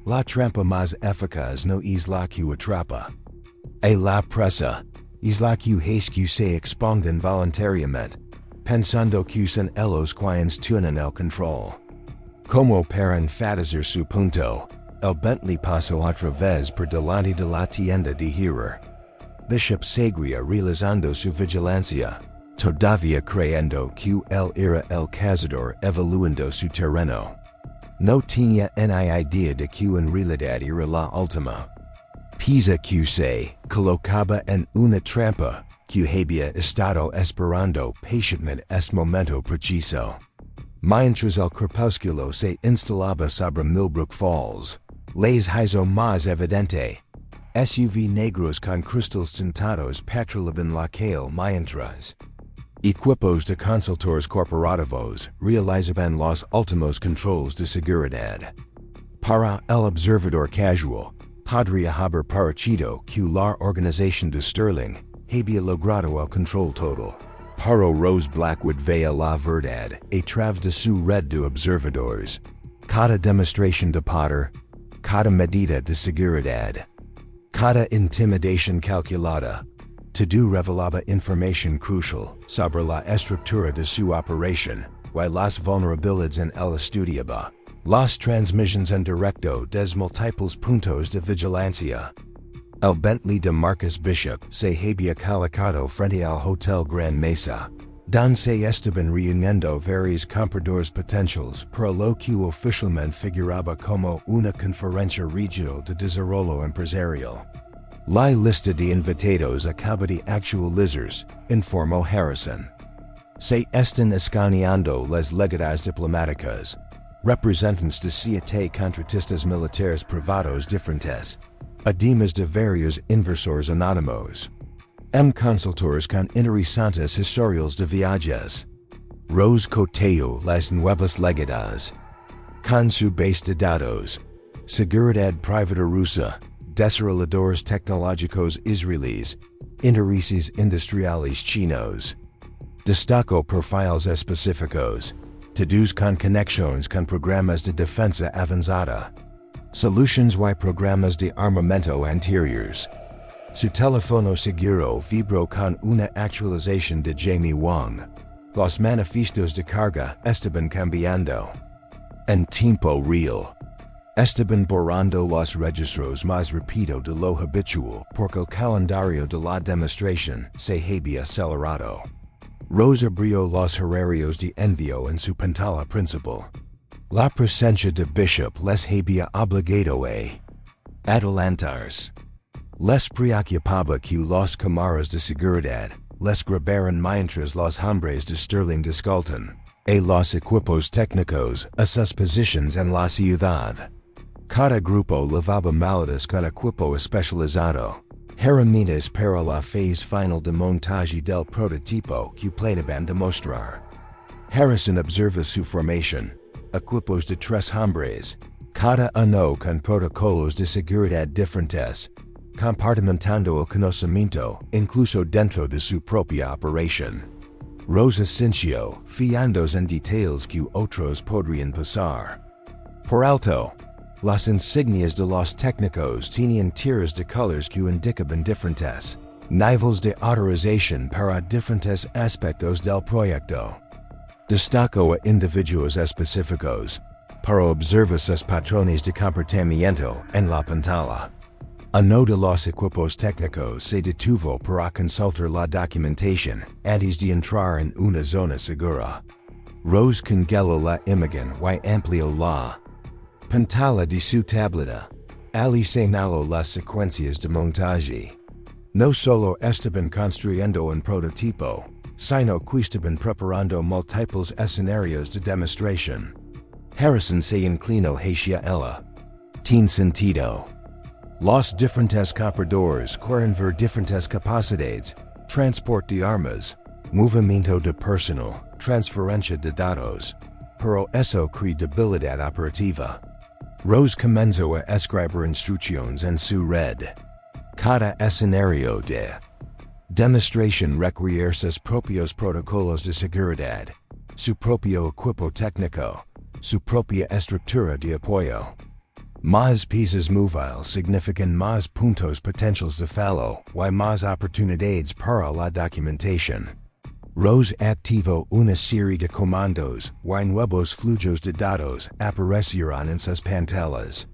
La trampa más eficaz no es la que atrapa. La presa es la que hace que se expongan voluntariamente, pensando que son ellos quienes tienen el control. Como para enfatizar su punto, el Bentley pasó otra vez por delante de la tienda de Hira. Bishop seguía realizando su vigilancia, todavía creyendo que él era el cazador evaluando su terreno. No tenía ni idea de que en realidad era la última pieza que se colocaba en una trampa que había estado esperando pacientemente este momento preciso. Mientras el crepúsculo se instalaba sobre Milbrook Falls, les hizo más evidente. SUV negros con cristales tintados patrullaban la calle mientras equipos de consultores corporativos realizaban los últimos controles de seguridad. Para el observador casual, podría haber parecido que la organización de Sterling había logrado el control total. Pero Rose Blackwood veía la verdad a través de su red de observadores. Cada demostración de poder, cada medida de seguridad, cada intimidación calculada, todo revelaba información crucial sobre la estructura de su operación y las vulnerabilidades en el estudiaba. Las transmissions en directo des múltiples puntos de vigilancia. El Bentley de Marcus Bishop se había colocado frente al Hotel Grand Mesa, donde se estaban reuniendo varios compradores potenciales para lo que oficialmente figuraba como una conferencia regional de desarrollo empresarial. La lista de invitados acaba de actualizarse, informó Harrison. Se están escaneando las legadas diplomáticas, representantes de 7 contratistas militares privados diferentes, además de varios inversores anónimos. Consultores con interesantes historiales de viajes. Rose coteo las nuevas legadas. Con su base de datos, seguridad privada rusa, desarrolladores tecnológicos israelíes, intereses industriales chinos. Destacó perfiles específicos, todos con conexiones con programas de defensa avanzada, solutions y programas de armamento anteriores. Su teléfono seguro vibró con una actualización de Jamie Wong. Los manifiestos de carga estaban cambiando en tiempo real. Estaban borrando los registros más rápido de lo habitual porque el calendario de la demostración se había acelerado. Rose abrió los horarios de envío en su pantalla principal. La presencia de Bishop les había obligado a adelantarse. Les preocupaba que los cámaras de seguridad les grabaran mientras los hombres de Sterling descoltan a los equipos técnicos a sus posiciones en la ciudad. Cada grupo llevaba maletas con equipo especializado, herramientas para la fase final de montaje del prototipo que planeaban demostrar. Harrison observa su formación, equipos de 3 hombres, cada uno con protocolos de seguridad diferentes, compartimentando el conocimiento incluso dentro de su propia operación. Rose sintió, fiándose en detalles que otros podrían pasar por alto. Las insignias de los técnicos tenían tiras de colores que indicaban diferentes niveles de autorización para diferentes aspectos del proyecto. Destacó a individuos específicos, para observar sus patrones de comportamiento en la pantalla. Uno de los equipos técnicos se detuvo para consultar la documentación antes de entrar en una zona segura. Rose congeló la imagen y amplió la pantalla de su tableta. Ali señaló las secuencias de montaje. No solo estaban construyendo un prototipo, sino que estaban preparando múltiples escenarios de demostración. Harrison se inclinó hacia ella. Tiene sentido. Los diferentes compradores quieren ver diferentes capacidades, transporte de armas, movimiento de personal, transferencia de datos, pero eso crea debilidad operativa. Rose comenzó a escribir instrucciones en su red. Cada escenario de demostración requiere sus propios protocolos de seguridad, su propio equipo técnico, su propia estructura de apoyo. Más piezas móviles significan más puntos potenciales de fallo y más oportunidades para la documentación. Rose activó una serie de comandos y nuevos flujos de datos aparecerán en sus pantallas.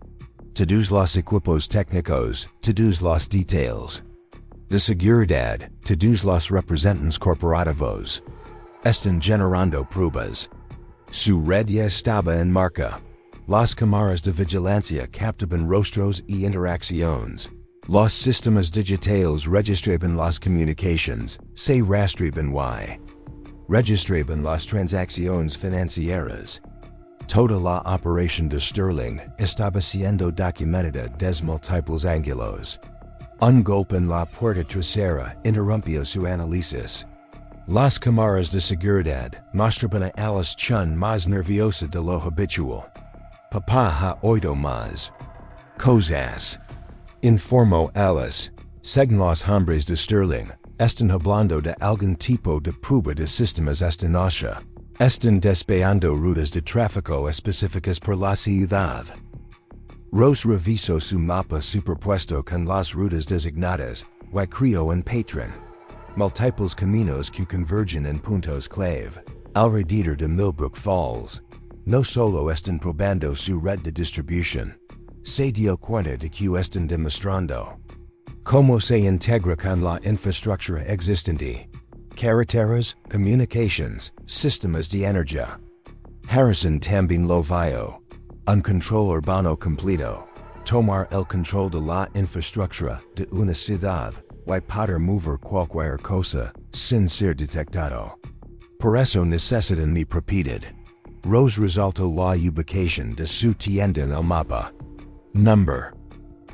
Todos los equipos técnicos, todos los details de seguridad, todos los representantes corporativos están generando pruebas. Su red ya estaba en marcha. Las cámaras de vigilancia captaban rostros y interacciones. Los sistemas digitales registraban las comunicaciones, se rastreaban y registraban las transacciones financieras. Toda la operación de Sterling estaba siendo documentada desde múltiples ángulos. Un golpe en la puerta trasera interrumpió su análisis. Las cámaras de seguridad mostraban a Alice Chun más nerviosa de lo habitual. Papá ha oído más cosas, informó Alice. Según los hombres de Sterling, están hablando de algún tipo de prueba de sistemas esta noche. Están despejando rutas de tráfico específicas por la ciudad. Rose revisó su mapa superpuesto con las rutas designadas y creó un patrón. Múltiples caminos que convergen en puntos clave alrededor de Milbrook Falls. No solo están probando su red de distribución, se dio cuenta de que están demostrando cómo se integra con la infraestructura existente, carreteras, comunicaciones, sistemas de energía. Harrison también lo vio, un control urbano completo, tomar el control de la infraestructura de una ciudad y poder mover cualquier cosa sin ser detectado. Por eso necesitan mi propiedad. Rose resaltó la ubicación de su tienda en el mapa. Number.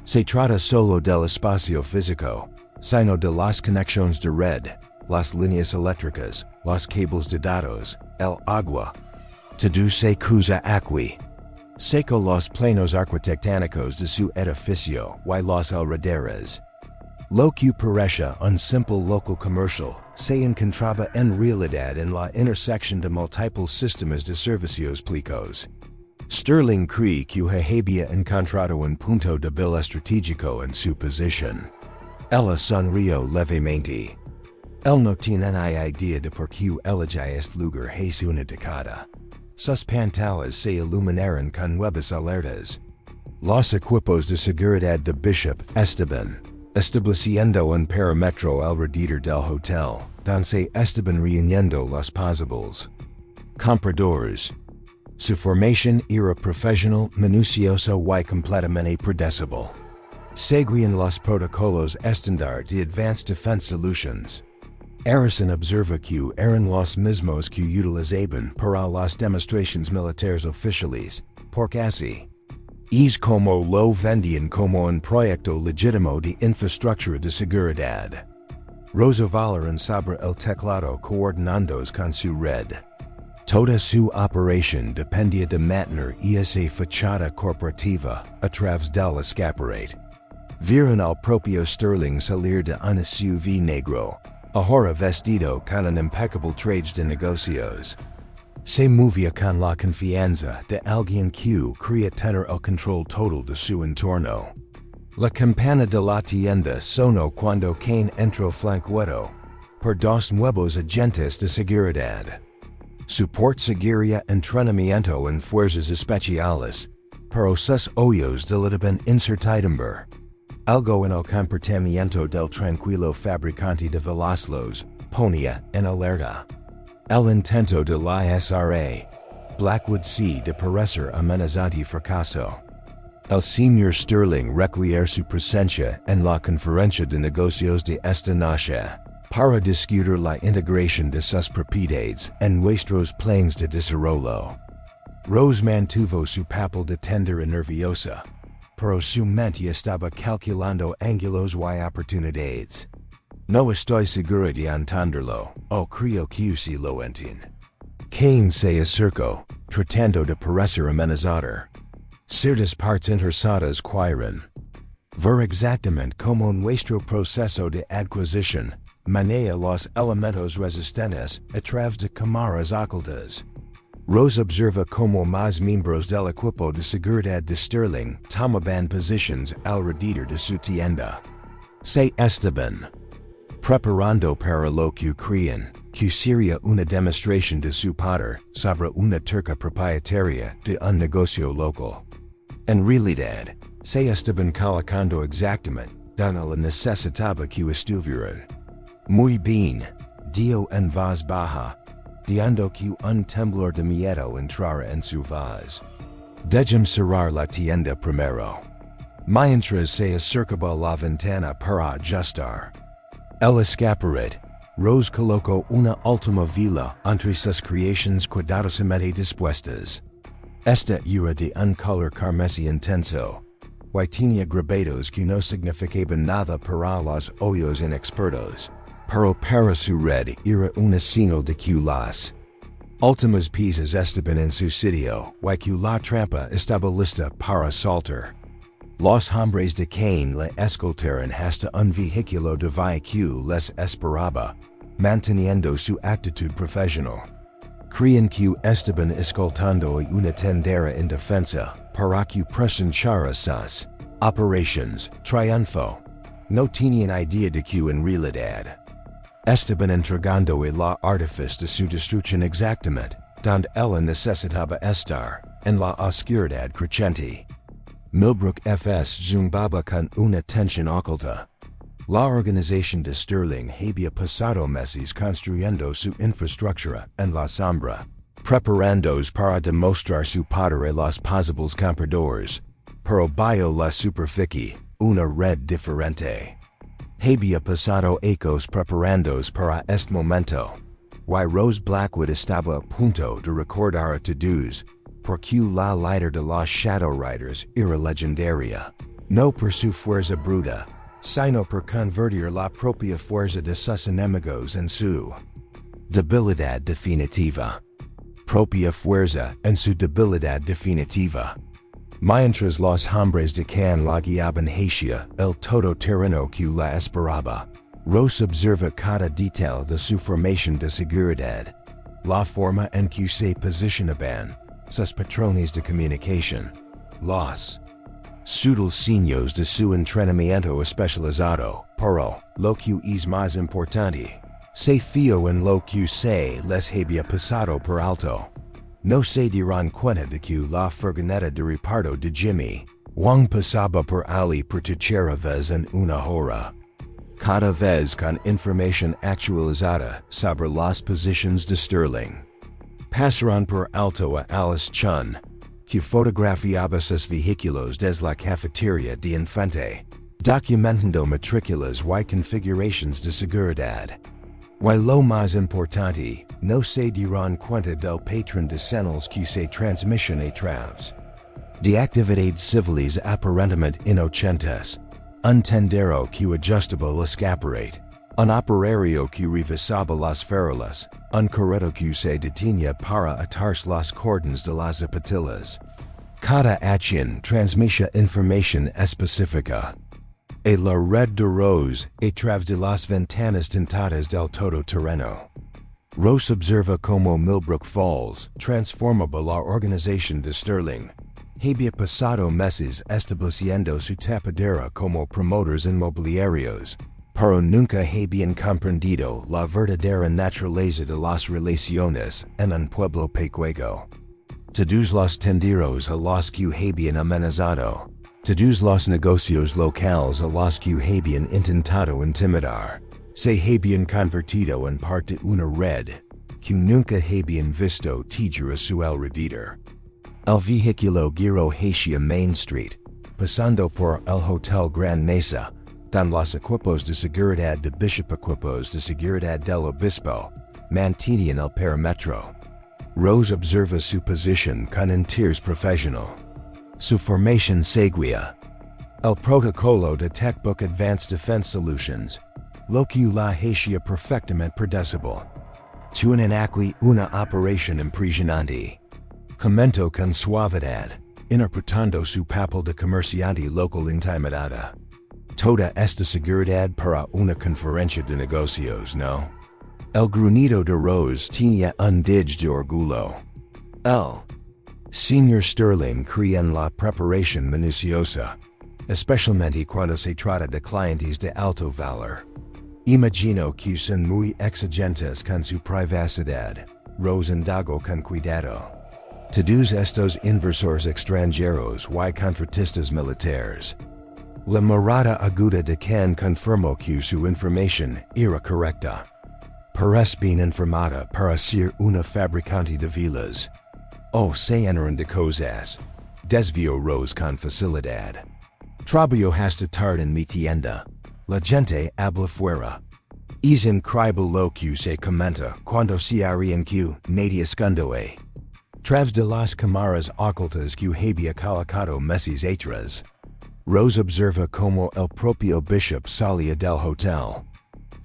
Se trata solo del espacio físico, sino de las conexiones de red, las líneas eléctricas, los cables de datos, el agua. Todo se usa aquí. Seco los planos arquitectónicos de su edificio y los alrededores. Lo que parece un simple local comercial se encontraba en realidad en la intersección de múltiples sistemas de servicios públicos. Sterling cree que había encontrado un punto débil estratégico en su posición. Ella sonrió levemente. Él no tiene ni idea de por qué eligió este lugar es una década. Sus pantallas se iluminaron con nuevas alertas. Los equipos de seguridad de Bishop estaban estableciendo un perímetro alrededor del hotel, donde estaban reuniendo los posibles compradores. Su formación era profesional, minuciosa y completamente predecible. Seguían los protocolos estándar de Advanced Defense Solutions. Harrison observa que eran los mismos que utilizaban para las demostraciones militares oficiales, porque así es como lo vendían como un proyecto legítimo de infraestructura de seguridad. Rose Blackwood sobre el teclado coordinándose con su red. Toda su operación dependía de mantener esa fachada corporativa a través del escaparate. Vieron al propio Sterling salir de un SUV negro, ahora vestido con un impecable traje de negocios. Se movía con la confianza de alguien que quería tener el control total de su entorno. La campana de la tienda sonó cuando Kane entró flanqueado por dos nuevos agentes de seguridad. Su seguiría entrenamiento en fuerzas especiales, pero sus hoyos delitaban incertidumbre. Algo en el comportamiento del tranquilo fabricante de velazlos ponía en alerta. El intento de la Sra. Blackwood C. de parecer amenazante fracaso. El señor Sterling requiere su presencia en la conferencia de negocios de esta noche para discutir la integración de sus propiedades en nuestros planes de desarrollo. Rose mantuvo su papel de tendera nerviosa, pero su mente estaba calculando ángulos y oportunidades. No estoy segura de entenderlo, o creo que si lo entiende. Kane se acercó, tratando de parecer amenazador. Ciertas partes interesadas quieren ver exactamente como nuestro proceso de adquisición maneja los elementos resistentes a través de cámaras ocultas. Rose observa como más miembros del equipo de seguridad de Sterling tomaban posiciones alrededor de su tienda. Se estaban preparando para lo que creían que sería una demostración de su poder sobre una turca propietaria de un negocio local. En realidad, se estaban colocando exactamente donde la necesitaba que estuvieran. Muy bien, dio en voz baja, diciendo que un temblor de miedo entrara en su voz. Dejemos cerrar la tienda primero. Mientras se acercaba la ventana para ajustar el escaparate, Rose colocó una última vela entre sus creaciones cuidadosamente dispuestas. Esta era de un color carmesí intenso, y tenía grabados que no significaban nada para los ojos inexpertos, pero para su red era una señal de que las últimas piezas estaban en su sitio y que la trampa estaba lista para saltar. Los hombres de Kane le escoltaron hasta un vehículo de vía que les esperaba, manteniendo su actitud profesional. Creían que estaban escoltando a una tendera indefensa para que presentara sus operations triunfo. No tenían idea de que en realidad estaban entregando a la artificio de su destrucción exactamente donde ella necesitaba estar, en la oscuridad creciente. Milbrook Falls zumbaba con una tensión oculta. La organización de Sterling había pasado meses construyendo su infraestructura en la sombra, preparándose para demostrar su poder a los posibles compradores, pero bajo la superficie, una red diferente. Había pasado ecos preparándose para este momento, y Rose Blackwood estaba a punto de recordar a todos, porque la líder de los Shadow Riders era legendaria, no por su fuerza bruta, sino por convertir la propia fuerza de sus enemigos en su debilidad definitiva. Propia fuerza en su debilidad definitiva. Mientras los hombres de Can la guiaban hacia el todoterreno que la esperaba, Rose observa cada detalle de su formación de seguridad, la forma en que se posicionaban sus patrones de comunicación, los sutil signos de su entrenamiento especializado, pero, lo que es más importante, se fió en lo que se les había pasado por alto. No se dieron cuenta de que la furgoneta de reparto de Jimmy Wang pasaba por Ali por tercera vez en una hora. Cada vez con información actualizada sobre las posiciones de Sterling. Pasaron por alto a Alice Chun, que fotografiaba sus vehículos desde la cafetería de enfrente, documentando matrículas y configuraciones de seguridad. Y lo más importante, no se dieron cuenta del patrón de señales que se transmiten a través de actividades civiles aparentemente inocentes, un tendero que ajustaba el escaparate, un operario que revisaba las farolas, un carrito que se detenía para atarse los cordones de las zapatillas. Cada acción transmitía información específica. A la red de Rose a través de las ventanas tintadas del todoterreno. Rose observa como Milbrook Falls transformaba la organización de Sterling. Había pasado meses estableciendo su tapadera como promotores inmobiliarios, pero nunca habían comprendido la verdadera naturaleza de las relaciones en un pueblo pequeño. Todos los tenderos a los que habían amenazado, todos los negocios locales a los que habían intentado intimidar, se habían convertido en parte de una red que nunca habían visto tejer a su alrededor. El vehículo giró hacia Main Street, pasando por el Hotel Grand Mesa, donde los equipos de seguridad de Bishop equipos de seguridad del Obispo mantenían el perímetro. Rose observa su posición con interés profesional. Su formación seguía el protocolo de Techbook Advanced Defense Solutions, lo que la hacía perfectamente predecible. Tuvieron aquí una operación impresionante. Comentó con suavidad, interpretando su papel de comerciante local intimidada. Toda esta seguridad para una conferencia de negocios, ¿no? El gruñido de Rose tenía un dig de orgullo. El señor Sterling creía en la preparación minuciosa, especialmente cuando se trata de clientes de alto valor. Imagino que son muy exigentes con su privacidad, Rose indagó con cuidado. Todos estos inversores extranjeros y contratistas militares. La mirada aguda de Can confirmó que su información era correcta. Parece bien informada para ser una fabricante de velas. Se enaran de cosas. Desvió Rose con facilidad. Trabajo hasta tarde en mi tienda. La gente habla fuera. Es increíble lo que se comenta cuando se harían que nadie esconde. Través de las cámaras ocultas que había colocado meses atrás. Rose observa como el propio Bishop salía del hotel.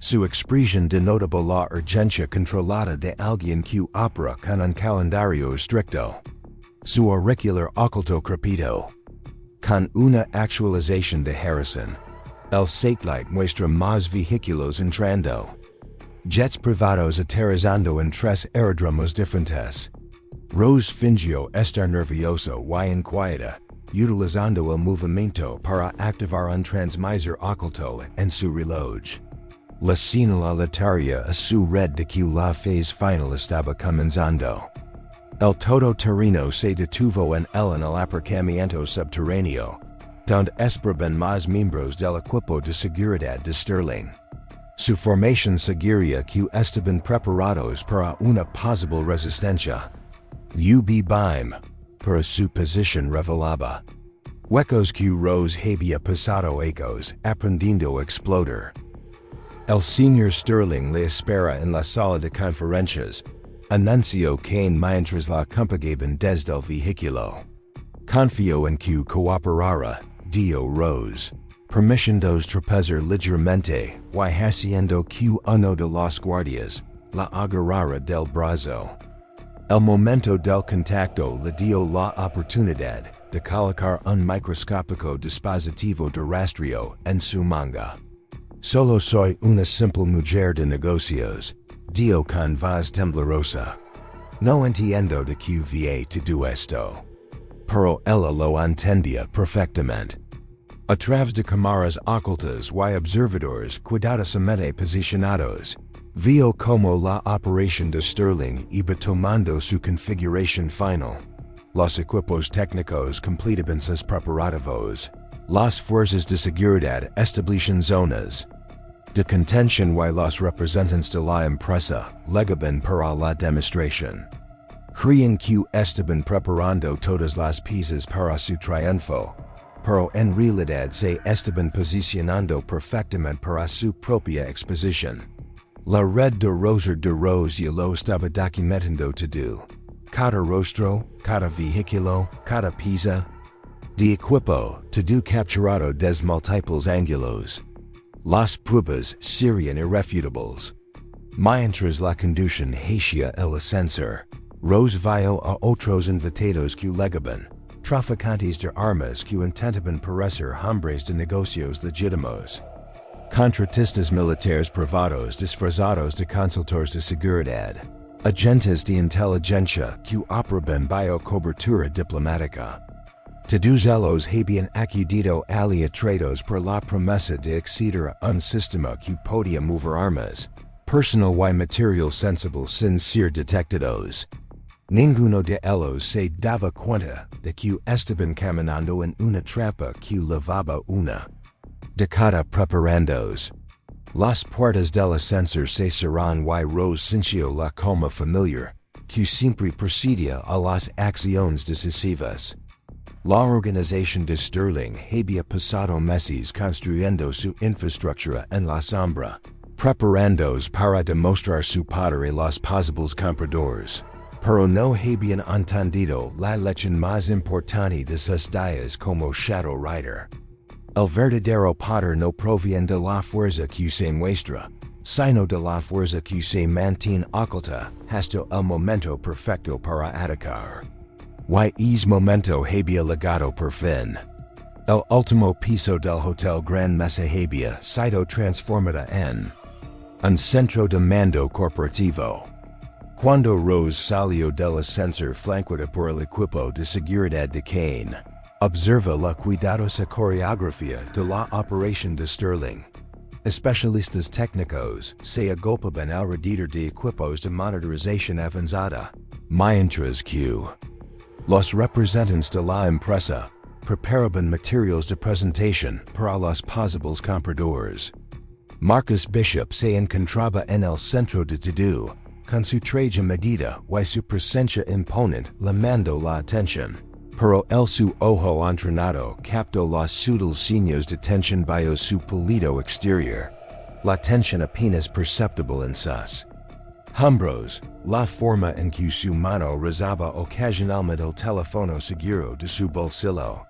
Su expresión denotaba la urgencia controlada de alguien que opera con un calendario estricto. Su auricular oculto crepito. Con una actualización de Harrison. El satellite muestra más vehículos entrando. Jets privados aterrizando en 3 aeródromos diferentes. Rose fingió estar nerviosa y inquieta, utilizando el movimiento para activar un transmisor oculto en su reloj. La señal aleatoria a su red de que la fase final estaba comenzando. El todoterreno se detuvo en el aparcamiento subterráneo, donde esperaban más miembros del equipo de seguridad de Sterling. Su formación sugería que estaban preparados para una posible resistencia. Bim, pero su posición revelaba huecos que Rose había pasado ecos aprendiendo a explotar. El señor Sterling le espera en la sala de conferencias, anunció que mientras la acompañaban desde el vehículo. Confío en que cooperara, dio Rose, permitiendo trapezar ligeramente y haciendo que uno de los guardias la agarrara del brazo. El momento del contacto le dio la oportunidad de colocar un microscópico dispositivo de rastreo en su manga. Solo soy una simple mujer de negocios, dio con voz temblorosa. No entiendo de que va todo esto. Pero ella lo entendía perfectamente. A través de cámaras ocultas y observadores cuidadosamente posicionados, vio como la operación de Sterling iba tomando su configuración final. Los equipos técnicos completaban sus preparativos. Las fuerzas de seguridad establecen zonas de contención y los representantes de la empresa llegaban para la demostración. Creían que estaban preparando todas las piezas para su triunfo, pero en realidad se estaban posicionando perfectamente para su propia exposición. La red de Rose ya lo estaba documentando todo. Cada rostro, cada vehículo, cada pieza de equipo, todo capturado desde múltiples ángulos. Las pruebas serían irrefutables. Mientras la conducción hacia el ascensor, Rose vio a otros invitados que llegaban, traficantes de armas que intentaban parecer hombres de negocios legítimos. Contratistas militares privados disfrazados de consultores de seguridad. Agentes de inteligencia que operaban bajo cobertura diplomática. Deduzelos habean acudido ali atrados por la promesa de acceder a un sistema que podia mover armas, personal y material sensible sin ser detectados. Ninguno de ellos se daba cuenta de que estaban caminando en una trampa que levaba una decada preparandos. Las puertas del ascensor se cerraron y Rose sintió la calma familiar, que siempre precedia a las acciones decisivas. La organización de Sterling había pasado meses construyendo su infraestructura en la sombra, preparándose para demostrar su poder a los posibles compradores, pero no habían entendido la lección más importante de sus días como Shadow Rider. El verdadero poder no proviene de la fuerza que se muestra, sino de la fuerza que se mantiene oculta hasta el momento perfecto para atacar. Y ese momento había llegado por fin. El último piso del Hotel Grand Mesa había sido transformado en un centro de mando corporativo. Cuando Rose salió del ascensor flanqueada por el equipo de seguridad de Kane, observa la cuidadosa coreografía de la operación de Sterling. Especialistas técnicos se agolpaban alrededor de equipos de monitorización avanzada, mientras que los representantes de la empresa preparaban materiales de presentación para los posibles compradores. Marcus Bishop se encontraba en el centro de todo, con su traje medida y su presencia imponente llamando la atención, pero su ojo entrenado captó los sutiles signos de tensión bajo su pulido exterior. La tensión apenas perceptible en sus hombros, la forma en que su mano rozaba ocasionalmente el teléfono seguro de su bolsillo.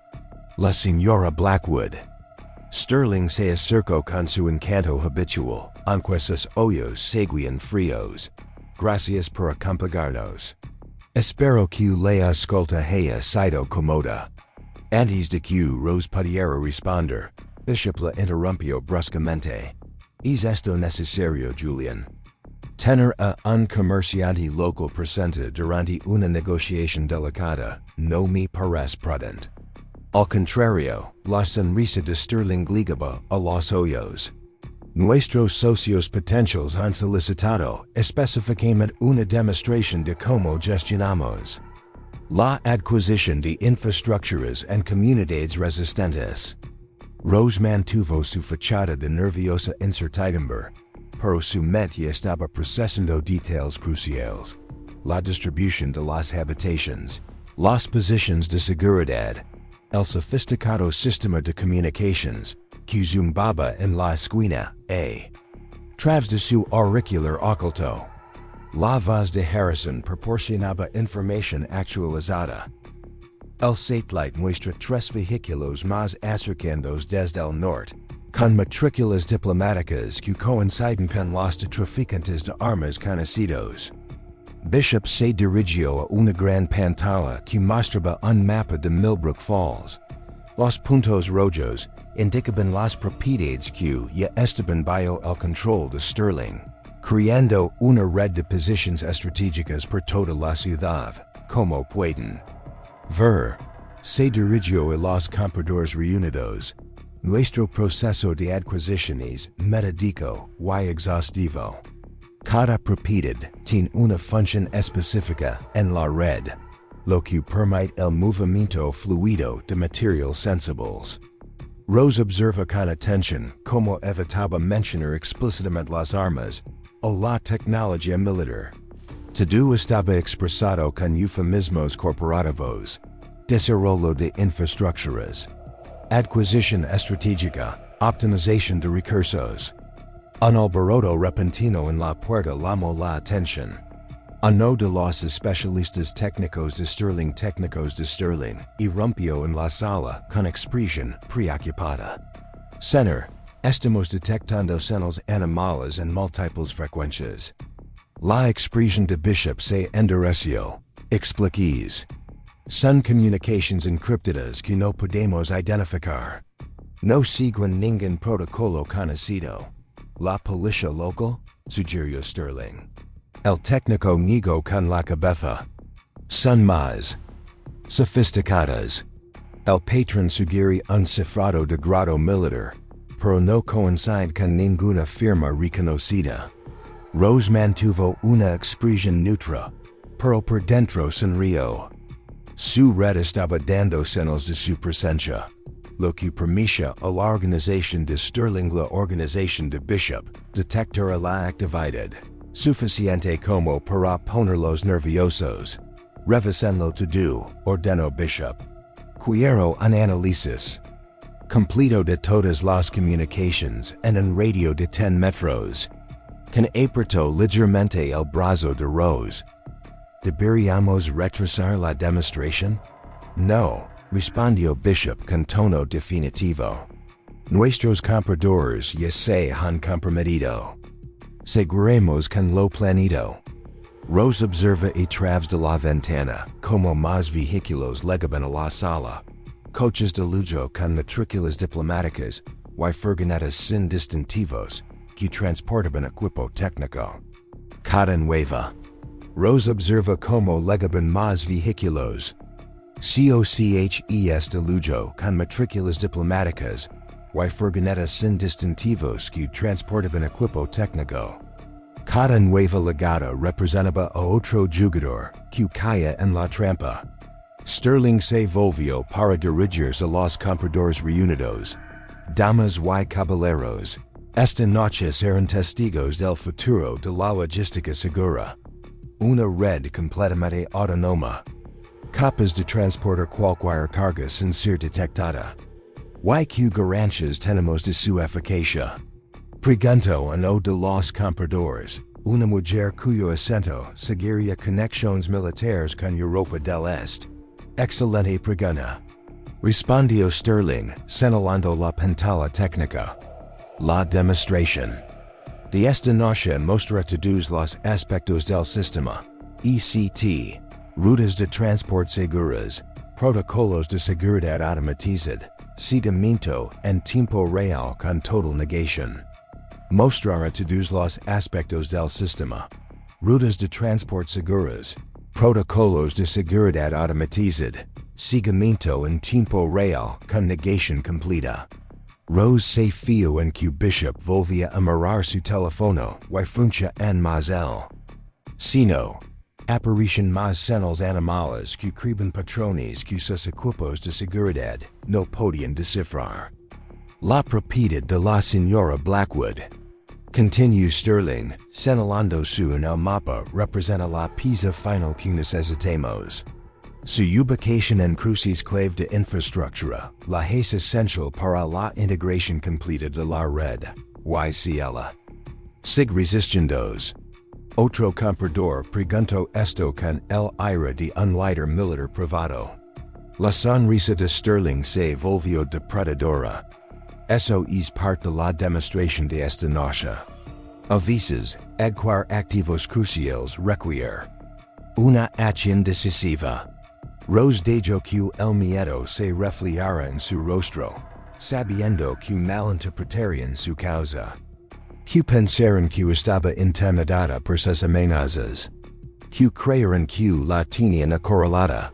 La señora Blackwood. Sterling se acercó con su encanto habitual, aunque sus ojos seguían fríos. Gracias por acompañarnos. Espero que la escolta haya sido cómoda. Antes de que Rose pudiera responder, Bishop la interrumpió bruscamente. ¿Es esto necesario, Julian? Tener a un comerciante local presente durante una negociación delicada no me parece prudente. Al contrario, la sonrisa de Sterling ligaba a los ojos. Nuestros socios potenciales han solicitado específicamente una demostración de cómo gestionamos la adquisición de infraestructuras en comunidades resistentes. Rose mantuvo su fachada de nerviosa incertidumbre, pero su mente estaba procesando detalles cruciales: la distribución de las habitaciones, las posiciones de seguridad, el sofisticado sistema de comunicaciones que zumbaba en la esquina a través de su auricular oculto. La voz de Harrison proporcionaba información actualizada. El satellite muestra 3 vehículos más acercándose desde el norte, con matrículas diplomáticas que coinciden con los de traficantes de armas conocidos. Bishop se dirigió a una gran pantalla que mostraba un mapa de Milbrook Falls. Los puntos rojos indicaban las propiedades que ya estaban bajo el control de Sterling, creando una red de posiciones estratégicas por toda la ciudad, como pueden ver. Se dirigió a los compradores reunidos. Nuestro proceso de adquisiciones metódico y exhaustivo. Cada propiedad tiene una función específica en la red, lo que permite el movimiento fluido de materiales sensibles. Rose observa con atención cómo evitaba mencionar explícitamente las armas o la tecnología militar. Todo estaba expresado con eufemismos corporativos: desarrollo de infraestructuras, adquisición estratégica, optimización de recursos. Un alboroto repentino en la puerta llamó la atención. Uno de los especialistas técnicos de Sterling irrumpió en la sala con expresión preocupada. Señor, estamos detectando señales animales en múltiples frecuencias. La expresión de Bishop se endureció. Expliquéis. Son comunicaciones encriptadas que no podemos identificar. No siguen ningún protocolo conocido. La policía local, sugirió Sterling. El técnico negó con la cabeza. Son más sofisticadas. El patron sugiri un cifrado de grado militar, pero no coincide con ninguna firma reconocida. Rose mantuvo una expresión neutra, pero por dentro sonrió. Su red estaba dando señales de su presencia, lo que permitía a la organización de Sterling, la organización de Bishop, detectar la actividad suficiente como para ponerlos nerviosos. Revisando todo, ordenó Bishop. Quiero un análisis completo de todas las comunicaciones en un radio de 10 metros. Con apretó ligeramente el brazo de Rose. ¿Deberíamos retrasar la demostración? No, respondió Bishop con tono definitivo. Nuestros compradores ya se han comprometido. Seguiremos con lo planeado. Rose observa a través de la ventana como más vehículos llegaban a la sala. Coches de lujo con matrículas diplomáticas y furgonetas sin distintivos que transportaban equipo técnico. Cada nueva. Rose observa como llegaban más vehículos. Coches de lujo con matrículas diplomáticas y furgonetas sin distintivos que transportaban equipo técnico. Cada nueva llegada representaba a otro jugador que caía en la trampa. Sterling se volvió para dirigirse a los compradores reunidos. Damas y caballeros, esta noche serán testigos del futuro de la logística segura. Una red completamente autónoma. Capaz de transportar cualquier carga sin ser detectada. ¿Y qué garantías tenemos de su eficacia? Preguntó uno de los compradores, una mujer cuyo acento seguiría conexiones militares con Europa del Este. Excelente pregunta. Respondió Sterling, señalando la pantalla técnica. La demostración de esta noche mostrará todos los aspectos del sistema, ECT, rutas de transporte seguras, protocolos de seguridad automatizada, seguimiento en tiempo real con total negación. Mostrará todos los aspectos del sistema, rutas de transporte seguras, protocolos de seguridad automatizada, seguimiento en tiempo real con negación completa. Rose se fió en que Bishop volvía a mirar su teléfono y funcia en más él. Sino, aparición más señales animales que escriben patrones que sus equipos de seguridad no podían descifrar. La propiedad de la señora Blackwood. Continuó Sterling, señalando su en el mapa representa la pieza final que necesitamos. Su ubicación en crucis clave de infraestructura, la es esencial para la integración completa de la red, YCL. Sig resistiendos. Otro comprador preguntó esto con el aire de un líder militar privado. La sonrisa de Sterling se volvió depredadora. Eso es parte de la demostración de esta noche. A veces, adquirir activos cruciales requiere una acción decisiva. Rose dejó que el miedo se reflejara en su rostro, sabiendo que malinterpretarían su causa. Que pensaron que estaba intimidada por sus amenazas. Que creyeron que la tenían acorralada.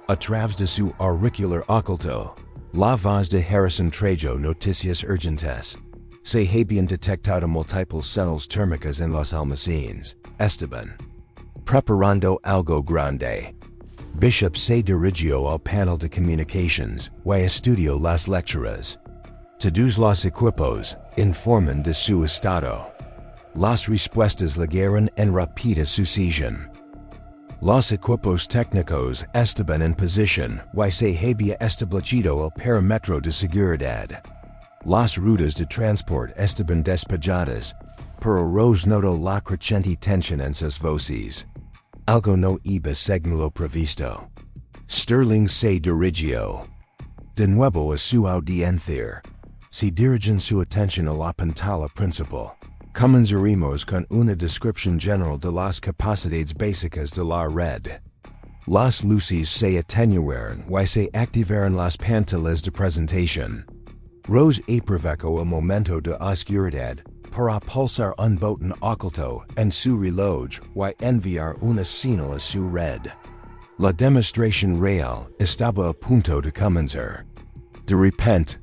A través de su auricular oculto, la voz de Harrison trayó noticias urgentes. Se habían detectado múltiples señales térmicas en los almacenes. Estaban preparando algo grande. Bishop se dirigió al panel de comunicaciones y estudió las lecturas. Todos los equipos informan de su estado. Las respuestas llegaron en rápida sucesión. Los equipos técnicos estaban en posición y se había establecido el perímetro de seguridad. Las rutas de transporte estaban despejadas, pero Rose notó la creciente tensión en sus voces. Algo no iba según lo previsto. Sterling se dirigió de nuevo a su audiencia. Se dirigen su atención a la pantalla principal. Comenzaremos con una descripción general de las capacidades básicas de la red. Las luces se atenuaron y se activaron las pantallas de presentación. Rose aprovechó el momento de oscuridad para pulsar un botón oculto en su reloj y enviar una señal a su red. La demostración real estaba a punto de comenzar. De repente,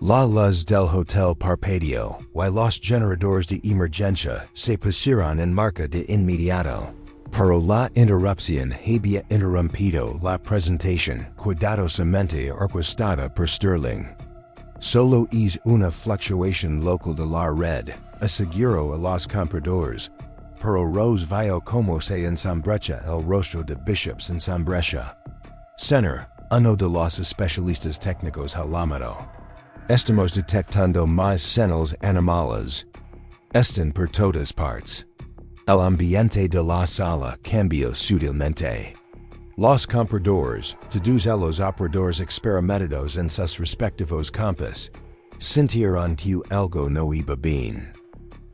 la luz del hotel parpadeó y los generadores de emergencia se pusieron en marcha de inmediato. Pero la interrupción había interrumpido la presentación cuidadosamente orquestada por Sterling. Solo es una fluctuación local de la red, aseguró a los compradores, pero Rose vio cómo se ensambrecha el rostro de Bishops ensambrecha. Señor, uno de los especialistas técnicos hablado. Estamos detectando más señales animales. Están por todas partes. El ambiente de la sala cambió sutilmente. Los compradores, todos los operadores experimentados en sus respectivos campos, sintieron que algo no iba bien.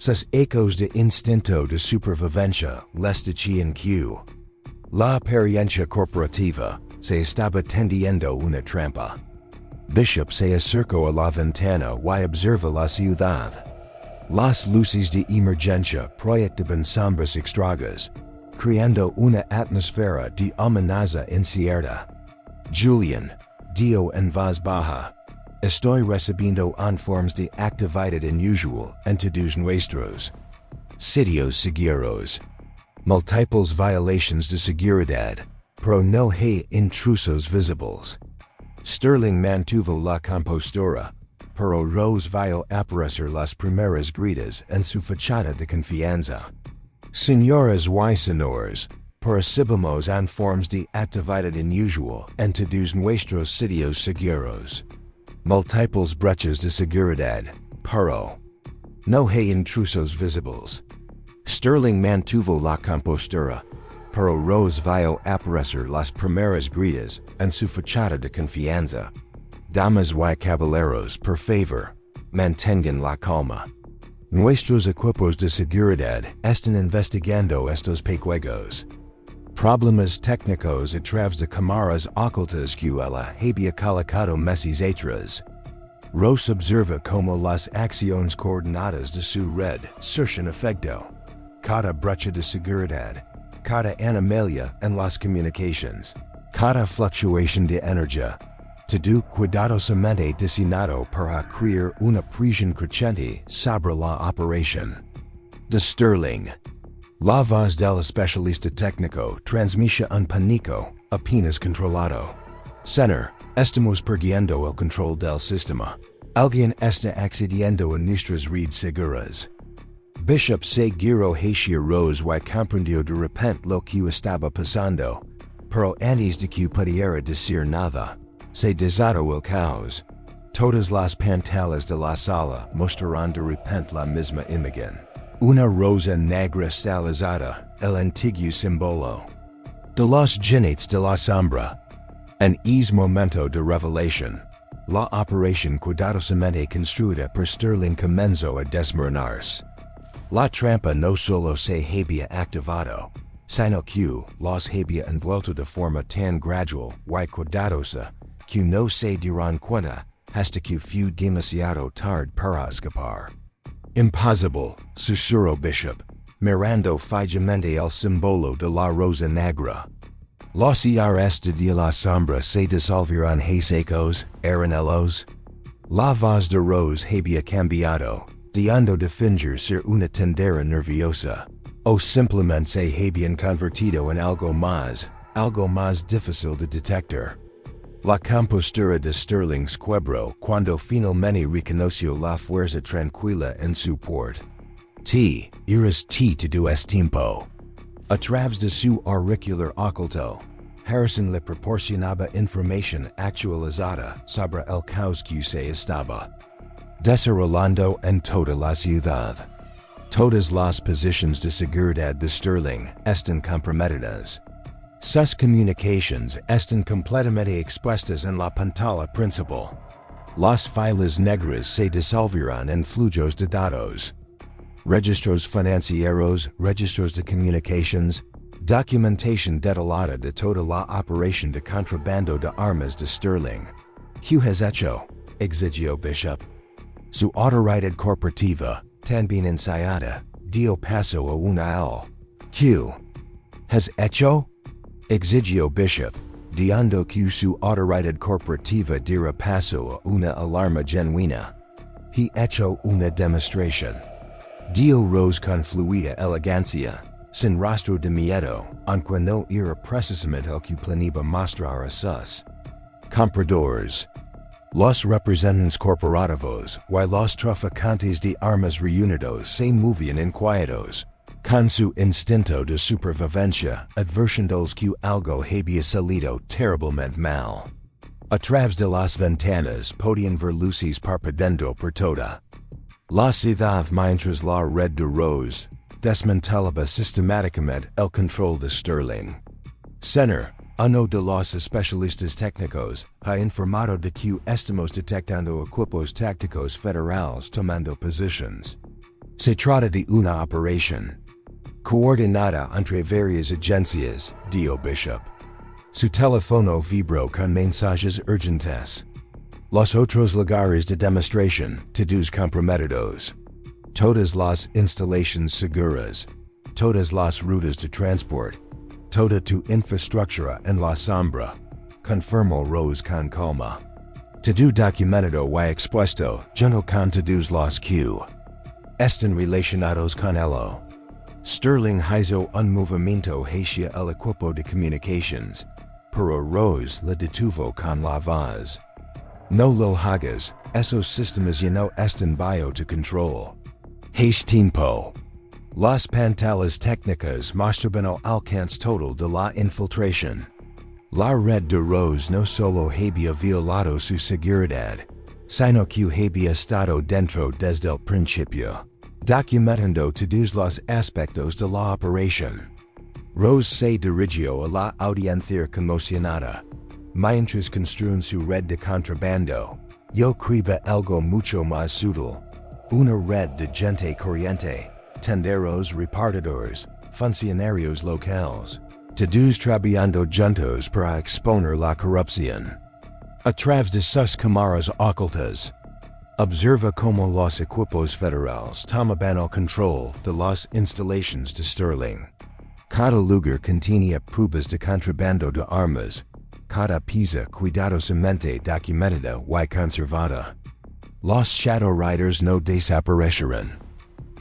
Sus ecos de instinto de supervivencia les decían que la apariencia corporativa se estaba tendiendo una trampa. Bishop se acercó a la ventana y observa la ciudad. Las luces de emergencia proyectaban sombras extrañas, creando una atmósfera de amenaza incierta. Julian, dio en voz baja, estoy recibiendo informes de actividad inusual en todos nuestros sitios seguros. Multiples violations de seguridad, pero no hay intrusos visibles. Sterling mantuvo la compostura, pero Rose vio aparecer las primeras gritas en su fachada de confianza. Señoras y señores, percibimos informes de actividad inusual en todos nuestros sitios seguros. Multiples brechas de seguridad, pero no hay intrusos visibles. Sterling mantuvo la compostura, pero Rose vio aparecer las primeras gritas en su fachada de confianza. Damas y caballeros, por favor, mantengan la calma. Nuestros equipos de seguridad están investigando estos pequeños problemas técnicos a través de cámaras ocultas que ella había colocado meses atrás. Rose observa cómo las acciones coordinadas de su red surgen efecto. Cada brecha de seguridad, cada anomalía en las comunicaciones, cada fluctuación de energía, todo cuidadosamente diseñado para crear una presión creciente sobre la operación. De Sterling. La voz del especialista técnico transmite un pánico apenas controlado. Señor, estamos perdiendo el control del sistema. Alguien está accediendo a nuestras redes seguras. Bishop se giró hacia Rose y comprendió de repente lo que estaba pasando, pero antes de que pudiera decir nada, se desató el caos. Todas las pantallas de la sala mostraron de repente la misma imagen. Una rosa negra estilizada, el antiguo símbolo de los jinetes de la sombra. En ese momento de revelación, la operación cuidadosamente construida por Sterling comenzó a desmoronarse. La trampa no solo se había activado, sino que los había envuelto de forma tan gradual y cuidadosa que no se dieron cuenta hasta que fue demasiado tarde para escapar. Imposible, susurró Bishop, mirando fijamente el símbolo de la rosa negra. Los irs de la sombra se disolvieron secos, aranellos. La voz de Rose había cambiado, dejando de fingir ser una tendera nerviosa, o simplemente se habían convertido en algo más difícil de detectar. La compostura de Sterling quebró cuando finalmente reconoció la fuerza tranquila en su port. Eres todo es tiempo. A través de su auricular oculto, Harrison le proporcionaba información actualizada sobre el caos que se estaba desarrollando en toda la ciudad. Todas las posiciones de seguridad de Sterling están comprometidas. Sus comunicaciones están completamente expuestas en la pantalla principal. Las filas negras se disolvieron en flujos de datos. Registros financieros, registros de comunicaciones, documentación detallada de toda la operación de contrabando de armas de Sterling. ¿Qué has hecho? Exigió Bishop. Su autoridad corporativa, también ensayada, dio paso a una L. ¿Qué has hecho? Exigio Bishop, diando que su autoridad corporativa dirá paso a una alarma genuina. He hecho una demostración. Dio Rose con fluida elegancia, sin rastro de miedo, aunque no era precisamente el que planeba mostrar a sus compradores. Los representantes corporativos y los traficantes de armas reunidos se movían inquietos, con su instinto de supervivencia, advirtiéndoles que algo había salido terriblemente mal. A través de las ventanas podían ver luces parpadeando por toda la ciudad mientras la red de Rose desmantelaba sistemáticamente el control de Sterling. Senner, uno de los especialistas técnicos, ha informado de que estamos detectando equipos tácticos federales tomando posiciones. Se trata de una operación coordinada entre varias agencias, dio Bishop. Su teléfono vibró con mensajes urgentes. Los otros lugares de demostración, todos comprometidos. Todas las instalaciones seguras. Todas las rutas de transporte. Toda tu infraestructura en la sombra, confirmó Rose con calma. Todo documentado y expuesto, junto con todos los que están relacionados con ello. Sterling hizo un movimiento hacia el equipo de comunicaciones, pero Rose le detuvo con la voz. No lo hagas, esos sistemas ya no están bajo tu control. Hace tiempo. Las pantallas técnicas mostraban el alcance total de la infiltración. La red de Rose no solo había violado su seguridad, sino que había estado dentro desde el principio, documentando todos los aspectos de la operación. Rose se dirigió a la audiencia conmocionada. Mientras construyen su red de contrabando, yo creo algo mucho más sutil. Una red de gente corriente. Tenderos, repartidores, funcionarios locales, todos trabajando juntos para exponer la corrupción. A través de sus cámaras ocultas, observa cómo los equipos federales tomaban el control de las instalaciones de Sterling. Cada lugar contenía pruebas de contrabando de armas, cada pieza cuidadosamente documentada y conservada. Los Shadow Riders no desaparecieron.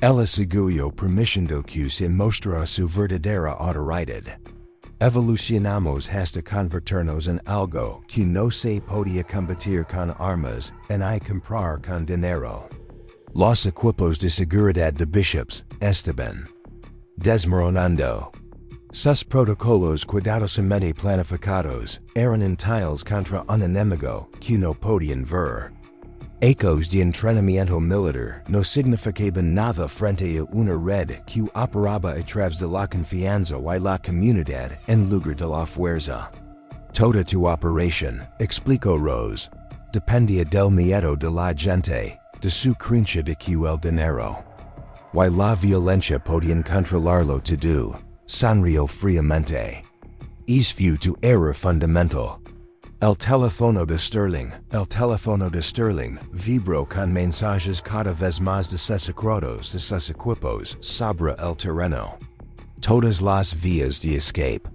El aseguro permitiendo que se mostrara su verdadera autoridad. Evolucionamos hasta convertirnos en algo que no se podía combatir con armas y comprar con dinero. Los equipos de seguridad de Bishops estaban desmoronando. Sus protocolos cuidadosamente planificados eran entiles contra un enemigo que no podían ver. Ecos de entrenamiento militar no significaban nada frente a una red que operaba a través de la confianza y la comunidad en lugar de la fuerza. Toda tu operación, explicó Rose, dependía del miedo de la gente, de su creencia de que el dinero y la violencia podían controlarlo todo, sonrió fríamente. Es fue tu error fundamental. El teléfono de Sterling, vibró con mensajes cada vez más desescrados de sus equipos sobre el terreno. Todas las vías de escape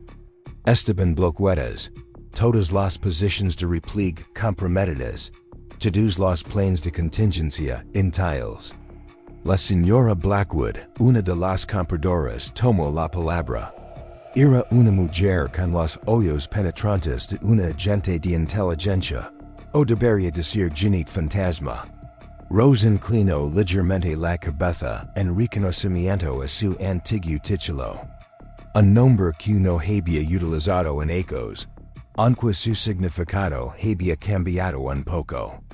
estaban bloqueadas, todas las posiciones de repliegue comprometidas, todos los planes de contingencia entiles. La señora Blackwood, una de las compradoras, tomó la palabra. Era una mujer con los ojos penetrantes de una agente de inteligencia, o debería decir Ginit fantasma. Rose inclinó ligeramente la cabeza en reconocimiento a su antiguo título. Un nombre que no había utilizado en ecos, aunque su significado había cambiado un poco.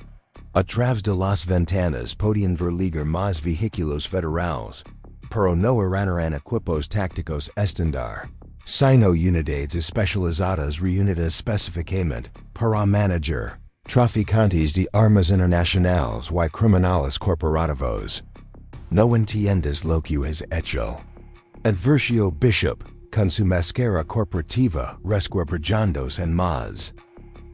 A través de las ventanas podían ver ligar más vehículos federales, pero no eran equipos tácticos estándar, sino unidades especializadas reunidas específicamente para manejar traficantes de armas internacionales y criminales corporativos. No entiendes lo que has hecho. Advirtió Bishop, con su máscara corporativa resquebrajandose en más.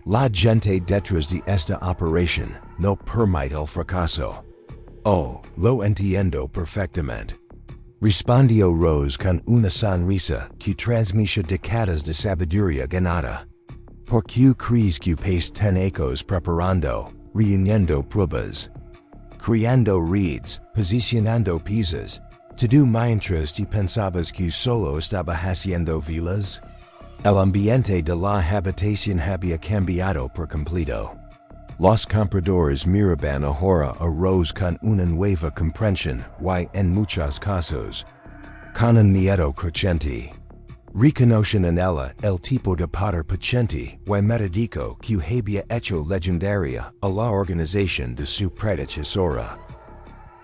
La gente detrás de esta operación no permite el fracaso. Oh, lo entiendo perfectamente. Respondió Rose con una sonrisa que transmite delicadas de sabiduría ganada. Por que crees que país tenecos preparando, reuniendo pruebas, creando redes, posicionando piezas, tú mientras te pensabas que solo estaba haciendo velas? El ambiente de la habitación había cambiado por completo. Los compradores miraban ahora a Rose con una nueva comprensión y en muchos casos, con un miedo creciente. Reconocen en ella el tipo de poder paciente y metódico que había hecho legendaria a la organización de su predecesora.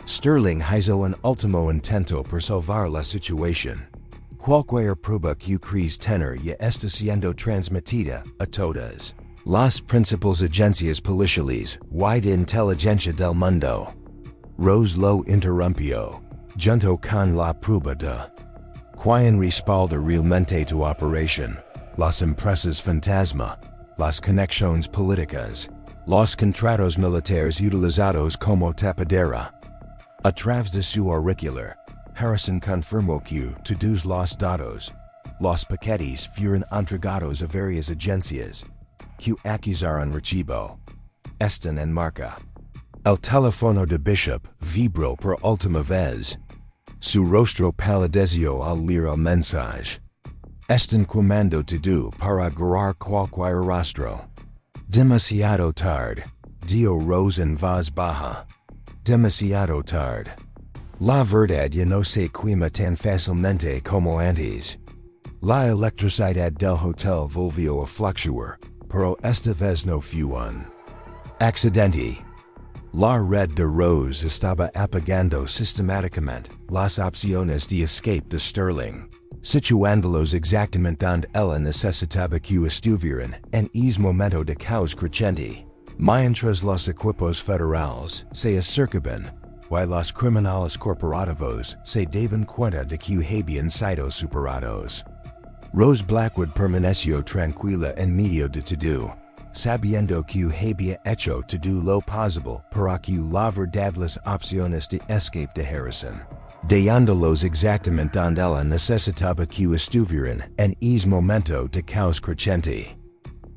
Sterling hizo un último intento por salvar la situación. Cualquier prueba que crees tener ya está siendo transmitida a todas las principales agencias policiales y de inteligencia del mundo. Rose lo interrumpió, junto con la prueba de quien respalda realmente tu operación, las empresas fantasma, las conexiones políticas, los contratos militares utilizados como tapadera. A través de su auricular, Harrison confirmó que todos los datos, los paquetes fueron entregados a varias agencias, que acusaron recibo, están en marca. El teléfono de Bishop vibró por última vez. Su rostro palideció al leer el mensaje. Están quemando todo para agarrar cualquier rostro. Demasiado tarde, dio Rose en voz baja. Demasiado tarde. La verdad ya no se quema tan fácilmente como antes. La electricidad del hotel volvió a fluctuar, pero esta vez no fue un accidente. La red de Rose estaba apagando sistemáticamente las opciones de escape de Sterling, situándolos exactamente donde ella necesitaba que estuvieran en ese momento de caos creciente. Mientras los equipos federales se acercaban, y los criminales corporativos se daban cuenta de que habían sido superados. Rose Blackwood permaneció tranquila en medio de todo, sabiendo que había hecho todo lo posible para que la verdad las opciones de escape de Harrison, dejándolos exactamente donde ella necesitaba que estuvieran en ese momento de caos creciente.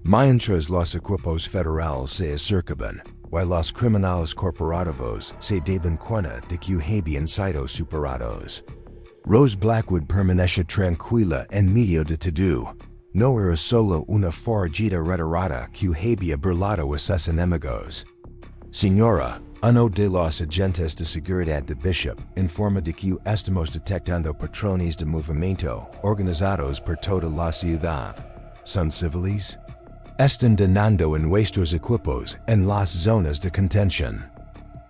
Mientras los equipos federales se acercaban, y los criminales corporativos se daban cuenta de que habían sido superados. Rose Blackwood permaneció tranquila en medio de todo. No era solo una forajida retirada que había burlado a sus enemigos. Señora, uno de los agentes de seguridad de Bishop informa de que estamos detectando patrones de movimiento organizados por toda la ciudad. ¿Son civiles? Están donando en nuestros equipos en las zonas de contención.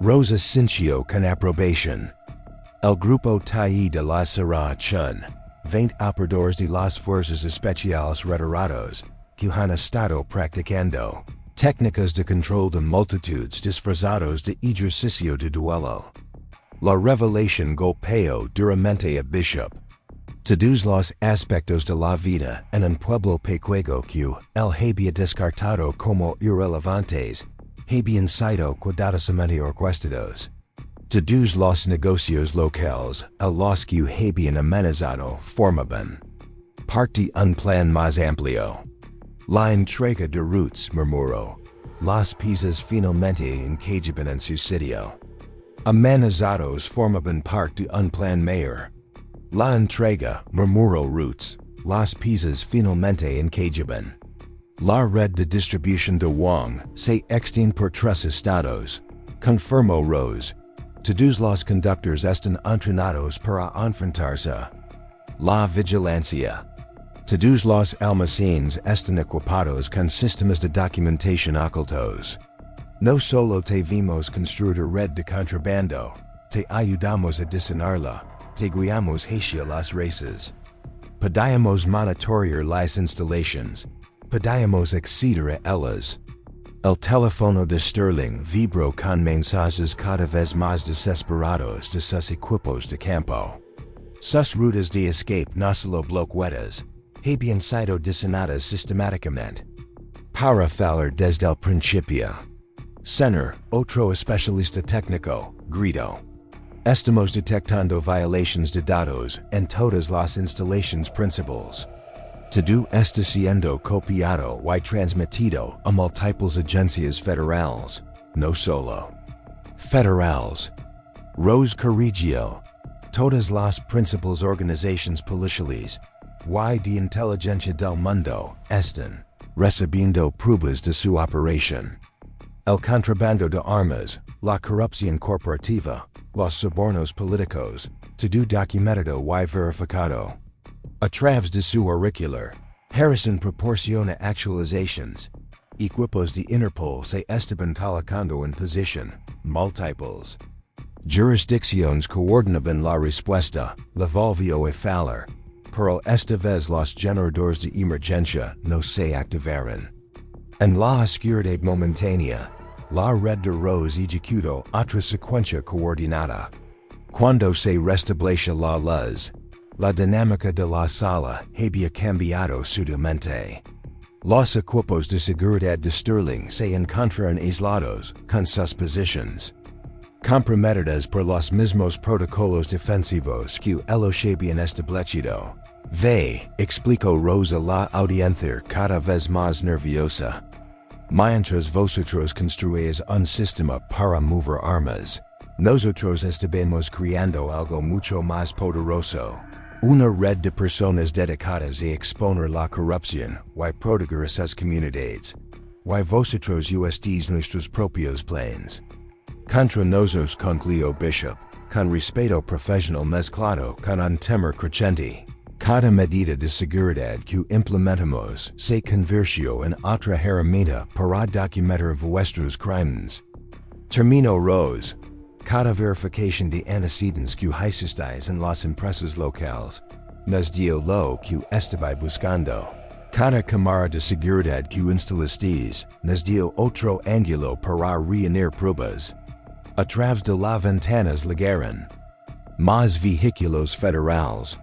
Rose asintió con aprobación. El grupo TAI de la Serra Chun, 20 operadores de las fuerzas especiales retirados, que han estado practicando técnicas de control de multitudes disfrazados de ejercicio de duelo. La revelación golpeó duramente a Bishop. Todos los aspectos de la vida en un pueblo pequeño que él había descartado como irrelevantes, habían sido cuidadosamente orquestados. Todos los negocios locales a los que habían amenazado formaban parte un plan más amplio. La entrega de routes murmuró. Las piezas finalmente encajaban en su sitio. Amenazados formaban parte de un plan mayor. La entrega murmuró routes. Las piezas finalmente encajaban. La red de distribución de Wong se extiende por 3 estados, confirmó Rose. Todos los conductores están entrenados para enfrentarse. La vigilancia. Todos los almacenes están equipados con sistemas de documentación ocultos. No solo te vimos construir red de contrabando, te ayudamos a diseñarla, te guiamos hacia las races. Podíamos monitorear las instalaciones, podíamos acceder a ellas. El teléfono de Sterling vibró con mensajes cada vez más desesperados de sus equipos de campo. Sus rutas de escape no solo bloqueadas, habían sido diseñadas sistemáticamente. Para fallar desde el principio. Señor, otro especialista técnico, gritó. Estamos detectando violaciones de datos en todas las instalaciones principales. Todo está siendo copiado y transmitido a múltiples agencias federales, no solo federales. Rose corrigió. Todas las principales organizaciones policiales y de inteligencia del mundo están recibiendo pruebas de su operación. El contrabando de armas, la corrupción corporativa, los sobornos políticos, todo documentado y verificado. A través de su auricular, Harrison proporciona actualizaciones. Equipos de Interpol se estaban colocando en posición, múltiples jurisdicciones coordinaban la respuesta, la volvió a fallar, pero esta vez los generadores de emergencia no se activaron. En la oscuridad momentánea, la red de Rose ejecutó otra secuencia coordinada. Cuando se restableció la luz, la dinámica de la sala había cambiado sutilmente. Los equipos de seguridad de Sterling se encontraron aislados con sus posiciones, comprometidas por los mismos protocolos defensivos que ellos habían establecido. Explicó Rose a la audiencia cada vez más nerviosa. Mientras vosotros construís un sistema para mover armas, nosotros estamos creando algo mucho más poderoso. Una red de personas dedicadas a exponer la corrupción y proteger a sus comunidades. Y vosotros estéis nuestros propios planes. Contra nosotros concluyó Bishop, con respeto profesional mezclado con un temor creciente. Cada medida de seguridad que implementamos se convirtió en otra herramienta para documentar vuestros crímenes. Terminó Rose. Cada verificación de antecedentes que hicisteis en las empresas locales nos dio lo que estaba buscando. Cada cámara de seguridad que instalasteis nos dio otro ángulo para reunir pruebas. A través de las ventanas llegaron más vehículos federales,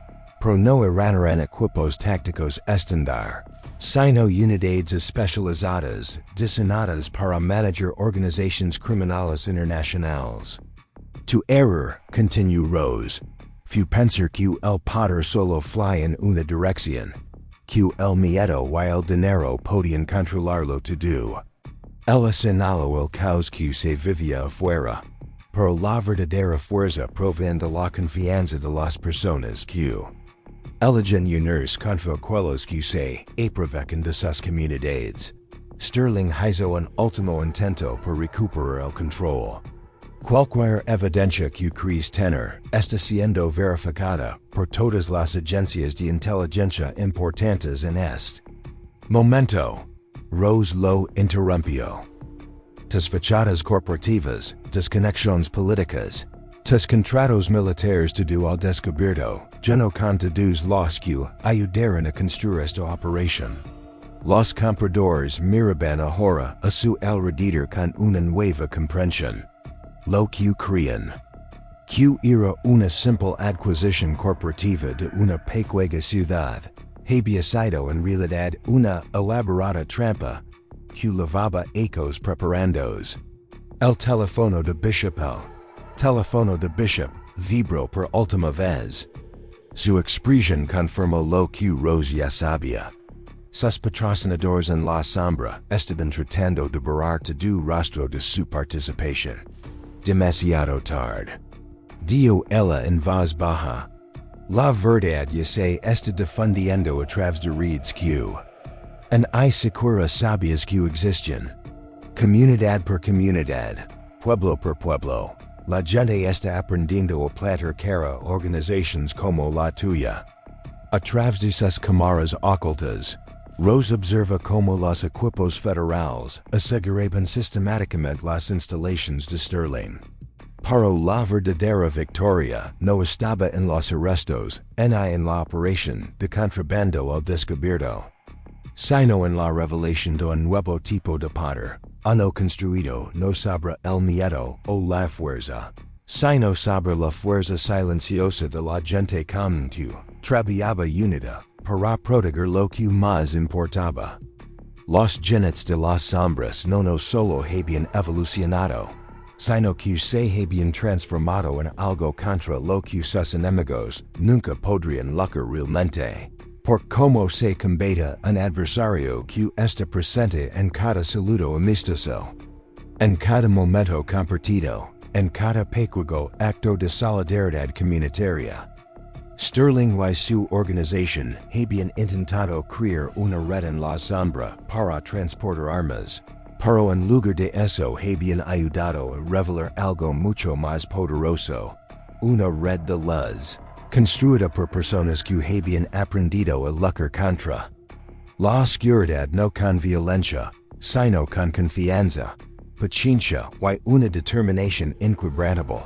pero no eran equipos tácticos estándar, sino unidades especializadas diseñadas para manejar organizaciones criminales internacionales. Tu error, continuó Rose, fue pensar que el poder solo fly en una dirección, que el miedo y el dinero podían controlarlo todo. Ella señaló el caos que se vivía afuera, pero la verdadera fuerza proviene de la confianza de las personas que eligen unirse contra aquellos que se aprovechen de sus comunidades. Sterling hizo un último intento por recuperar el control. Cualquier evidencia que crees tener está siendo verificada por todas las agencias de inteligencia importantes en este momento. Rose lo interrumpió. Tus fachadas corporativas, tus conexiones políticas, tus contratos militares todo al descubierto, lleno con todos los que ayudaron a construir esta operación. Los compradores miraban ahora a su alrededor con una nueva comprensión. Lo que creían que era una simple adquisición corporativa de una pequeña ciudad, había sido en realidad una elaborada trampa que llevaba ecos preparandos. El teléfono de Bishop vibró por última vez. Su expresión confirmó lo que Rose ya sabía. Sus patrocinadores en la sombra estaban tratando de borrar todo rastro de su participación. Demasiado tarde. Dio ella en voz baja. La verdad ya se está difundiendo a través de redes que en hay secura sabias que existen. Comunidad por comunidad, pueblo por pueblo, la gente está aprendiendo a plantar cara organizaciones como la tuya. A través de sus cámaras ocultas, Rose observa como los equipos federales aseguraban sistemáticamente las instalaciones de Sterling. Pero la verdadera victoria no estaba en los arrestos, ni en la operación de contrabando al descubierto, sino en la revelación de un nuevo tipo de poder, uno construido no sobre el miedo o la fuerza, sino sobre la fuerza silenciosa de la gente común que trabajaba unida para proteger lo que más importaba. Los jinetes de las sombras no solo habían evolucionado, sino que se habían transformado en algo contra lo que sus enemigos nunca podrían lograr realmente. Por como se combate un adversario que está presente en cada saludo amistoso, en cada momento compartido, en cada pequeño acto de solidaridad comunitaria. Sterling y su organización habían intentado crear una red en la sombra para transportar armas, pero en lugar de eso habían ayudado a revelar algo mucho más poderoso, una red de luz, construida por personas que habían aprendido a luchar contra la oscuridad no con violencia, sino con confianza, paciencia y una determinación inquebrantable.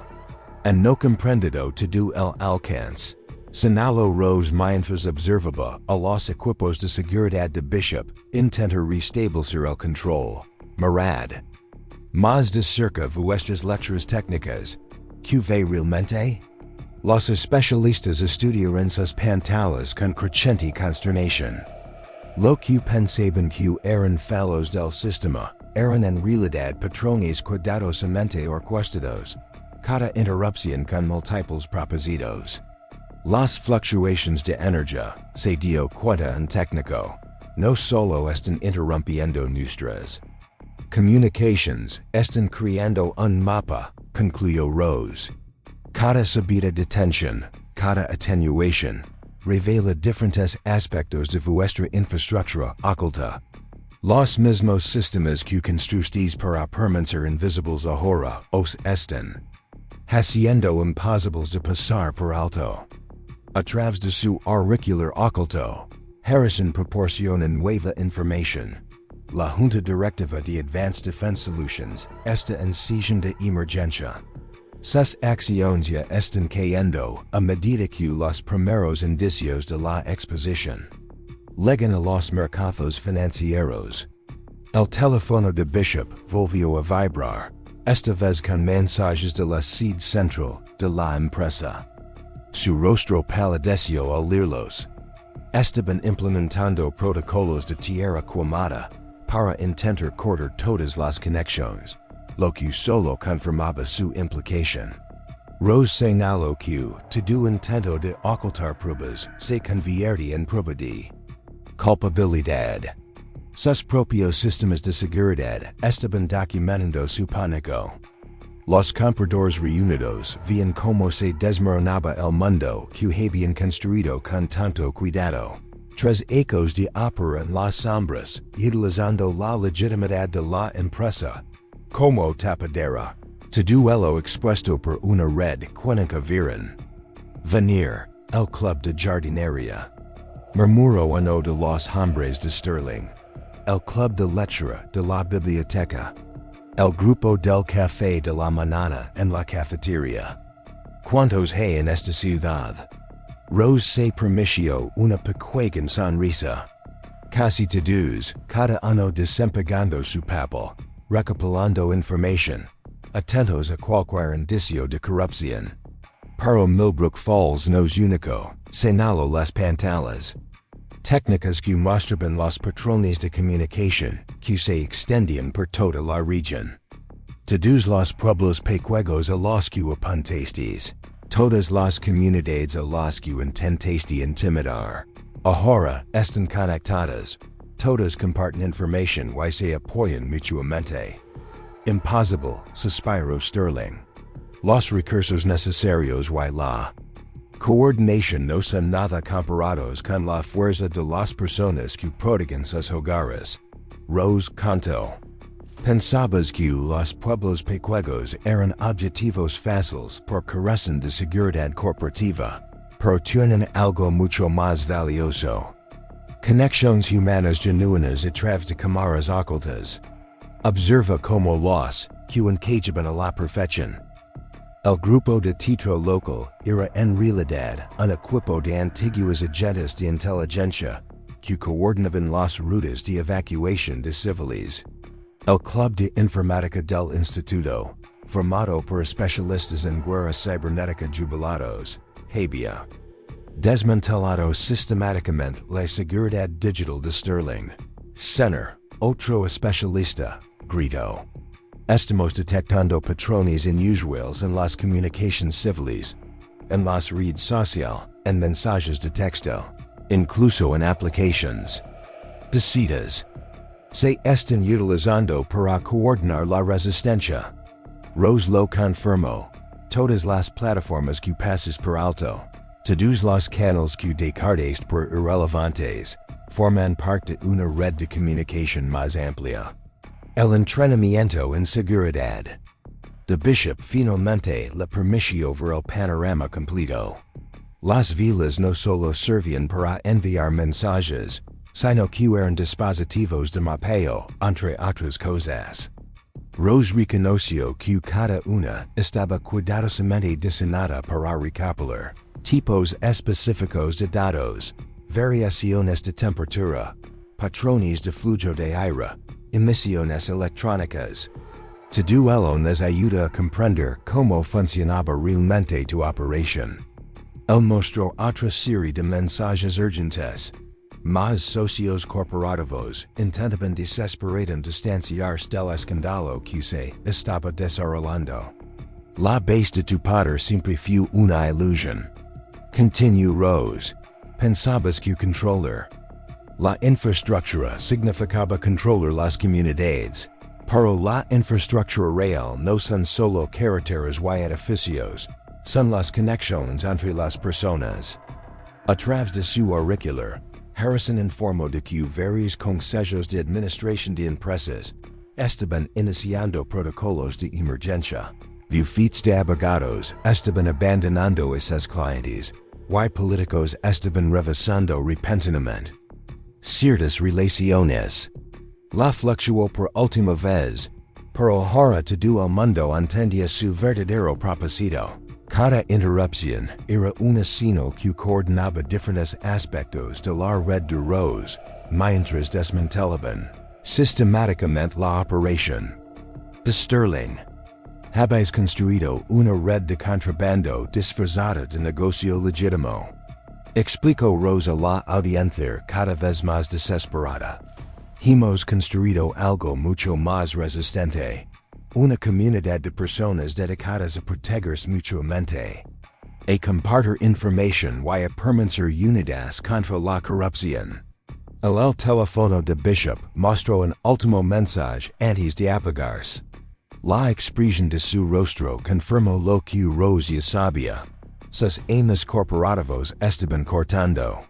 En no comprendido todo el alcance, señaló Rose mientras observaba a los equipos de seguridad de Bishop intentar restablecer el control. Mirad más de cerca vuestras lecturas técnicas. ¿Qué ve realmente? Los especialistas estudiaron sus pantallas con creciente consternación. Lo que pensaban que eran fallos del sistema eran en realidad patrones cuidadosamente orquestados, cada interrupción con múltiples propósitos. Las fluctuaciones de energía, se dio cuenta un técnico, no solo están interrumpiendo nuestras comunicaciones, están creando un mapa, concluyó Rose. Cada subida de tensión, cada atenuación, revela diferentes aspectos de vuestra infraestructura oculta. Los mismos sistemas que construís para permanecer invisibles ahora os están haciendo imposibles de pasar por alto. A través de su auricular oculto, Harrison proporciona nueva información. La Junta Directiva de Advanced Defense Solutions está en sesión de emergencia. Sus acciones ya están cayendo a medida que los primeros indicios de la exposición llegan a los mercados financieros. El teléfono de Bishop volvió a vibrar, esta vez con mensajes de la sede central de la empresa. Su rostro palideció al leerlos. Estaban implementando protocolos de tierra quemada para intentar cortar todas las conexiones, lo que solo confirmaba su implicación. Rose señaló que todo intento de ocultar pruebas se convierte en prueba de culpabilidad. Sus propios sistemas de seguridad estaban documentando su pánico. Los compradores reunidos veían cómo se desmoronaba el mundo que habían construido con tanto cuidado. Tres ecos de ópera en las sombras, utilizando la legitimidad de la empresa como tapadera. Todo ello expuesto por una red cuenca viran. Venir, el club de jardinería. Murmuró uno de los hombres de Sterling. El club de lectura de la biblioteca. El grupo del café de la mañana en la cafetería. ¿Cuántos hay en esta ciudad? Rose se permitió una pequeña sonrisa. Casi todos, cada uno desempegando su papel, recopilando información, atentos a cualquier indicio de corrupción. Pero Milbrook Falls no es único, señaló las pantallas. Técnicas que mostraban los patrones de comunicación que se extendían por toda la región. Todos los pueblos pequeños a los que apuntasteis, todas las comunidades a las que intentaste intimidar, ahora están conectadas, todas comparten información y se apoyan mutuamente. Imposible, suspiró Sterling. Los recursos necesarios y la coordinación no son nada comparados con la fuerza de las personas que prodigan sus hogares. Rose contó. Pensabas que los pueblos pequeños eran objetivos fáciles por carecen de seguridad corporativa, pero tienen algo mucho más valioso. Conexiones humanas genuinas a través de cámaras ocultas. Observa como los que encajaban a la perfección. El grupo de teatro local era en realidad un equipo de antiguos agentes de inteligencia que coordinaban las rutas de evacuación de civiles. El club de informática del instituto, formado por especialistas en guerra cibernética jubilados, había desmantelado sistemáticamente la seguridad digital de Sterling. Center, otro especialista, gritó. Estamos detectando patrones inusuales en las comunicaciones civiles, en las redes social, en mensajes de texto, incluso en aplicaciones de citas. Se están utilizando para coordinar la resistencia. Rose lo confirmó. Todas las plataformas que pasas por alto, todos los canales que descartes por irrelevantes, forman parte de una red de comunicación más amplia. El entrenamiento en seguridad de Bishop finalmente le permitió ver el panorama completo. Las velas no solo servían para enviar mensajes, sino que eran dispositivos de mapeo, entre otras cosas. Rose reconoció que cada una estaba cuidadosamente diseñada para recopilar tipos específicos de datos, variaciones de temperatura, patrones de flujo de aire, emisiones electrónicas. Todo ello nos ayuda a comprender cómo funcionaba realmente tu operación. Él mostró otra serie de mensajes urgentes. Más socios corporativos intentaban desesperadamente distanciarse del escándalo que se estaba desarrollando. La base de tu poder siempre fue una ilusión. Continuó Rose. Pensabas que controlar la infraestructura significaba controlar las comunidades, pero la infraestructura real no son solo carreteras y edificios, son las conexiones entre las personas. A través de su auricular, Harrison informó de que varios consejos de administración de empresas estaban iniciando protocolos de emergencia. Bufetes de abogados estaban abandonando esos clientes, y políticos estaban revisando repentinamente ciertas relaciones. La fluctuó por última vez, pero ahora todo el mundo entendía su verdadero propósito. Cada interrupción era una señal que coordinaba diferentes aspectos de la red de Rose, mientras desmantelaban sistemáticamente la operación de Sterling. Habéis construido una red de contrabando disfrazada de negocio legítimo. Explicó Rose a la audiencia cada vez más desesperada. Hemos construido algo mucho más resistente. Una comunidad de personas dedicadas a protegerse mutuamente, a compartir información y a permanecer unidas contra la corrupción. El teléfono de Bishop mostró un último mensaje antes de apagarse. La expresión de su rostro confirmó lo que Rose ya sabía. Sus aims corporativos estaban cortando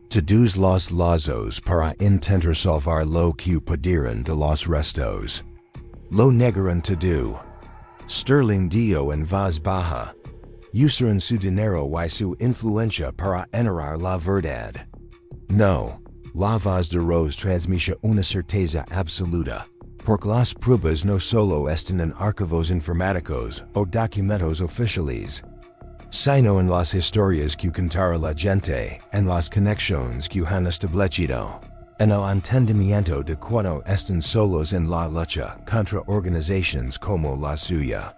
todos los lazos para intentar salvar lo que pudieran de los restos. Lo negaron todo. Sterling dio en voz baja. Usaron su dinero y su influencia para enterrar la verdad. No, la voz de Rose transmitía una certeza absoluta. Porque las pruebas no solo están en archivos informáticos o documentos oficiales, sino en las historias que contara la gente, en las conexiones que han establecido, en el entendimiento de cuando están solos en la lucha contra organizaciones como la suya.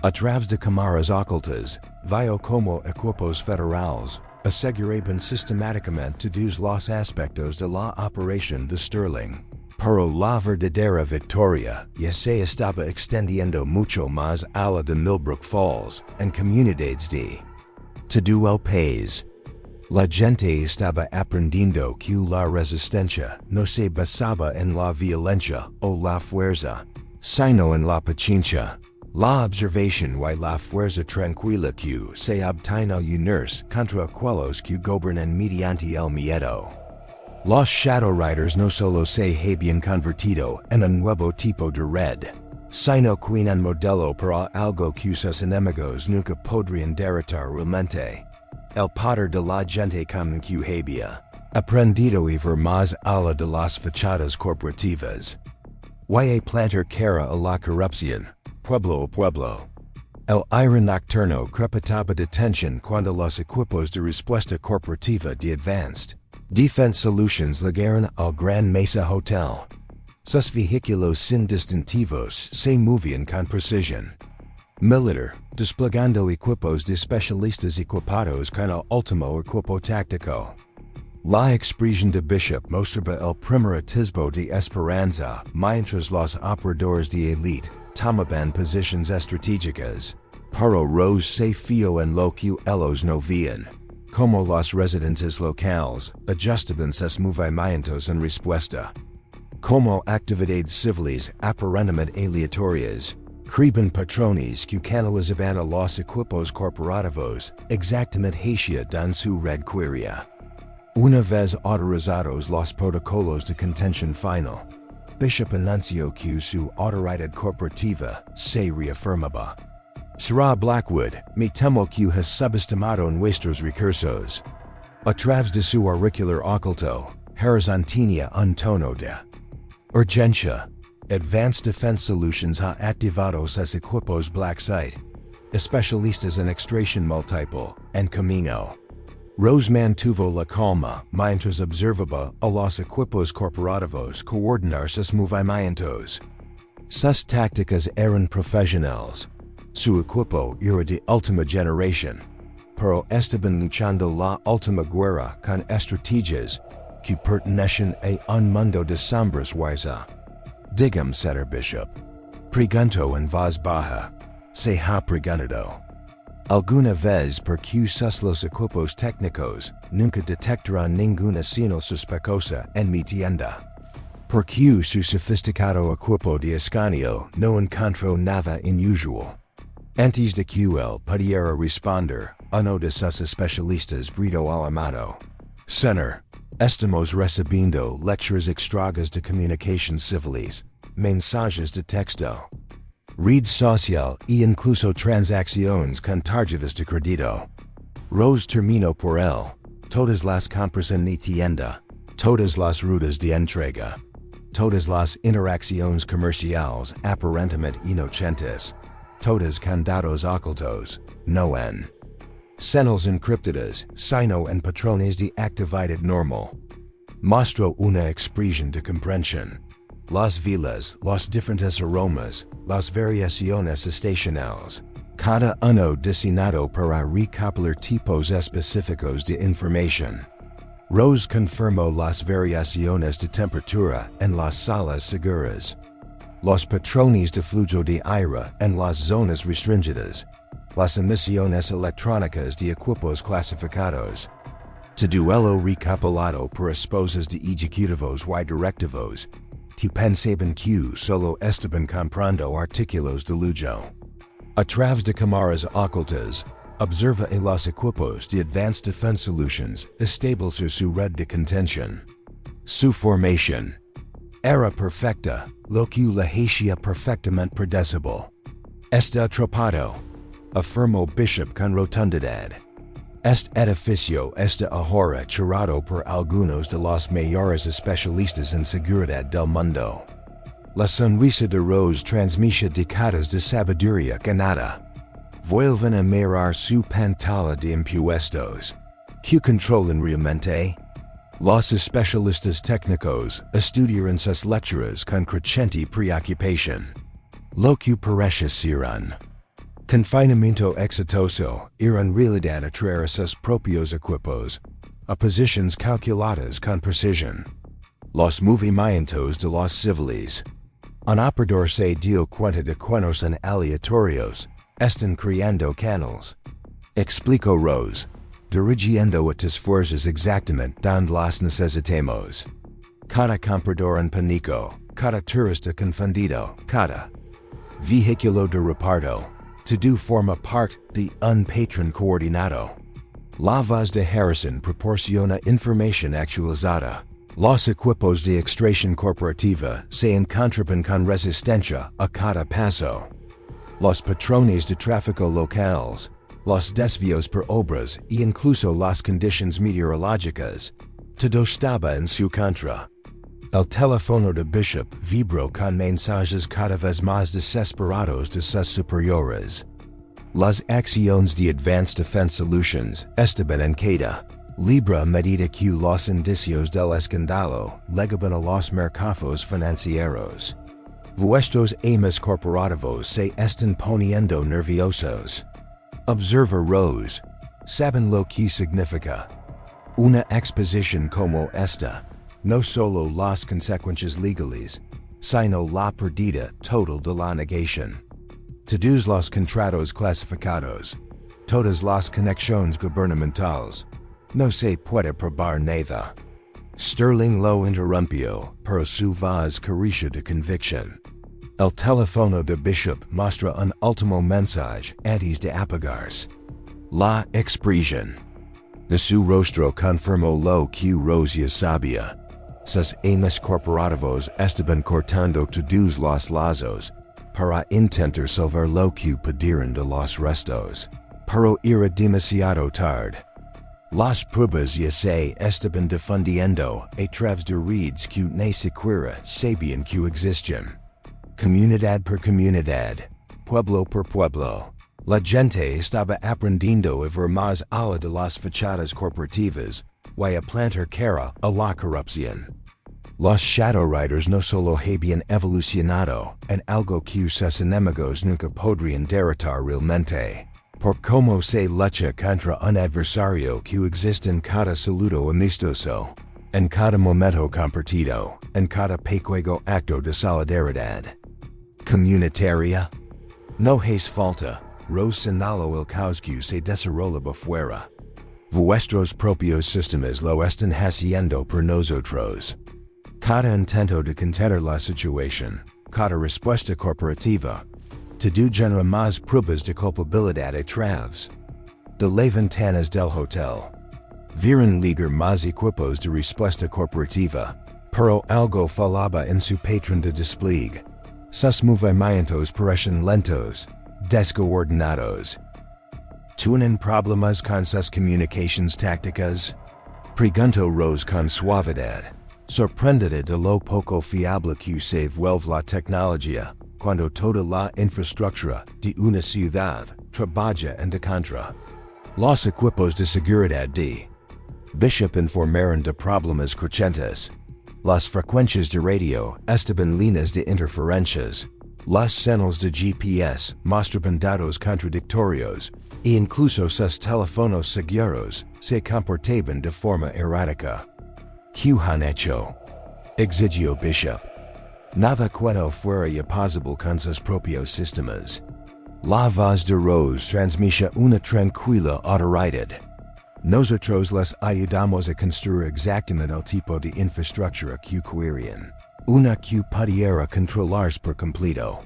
A través de cámaras ocultas, vio como equipos federales aseguraban sistemáticamente todos los aspectos de la operación de Sterling. Pero la verdadera victoria ya se estaba extendiendo mucho más allá de Milbrook Falls en comunidades de todo el país. La gente estaba aprendiendo que la resistencia no se basaba en la violencia o la fuerza, sino en la paciencia, la observación y la fuerza tranquila que se obtiene al unirse contra aquellos que gobiernan mediante el miedo. Los Shadow Riders no solo se habían convertido en un nuevo tipo de red, sino que han modelo para algo que sus enemigos nunca podrían derrotar realmente. El poder de la gente común que había aprendido a ver más allá de las fachadas corporativas. Y a plantar cara a la corrupción, pueblo a pueblo. El aire nocturno crepitaba de tensión cuando los equipos de respuesta corporativa de Advanced Defense Solutions llegaron al Gran Mesa Hotel. Sus vehículos sin distintivos se movían con precisión militar, desplegando equipos de especialistas equipados con el último equipo táctico. La expresión de Bishop mostraba el primer atisbo de esperanza mientras los operadores de élite tomaban posiciones estratégicas, para Rose se fio en lo que ellos no veían, como los residentes locales ajustaban sus movimientos en respuesta. Como actividades civiles aparentemente aleatorias, creban patrones que canalizaban a los equipos corporativos exactamente hacia don su red queria. Una vez autorizados los protocolos de contención final, Bishop anunció que su autoridad corporativa se reafirmaba. Rose Blackwood, me temo que has subestimado nuestros recursos. A través de su auricular oculto, horizontina un tono de urgencia. Advanced Defense Solutions ha activado sus equipos Black Site, especialistas en extracción multiple, en camino. Rose mantuvo la calma mientras observaba a los equipos corporativos coordinar sus movimientos. Sus tácticas eran profesionales. Su equipo era de última generación, pero estaban luchando la última guerra con estrategias que pertenecen a un mundo de sombras wisa. Digam Setter Bishop. Pregunto en voz baja. Se ha preguntado. Alguna vez por que sus los equipos técnicos nunca detectarán ninguna señal sospechosa en mi tienda. Por que su sofisticado equipo de escaneo no encontró nada inusual. Antes de que él pudiera responder, uno de sus especialistas gritó alarmado. Señor, estamos recibiendo lecturas extragas de comunicaciones civiles, mensajes de texto, red social e incluso transacciones con tarjetas de crédito. Rose terminó por él. Todas las compras en mi tienda, todas las rutas de entrega, todas las interacciones comerciales aparentemente inocentes, todas con datos ocultos, no en señales encriptadas, sino en patrones de actividad normal. Mostró una expresión de comprensión. Las velas, los diferentes aromas, las variaciones estacionales, cada uno designado para recopilar tipos específicos de información. Rose confirmó las variaciones de temperatura en las salas seguras, los patrones de flujo de aire en las zonas restringidas, las emisiones electrónicas de equipos clasificados. Todo recopilado por esposas de ejecutivos y directivos, que pensaban que solo estaban comprando artículos de lujo. A través de cámaras ocultas, observa a los equipos de Advanced Defense Solutions establecer su red de contención. Su formación era perfecta, lo que la hacía perfectamente predecible. Está atrapado, afirmó Bishop con rotundidad. Este edificio está ahora cerrado por algunos de los mayores especialistas en seguridad del mundo. La sonrisa de Rose transmite décadas de sabiduría ganada. Vuelven a mirar su pantalla de impuestos. ¿Qué controlan realmente? Los especialistas técnicos estudian sus lecturas con creciente preocupación. Lo que parece serán confinamiento exitoso era en realidad atraer sus propios equipos a posiciones calculadas con precisión. Los movimientos de los civiles. Un operador se dio cuenta de cuernos en aleatorios están creando canales. Explicó Rose, dirigiendo estas fuerzas exactamente donde las necesitamos. Cada comprador en pánico, cada turista confundido, cada vehículo de reparto. Todo forma parte de un patrón coordinado. La voz de Harrison proporciona información actualizada. Los equipos de extracción corporativa se encontraban con resistencia a cada paso. Los patrones de tráfico locales, los desvíos por obras e incluso las condiciones meteorológicas, todo estaba en su contra. El teléfono de Bishop vibró con mensajes cada vez más desesperados de sus superiores. Las acciones de Advanced Defense Solutions estaban en caída, libre a medida que los indicios del escándalo llegaban a los mercados financieros. Vuestros amas corporativos se están poniendo nerviosos. Observa Rose. ¿Saben lo que significa? Una exposición como esta. No solo las consecuencias legales, Sino la perdida total de la negación. Todos los contratos clasificados. Todas las conexiones gubernamentales. No se puede probar nada. Sterling lo interrumpió, pero su voz carecia de convicción. El teléfono de Bishop mostra un último mensaje antes de apagarse. La expresión de su rostro confirmó lo que Rose ya sabía. Sus años corporativos estaban cortando todos los lazos para intentar salvar lo que pudieran de los restos. Pero era demasiado tarde. Las pruebas ya se estaban difundiendo a través de redes que ni siquiera sabían que existían. Comunidad por comunidad, pueblo por pueblo, la gente estaba aprendiendo a ver más allá de las fachadas corporativas y a plantar cara a la corrupción. Los Shadow Riders no solo habían evolucionado en algo que sus enemigos nunca podrían derrotar realmente, por cómo se lucha contra un adversario que existe en cada saludo amistoso, en cada momento compartido, en cada pequeño acto de solidaridad. Comunitaria? No hace falta, Rose señaló el caos que se desarrolla afuera. Vuestros propios sistemas lo están haciendo por nosotros. Cada intento de contener la situación, cada respuesta corporativa, todo genera más pruebas de culpabilidad a través de las ventanas del hotel. Vieron ligar más equipos de respuesta corporativa, pero algo fallaba en su patrón de despliegue. Sus movimientos parecen lentos, descoordinados. ¿Tienen problemas con sus comunicaciones tácticas? Preguntó Rose con suavidad, sorprendida de lo poco fiable que se vuelve la tecnología, cuando toda la infraestructura de una ciudad trabaja en contra. Los equipos de seguridad de Bishop informaron de problemas crecientes. Las frecuencias de radio estaban llenas de interferencias. Las señales de GPS mostraban datos contradictorios, e incluso sus teléfonos seguros se comportaban de forma errática. ¿Qué han hecho? Exigió Bishop. Nada que fuera ya posible con sus propios sistemas. La voz de Rose transmitía una tranquila autoridad. Nosotros les ayudamos a construir exactamente el tipo de infraestructura que querían. Una que pudiera controlarse por completo.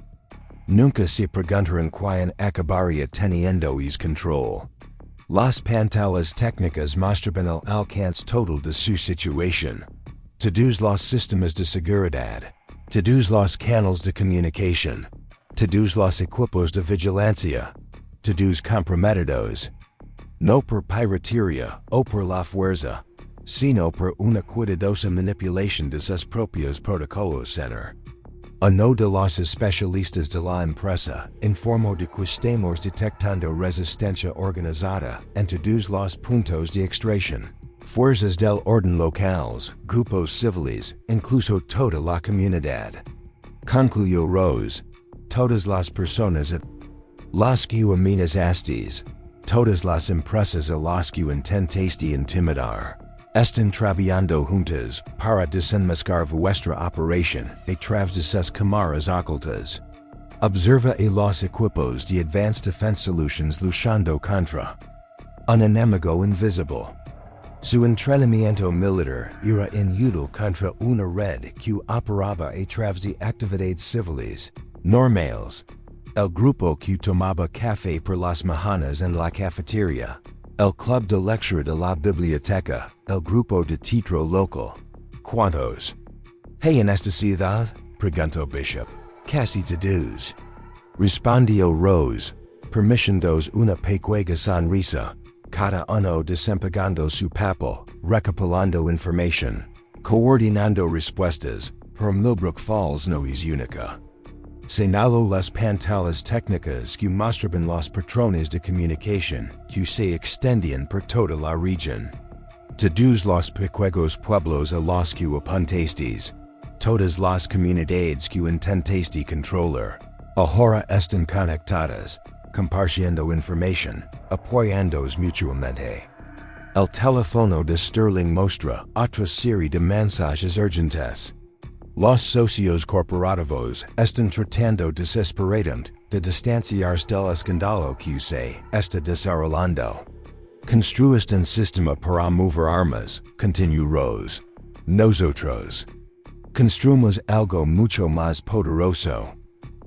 Nunca se preguntaron quién acabaría teniendo ese control. Las pantallas técnicas mostraban el alcance total de su situación. Todos los sistemas de seguridad. Todos los canales de comunicación. Todos los equipos de vigilancia. Todos comprometidos. No por piratería o por la fuerza, sino por una cuidadosa manipulación de sus propios protocolos. Uno de los especialistas de la empresa informó de que estamos detectando resistencia organizada en todos los puntos de extracción, fuerzas del orden locales, grupos civiles, incluso toda la comunidad. Concluyó Rose, todas las personas las que amenazasteis, todas las empresas a las que intentaste intimidar, están trabajando juntas para desenmascarar vuestra operación a través de sus cámaras ocultas. Observa a los equipos de Advanced Defense Solutions luchando contra un enemigo invisible. Su entrenamiento militar era inútil contra una red que operaba a través de actividades civiles normales. El grupo que tomaba café por las mañanas en la cafetería, el club de lectura de la biblioteca, el grupo de teatro local. ¿Cuántos hay en esta ciudad? Preguntó Bishop. Casi todos. Respondió Rose, permitiendo una pequeña sonrisa, cada uno desempegando su papel, recopilando información, coordinando respuestas, pero Milbrook Falls no es única. Señaló las pantallas técnicas que mostraban los patrones de comunicación que se extendían por toda la región. Todos los pequeños pueblos a los que apuntasteis, todas las comunidades que intentaste controlar, ahora están conectadas, compartiendo información, apoyándoos mutuamente. El teléfono de Sterling mostra otra serie de mensajes urgentes. Los socios corporativos están tratando desesperadamente de distanciarse del escándalo que se está desarrollando. Construiste un sistema para mover armas, continuó Rose. Nosotros construimos algo mucho más poderoso.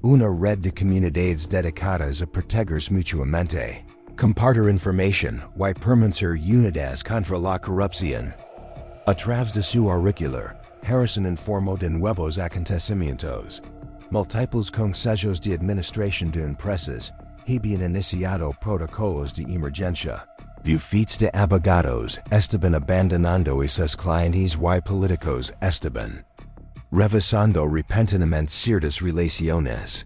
Una red de comunidades dedicadas a protegerse mutuamente. Compartir información y permanecer unidas contra la corrupción. A través de su auricular, Harrison informó de nuevos acontecimientos. Múltiples consejos de administración de empresas habían iniciado protocolos de emergencia. Bufetes de abogados estaban abandonando esos clientes y políticos estaban revisando repentinamente ciertas relaciones.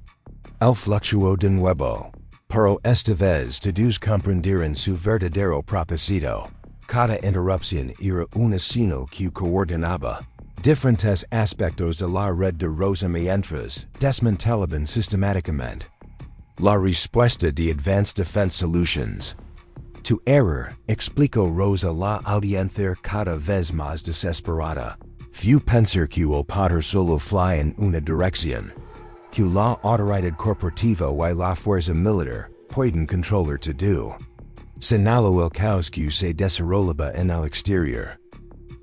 El fluctuó de nuevo, pero esta vez todos comprendieron su verdadero propósito. Cada interrupción era una señal que coordinaba diferentes aspectos de la red de Rose mientras desmantelaban sistemáticamente la respuesta de Advanced Defense Solutions. Tu error, explicó Rose a la audiencia cada vez más desesperada. Few pensar que el poder solo fly en una dirección. Que la autoridad corporativa y la fuerza militar pueden controlar todo. Señaló el caos que se desarrollaba en el exterior.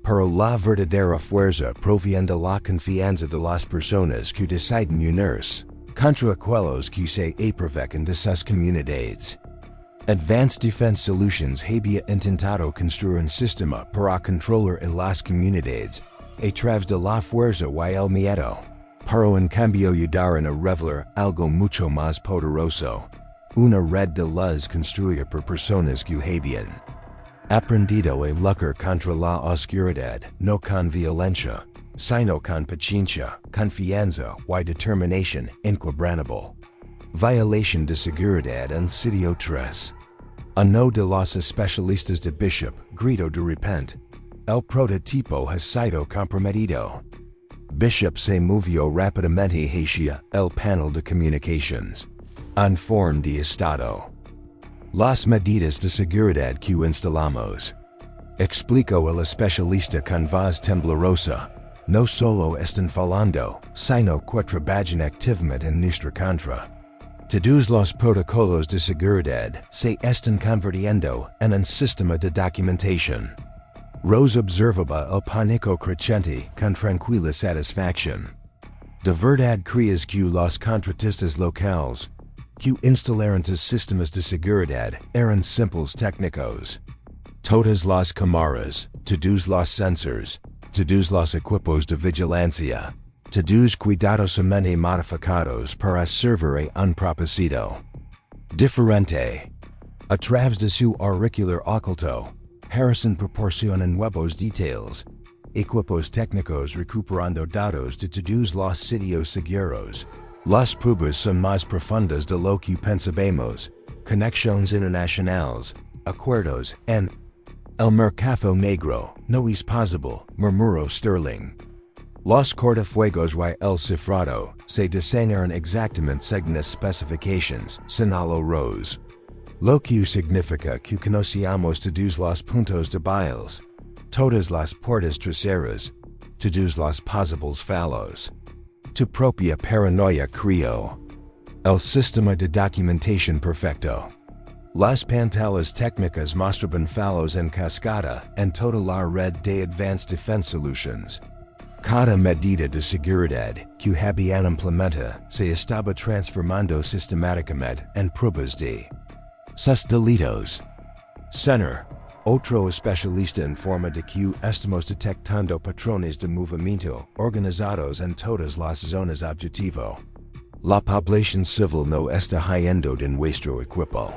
Pero la verdadera fuerza proviene de la confianza de las personas que deciden unirse contra aquellos que se aprovechan de sus comunidades. Advanced Defense Solutions había intentado construir un sistema para controlar en las comunidades a través de la fuerza y el miedo, pero en cambio ayudaron a revelar algo mucho más poderoso, una red de luz construida por personas que habían aprendido a luchar contra la oscuridad, no con violencia, sino con paciencia, confianza y determinación inquebrantable. Violación de seguridad en sitio 3. Uno de los especialistas de Bishop gritó de repente. El prototipo ha sido comprometido. Bishop se movió rápidamente hacia el panel de comunicaciones. En forma de estado. Las medidas de seguridad que instalamos. Explicó el especialista con voz temblorosa. No solo están fallando, sino que trabajan activamente en nuestra contra. Todos los protocolos de seguridad se están convirtiendo en un sistema de documentación. Rose observaba el pánico creciente con tranquila satisfacción. De verdad crees que los contratistas locales que instalaron tus sistemas de seguridad eran simples técnicos. Todas las cámaras, todos los sensors, todos los equipos de vigilancia, todos cuidadosamente modificados para servir a un propósito diferente. A través de su auricular oculto, Harrison proporciona nuevos detalles, equipos técnicos recuperando datos de todos los sitios seguros. Las pruebas son más profundas de lo que pensábamos, conexiones internacionales, acuerdos en el mercado negro, no es posible, murmuró Sterling. Los cortafuegos y el cifrado se diseñaron exactamente según especificaciones, señaló Rose. Lo que significa que conocíamos todos los puntos débiles, todas las puertas traseras, todos los posibles fallos. Tu propia paranoia creó el sistema de documentación perfecto. Las pantallas técnicas mostraban fallos en cascada en toda la red de Advanced Defense Solutions. Cada medida de seguridad que habían implementado se estaba transformando sistemáticamente en pruebas de sus delitos. Senor, otro especialista informa de que estamos detectando patrones de movimiento organizados en todas las zonas objetivo. La población civil no está yendo de nuestro equipo.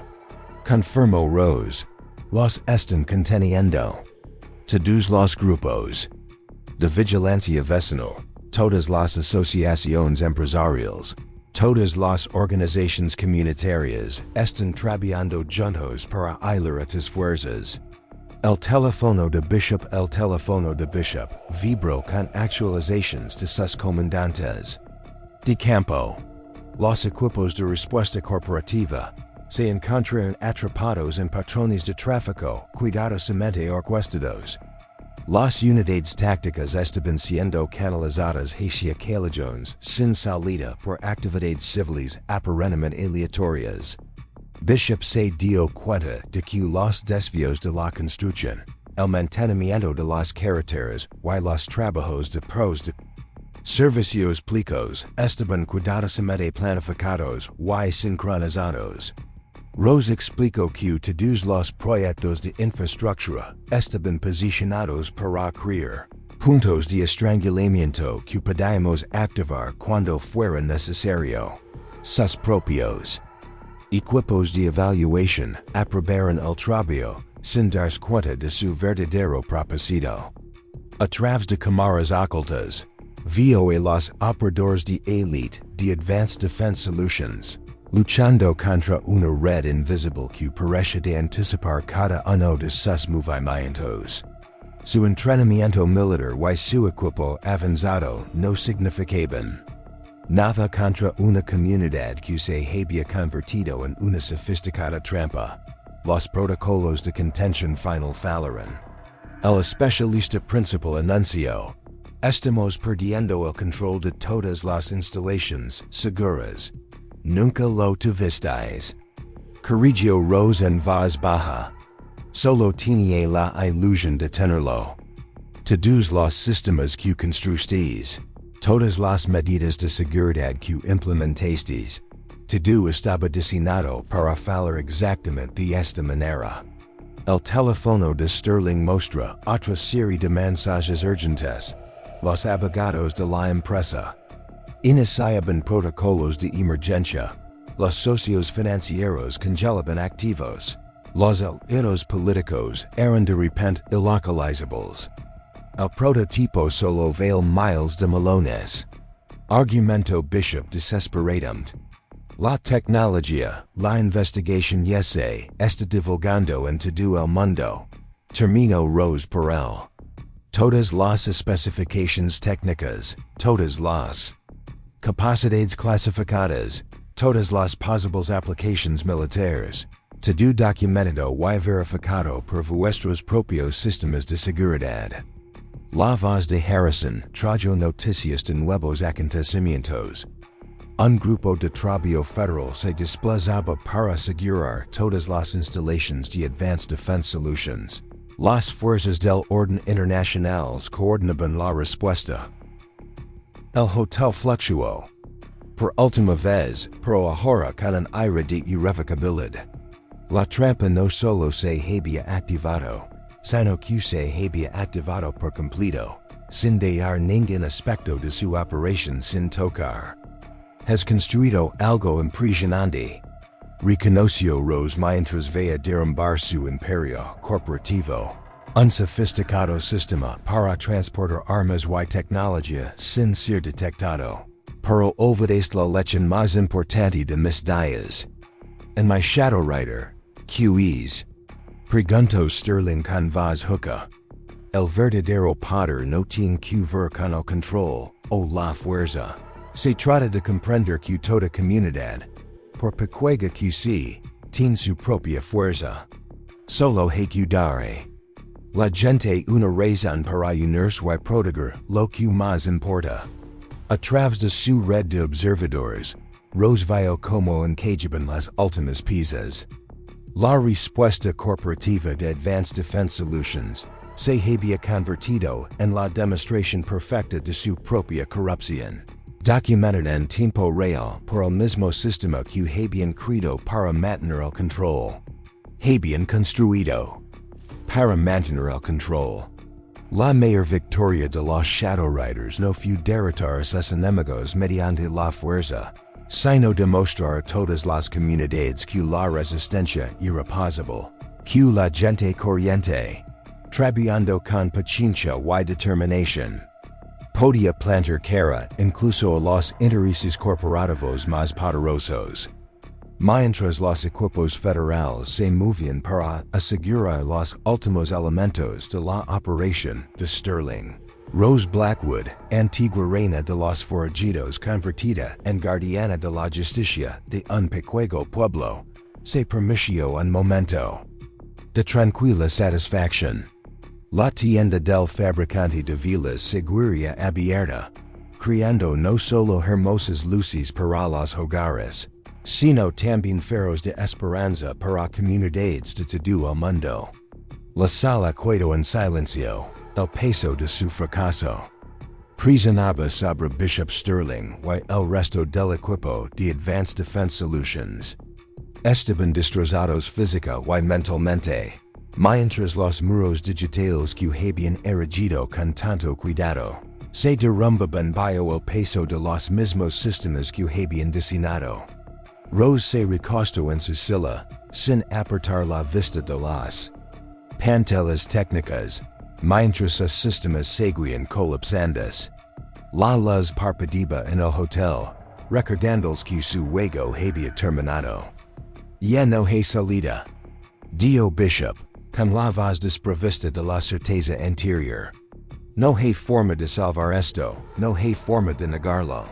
Confirmó Rose. Los están conteniendo. Todos los grupos de vigilancia vecinal, todas las asociaciones empresariales, todas las organizaciones comunitarias están trabajando juntos para aislar a tus fuerzas. El teléfono de Bishop vibró con actualizaciones de sus comandantes de campo. Los equipos de respuesta corporativa se encontraron atrapados en patrones de tráfico cuidadosamente orquestados. Las unidades tácticas estaban siendo canalizadas hacia calidones sin salida por actividades civiles aparentemente aleatorias. Bishop se dio cuenta de que los desvíos de la construcción, el mantenimiento de las carreteras y los trabajos de pros de servicios públicos estaban cuidadosamente planificados y sincronizados. Rose explicó que todos los proyectos de infraestructura estaban posicionados para crear puntos de estrangulamiento que podíamos activar cuando fuera necesario. Sus propios equipos de evaluación aprobaron el trabajo sin darse cuenta de su verdadero propósito. A través de cámaras ocultas, vio a los operadores de élite de Advanced Defense Solutions luchando contra una red invisible que parece de anticipar cada uno de sus movimientos. Su entrenamiento militar y su equipo avanzado no significaban nada contra una comunidad que se había convertido en una sofisticada trampa. Los protocolos de contención final fallaron. El especialista principal anunció: estamos perdiendo el control de todas las instalaciones seguras. Nunca lo tuvisteis. Corrigió Rose en voz baja. Solo tenía la ilusión de tenerlo. Todos los sistemas que construisteis, todas las medidas de seguridad que implementasteis, todo estaba diseñado para fallar exactamente de esta manera. El teléfono de Sterling muestra otra serie de mensajes urgentes. Los abogados de la empresa iniciaban protocolos de emergencia. Los socios financieros congelaban activos. Los aliados políticos eran de repente ilocalizables. El prototipo solo valía miles de melones. Argumento Bishop desesperadamente. La tecnología, la investigación ya se está divulgando en todo el mundo. Terminó Rose por él. Todas las especificaciones técnicas, todas las capacidades clasificadas, todas las posibles aplicaciones militares, todo documentado y verificado por vuestros propios sistemas de seguridad. La voz de Harrison trajo noticias de nuevos acontecimientos. Un grupo de trabajo federal se desplazaba para asegurar todas las instalaciones de Advanced Defense Solutions. Las fuerzas del orden internacionales coordinaban la respuesta. El hotel fluctuó. Por última vez, pero ahora con un aire de irrevocabilidad. La trampa no solo se había activado, sino que se había activado por completo, sin dar ningún aspecto de su operación sin tocar. Has construido algo impresionante. Reconoció Rose mientras veía derrumbar su imperio corporativo. Un sofisticado sistema para transportar armas y tecnología sin ser detectado. Pero olvidaste la lección más importante de mis días. En mi Shadow Rider, QEs. Preguntó Sterling con voz hueca. El verdadero poder no tiene que ver con el control o la fuerza. Se trata de comprender que toda comunidad, por pequeña que sea, tiene su propia fuerza. Solo hay que darle la gente una razón para unirse y proteger lo que más importa. A través de su red de observadores, Rose vio cómo encajaban las últimas piezas. La respuesta corporativa de Advanced Defense Solutions se había convertido en la demostración perfecta de su propia corrupción. Documentada en tiempo real por el mismo sistema que habían creado para mantener el control. Habían construido para mantener el control. La mayor victoria de los Shadow Riders no fue derrotar a sus enemigos mediante la fuerza, sino demostrar a todas las comunidades que la resistencia era posible, que la gente corriente, trabajando con paciencia y determinación, podía plantar cara incluso a los intereses corporativos más poderosos. Mientras los equipos federales se movían para asegurar los últimos elementos de la operación de Sterling, Rose Blackwood, antigua reina de los Forajidos convertida en guardiana de la justicia de un pequeño pueblo, se permitió un momento de tranquila satisfacción. La tienda del fabricante de velas seguiría abierta, creando no solo hermosas luces para los hogares, sino también faros de esperanza para comunidades de todo el mundo. La sala quedó en silencio, el peso de su fracaso. Presionaba sobre Bishop Sterling y el resto del equipo de Advanced Defense Solutions. Estaban destrozados física y mentalmente, mientras los muros digitales que habían erigido con tanto cuidado se derrumbaban bajo el peso de los mismos sistemas que habían diseñado. Rose se recostó en su silla, sin apartar la vista de las pantallas técnicas, mientras sus sistemas seguían colapsantes. La luz parpadeaba en el hotel, recordándoles que su juego había terminado. Ya no hay salida. Dio Bishop, con la voz desprovista de la certeza interior. No hay forma de salvar esto, no hay forma de negarlo.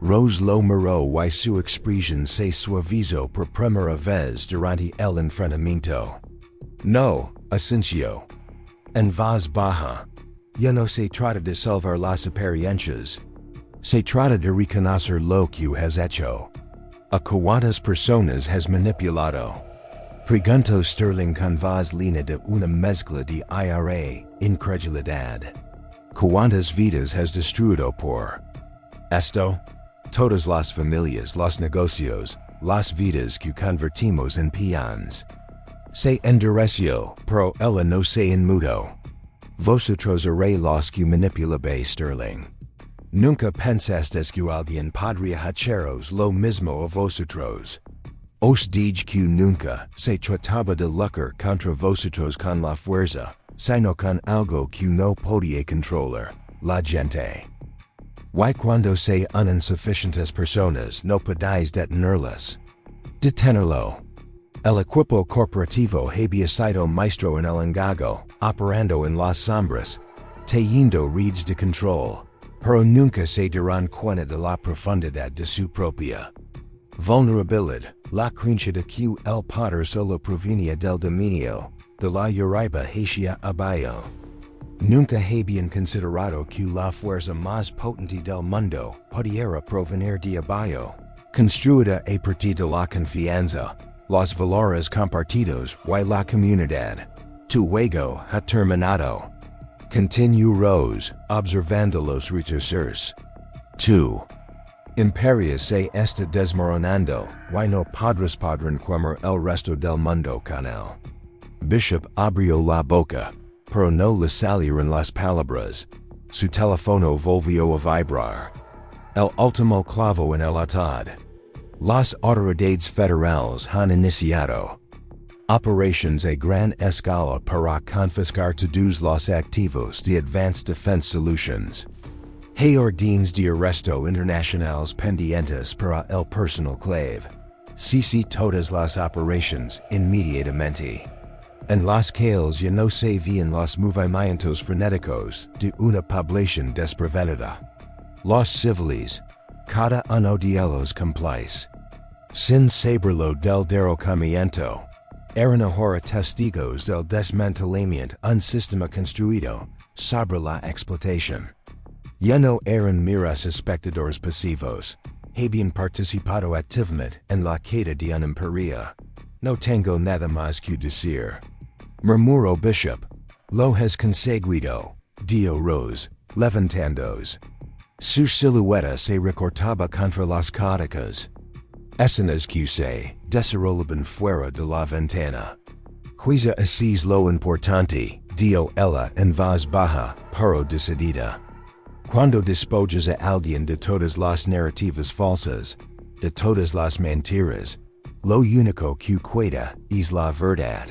Rose lo miró y su expresión se suavizó por primera vez durante el enfrentamiento. No, Asensio. En voz baja. Ya no se trata de salvar las apariencias. Se trata de reconocer lo que has hecho. A cuántas personas has manipulado. Preguntó Sterling con voz lina de una mezcla de ira, incredulidad. ¿Cuántas vidas has destruido por esto? Todas las familias, los negocios, las vidas que convertimos en peones. Se endureció, pero ella no se inmutó. Vosotros erais los que manipulabais Sterling. Nunca pensasteis que alguien podría haceros lo mismo a vosotros. Os dije que nunca se trataba de lucrar contra vosotros con la fuerza, sino con algo que no podía controlar, la gente. Y cuando se unen suficientes personas no podéis detenerlas. Detenerlo. El equipo corporativo había sido maestro en el engaño, operando en las sombras, teniendo redes de control, pero nunca se darán cuenta de la profundidad de su propia vulnerabilidad, la creencia de que el poder solo provenía del dominio de la Uribe hacia abajo. Nunca habían considerado que la fuerza más potente del mundo pudiera provenir de abajo, construida a partir de la confianza, los valores compartidos y la comunidad. Tu juego ha terminado. Continuó Rose, observando los retrocederos. Tu imperio se está desmoronando, y no podrás quemar el resto del mundo con él. Bishop abrió la boca, pero no le salieron las palabras. Su teléfono volvió a vibrar. El último clavo en el ataúd. Las autoridades federales han iniciado operations a gran escala para confiscar todos los activos de Advanced Defense Solutions. Hay órdenes de arresto internacionales pendientes para el personal clave. Cese todas las operations inmediatamente. En las calles ya no se ven los movimientos frenéticos de una población desprevenida. Los civiles, cada uno de ellos complice. Sin saberlo del derrocamiento, eran ahora testigos del desmantelamiento un sistema construido sobre la explotación. Ya no eran meros espectadores pasivos, habían participado activamente en la queda de un imperio. No tengo nada más que decir. Murmuró Bishop. Lo has conseguido, dio Rose, levantándose. Su silueta se recortaba contra las cóticas. Escenas que se desarrollaban fuera de la ventana. Quizá así lo importante, dio ella en voz baja, pero decidida. Cuando despojas a alguien de todas las narrativas falsas, de todas las mentiras, lo único que queda es la verdad.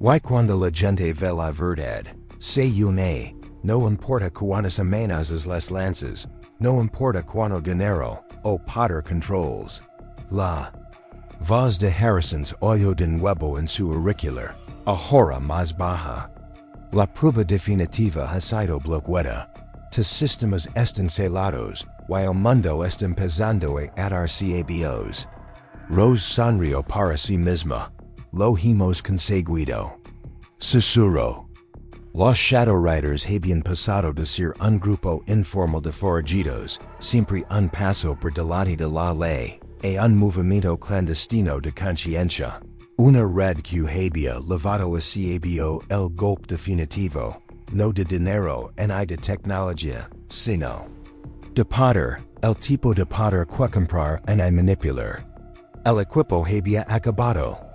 Y cuando la gente ve la verdad, se une, no importa cuántas amenazas les lances, no importa cuánto dinero o poder controls. La voz de Harrison oyó de nuevo en su auricular, ahora más baja. La prueba definitiva ha sido bloqueada. Tus sistemas están celados, y el mundo está empezando a atarse a bios. Rose sonrió para sí misma. Lo hemos conseguido. Susurró. Los Shadow Riders habían pasado de ser un grupo informal de forajidos, siempre un paso por delante de la ley, e un movimiento clandestino de conciencia. Una red que había levado acabo el golpe definitivo, no de dinero ni de tecnología, sino de poder, el tipo de poder que comprar y manipular. El equipo había acabado.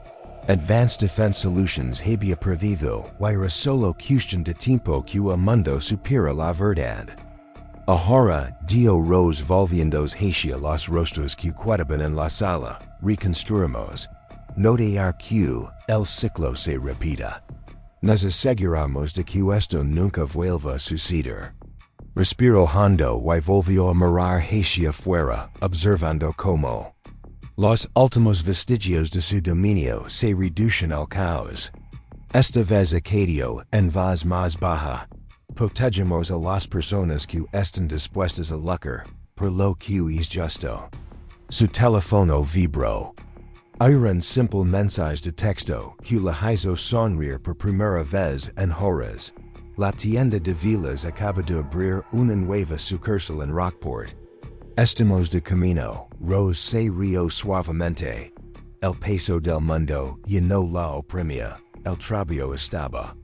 Advanced Defense Solutions había perdido y era solo cuestión de tiempo que el mundo supiera la verdad. Ahora, Dio Rose volviéndose hacia los rostros que quedaban en la sala, reconstruimos. No dejar que el ciclo se repita. Nos aseguramos de que esto nunca vuelva a suceder. Respiró hondo y volvió a mirar hacia afuera, observando cómo los últimos vestigios de su dominio se reducen al caos. Esta vez acadio en voz más baja. Protegemos a las personas que están dispuestas a lucrar, por lo que es justo. Su teléfono vibró. Era un simple mensaje de texto que le hizo sonreír por primera vez en horas. La tienda de velas acaba de abrir una nueva sucursal en Rockport. Estamos de camino, Rose se rió suavemente. El peso del mundo ya no la oprimía, el trabajo estaba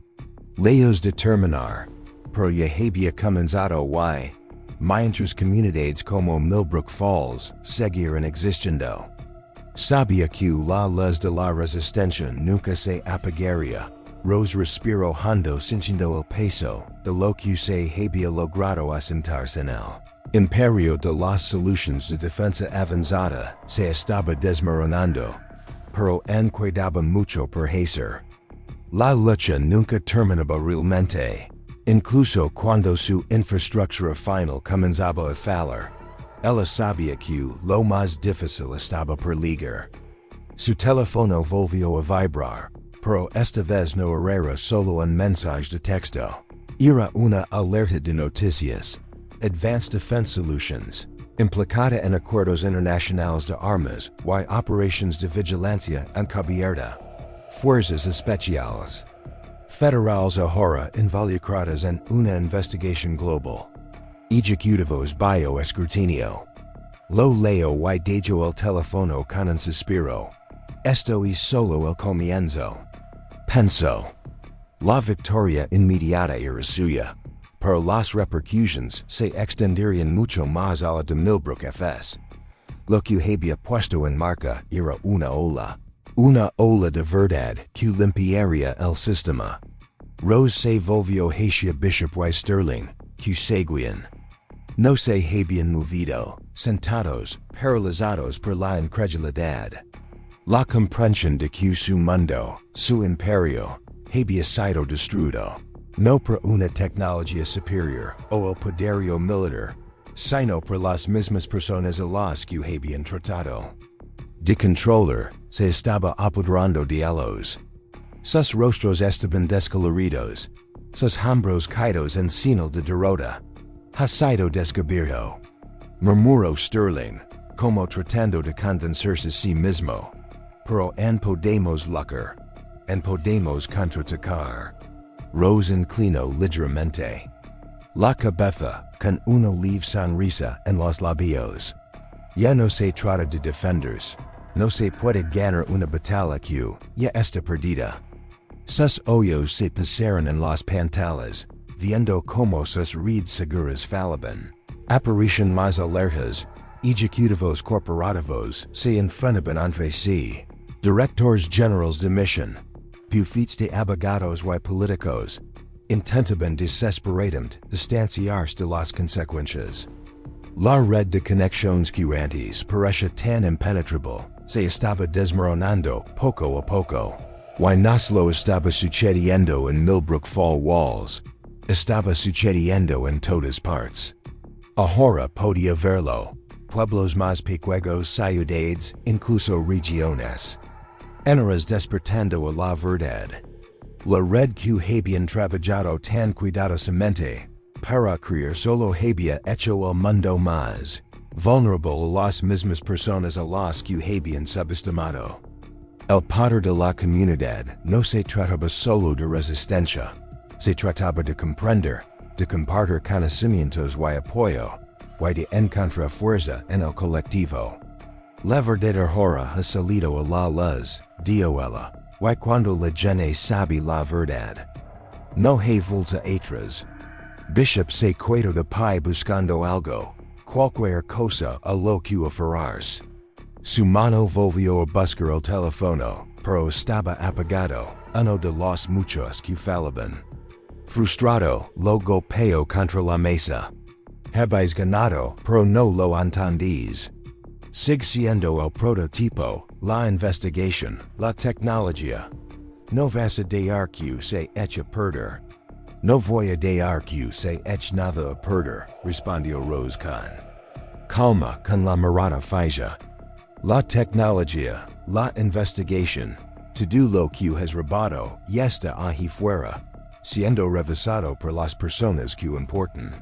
lejos de terminar, pero ya había comenzado y, mientras comunidades como Milbrook Falls seguían existiendo. Sabía que la luz de la resistencia nunca se apagaría. Rose respiró hondo sintiendo el peso de lo que se había logrado asentarse en él. Imperio de las soluciones de defensa avanzada se estaba desmoronando, pero quedaba mucho por hacer. La lucha nunca terminaba realmente, incluso cuando su infraestructura final comenzaba a fallar. Ella sabía que lo más difícil estaba por llegar. Su teléfono volvió a vibrar, pero esta vez no era solo un mensaje de texto. Era una alerta de noticias. Advanced Defense Solutions, implicada en acuerdos internacionales de armas y operaciones de vigilancia encubierta. Fuerzas especiales federales ahora involucradas en una investigación global. Ejecutivos bioescrutinio. Lo leo y dejo el teléfono con un suspiro. Esto es solo el comienzo. Pensó. La victoria inmediata era suya. Pero las repercusiones se extenderían mucho más a la de Milbrook Falls. Lo que había puesto en marca era una ola de verdad que limpiaría el sistema. Rose se volvió hacia Bishop y Sterling, que seguían. No se habían movido, sentados, paralizados por la incredulidad. La comprensión de que su mundo, su imperio, había sido destruido. No por una tecnología superior o el poderío militar, sino por las mismas personas a las que habían tratado de controlar, se estaba apoderando de ellos. Sus rostros estaban descoloridos, sus hombros caídos en señal de derrota. Ha sido descubierto, murmuró Sterling, como tratando de convencerse a sí mismo. Pero podemos lucrar, podemos contraatacar. Rose inclinó ligeramente la cabeza con una leve sonrisa en los labios. Ya no se trata de defenders, no se puede ganar una batalla que ya está perdida. Sus ojos se pasaron en las pantallas, viendo cómo sus redes seguras fallaban. Aparición más alertas, ejecutivos corporativos se enfrentaban entre sí. Directores generales de misión, bufetes de abogados y políticos, intentaban desesperadamente distanciarse de las consecuencias. La red de conexiones que antes parecía tan impenetrable se estaba desmoronando poco a poco. Y no solo estaba sucediendo en Milbrook Falls, estaba sucediendo en todas partes. Ahora podía verlo. Pueblos más pequeños, ciudades, incluso regiones. Eras despertando a la verdad. La red que habían trabajado tan cuidadosamente para crear solo había hecho el mundo más vulnerable a las mismas personas a las que habían subestimado. El poder de la comunidad no se trataba solo de resistencia, Se trataba de comprender, de compartir conocimientos y apoyo, y de encontrar fuerza en el colectivo. La verdadera hora ha salido a la luz, dio ella, y cuando la gente sabe la verdad. No hay vuelta atrás. Bishop se quedó de pie buscando algo, cualquier cosa a lo que aferrarse. Su mano volvió a buscar el teléfono, pero estaba apagado, uno de los muchos que fallaban. Frustrado, lo golpeó contra la mesa. Habéis ganado, pero no lo entendís. Sigue siendo el prototipo, la investigación, la tecnología. No vas a dejar que se eche a perder. No voy a dejar que se eche nada a perder, respondió Rose con calma con la mirada fija. La tecnología, la investigación, todo lo que has robado y está ahí fuera, siendo revisado por las personas que importan.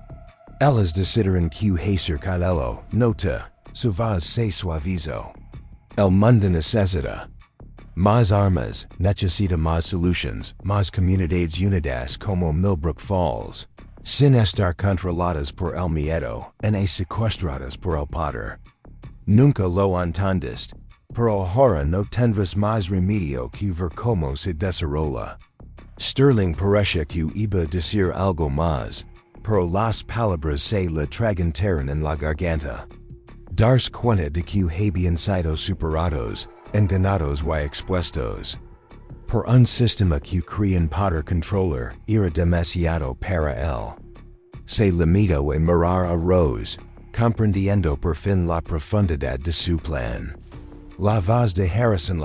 Ellas decidieron que hacer con ello, nota, su voz se suavizó. El mundo necesita más armas, necesita más solutions, más comunidades unidas como Milbrook Falls, sin estar controladas por el miedo, ni secuestradas por el poder. Nunca lo entendiste, pero ahora no tendrás más remedio que ver cómo se desarrolla. Sterling parece que iba a decir algo más, pero las palabras se le tragaron en la garganta. Darse cuenta de que habían sido superados, enganados y expuestos por un sistema que creían poder controlar era demasiado para él. Se limitó a mirar a Rose, comprendiendo por fin la profundidad de su plan. La voz de Harrison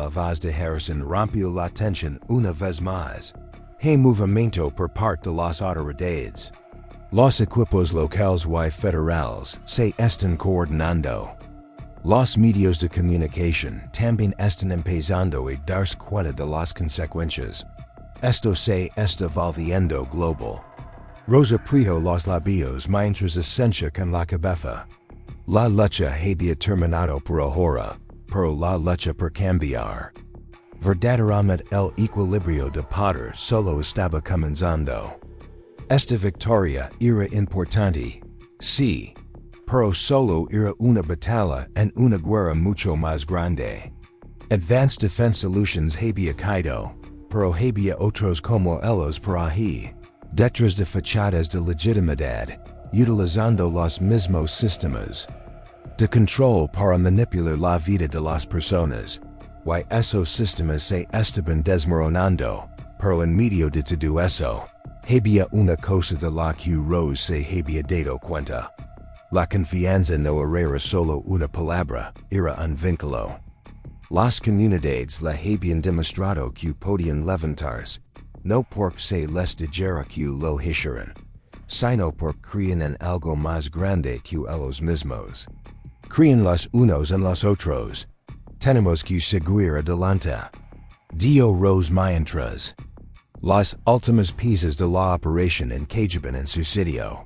rompió la tensión una vez más. Hay movimiento por parte de las autoridades. Los equipos locales y federales se están coordinando. Los medios de comunicación también están empezando a darse cuenta de las consecuencias. Esto se está volviendo global. Rose apretó los labios mientras ascensa con la cabeza. La lucha había terminado por ahora, pero la lucha por cambiar. Verdaderamente el equilibrio de poder solo estaba comenzando. Esta victoria era importante, sí, pero solo era una batalla en una guerra mucho más grande. Advanced Defense Solutions había caído, pero había otros como ellos por ahí, detrás de fachadas de legitimidad, utilizando los mismos sistemas de control para manipular la vida de las personas, y esos sistemas se estaban desmoronando, pero en medio de todo eso, había una cosa de la que Rose se había dado cuenta. La confianza no era solo una palabra, era un vínculo. Las comunidades la habían demostrado que podían levantarse, no porque se les dijera que lo hicieran, sino porque creían en algo más grande que ellos mismos. Creían los unos en los otros. Tenemos que seguir adelante. Dio Rose mientras. Las últimas piezas de la operación encajaban en su sitio.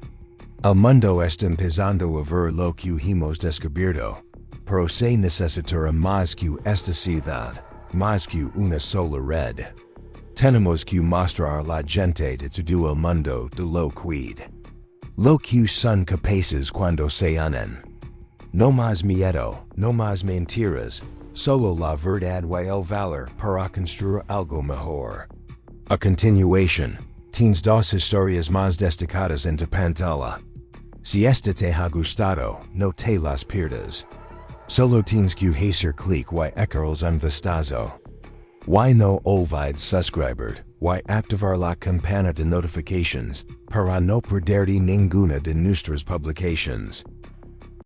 El mundo está empezando a ver lo que hemos descubierto, pero se necesitará más que esta ciudad, más que una sola red. Tenemos que mostrar a la gente de todo el mundo de lo que son capaces cuando se unen. No más miedo, no más mentiras, solo la verdad y el valor para construir algo mejor. A continuación, tienes dos historias más destacadas en tu pantalla. Si esta te ha gustado, no te las pierdas. Solo tienes que hacer clic y echarles un vistazo. Y no olvides suscribir y activar la campana de notifications para no perderte ninguna de nuestras publications.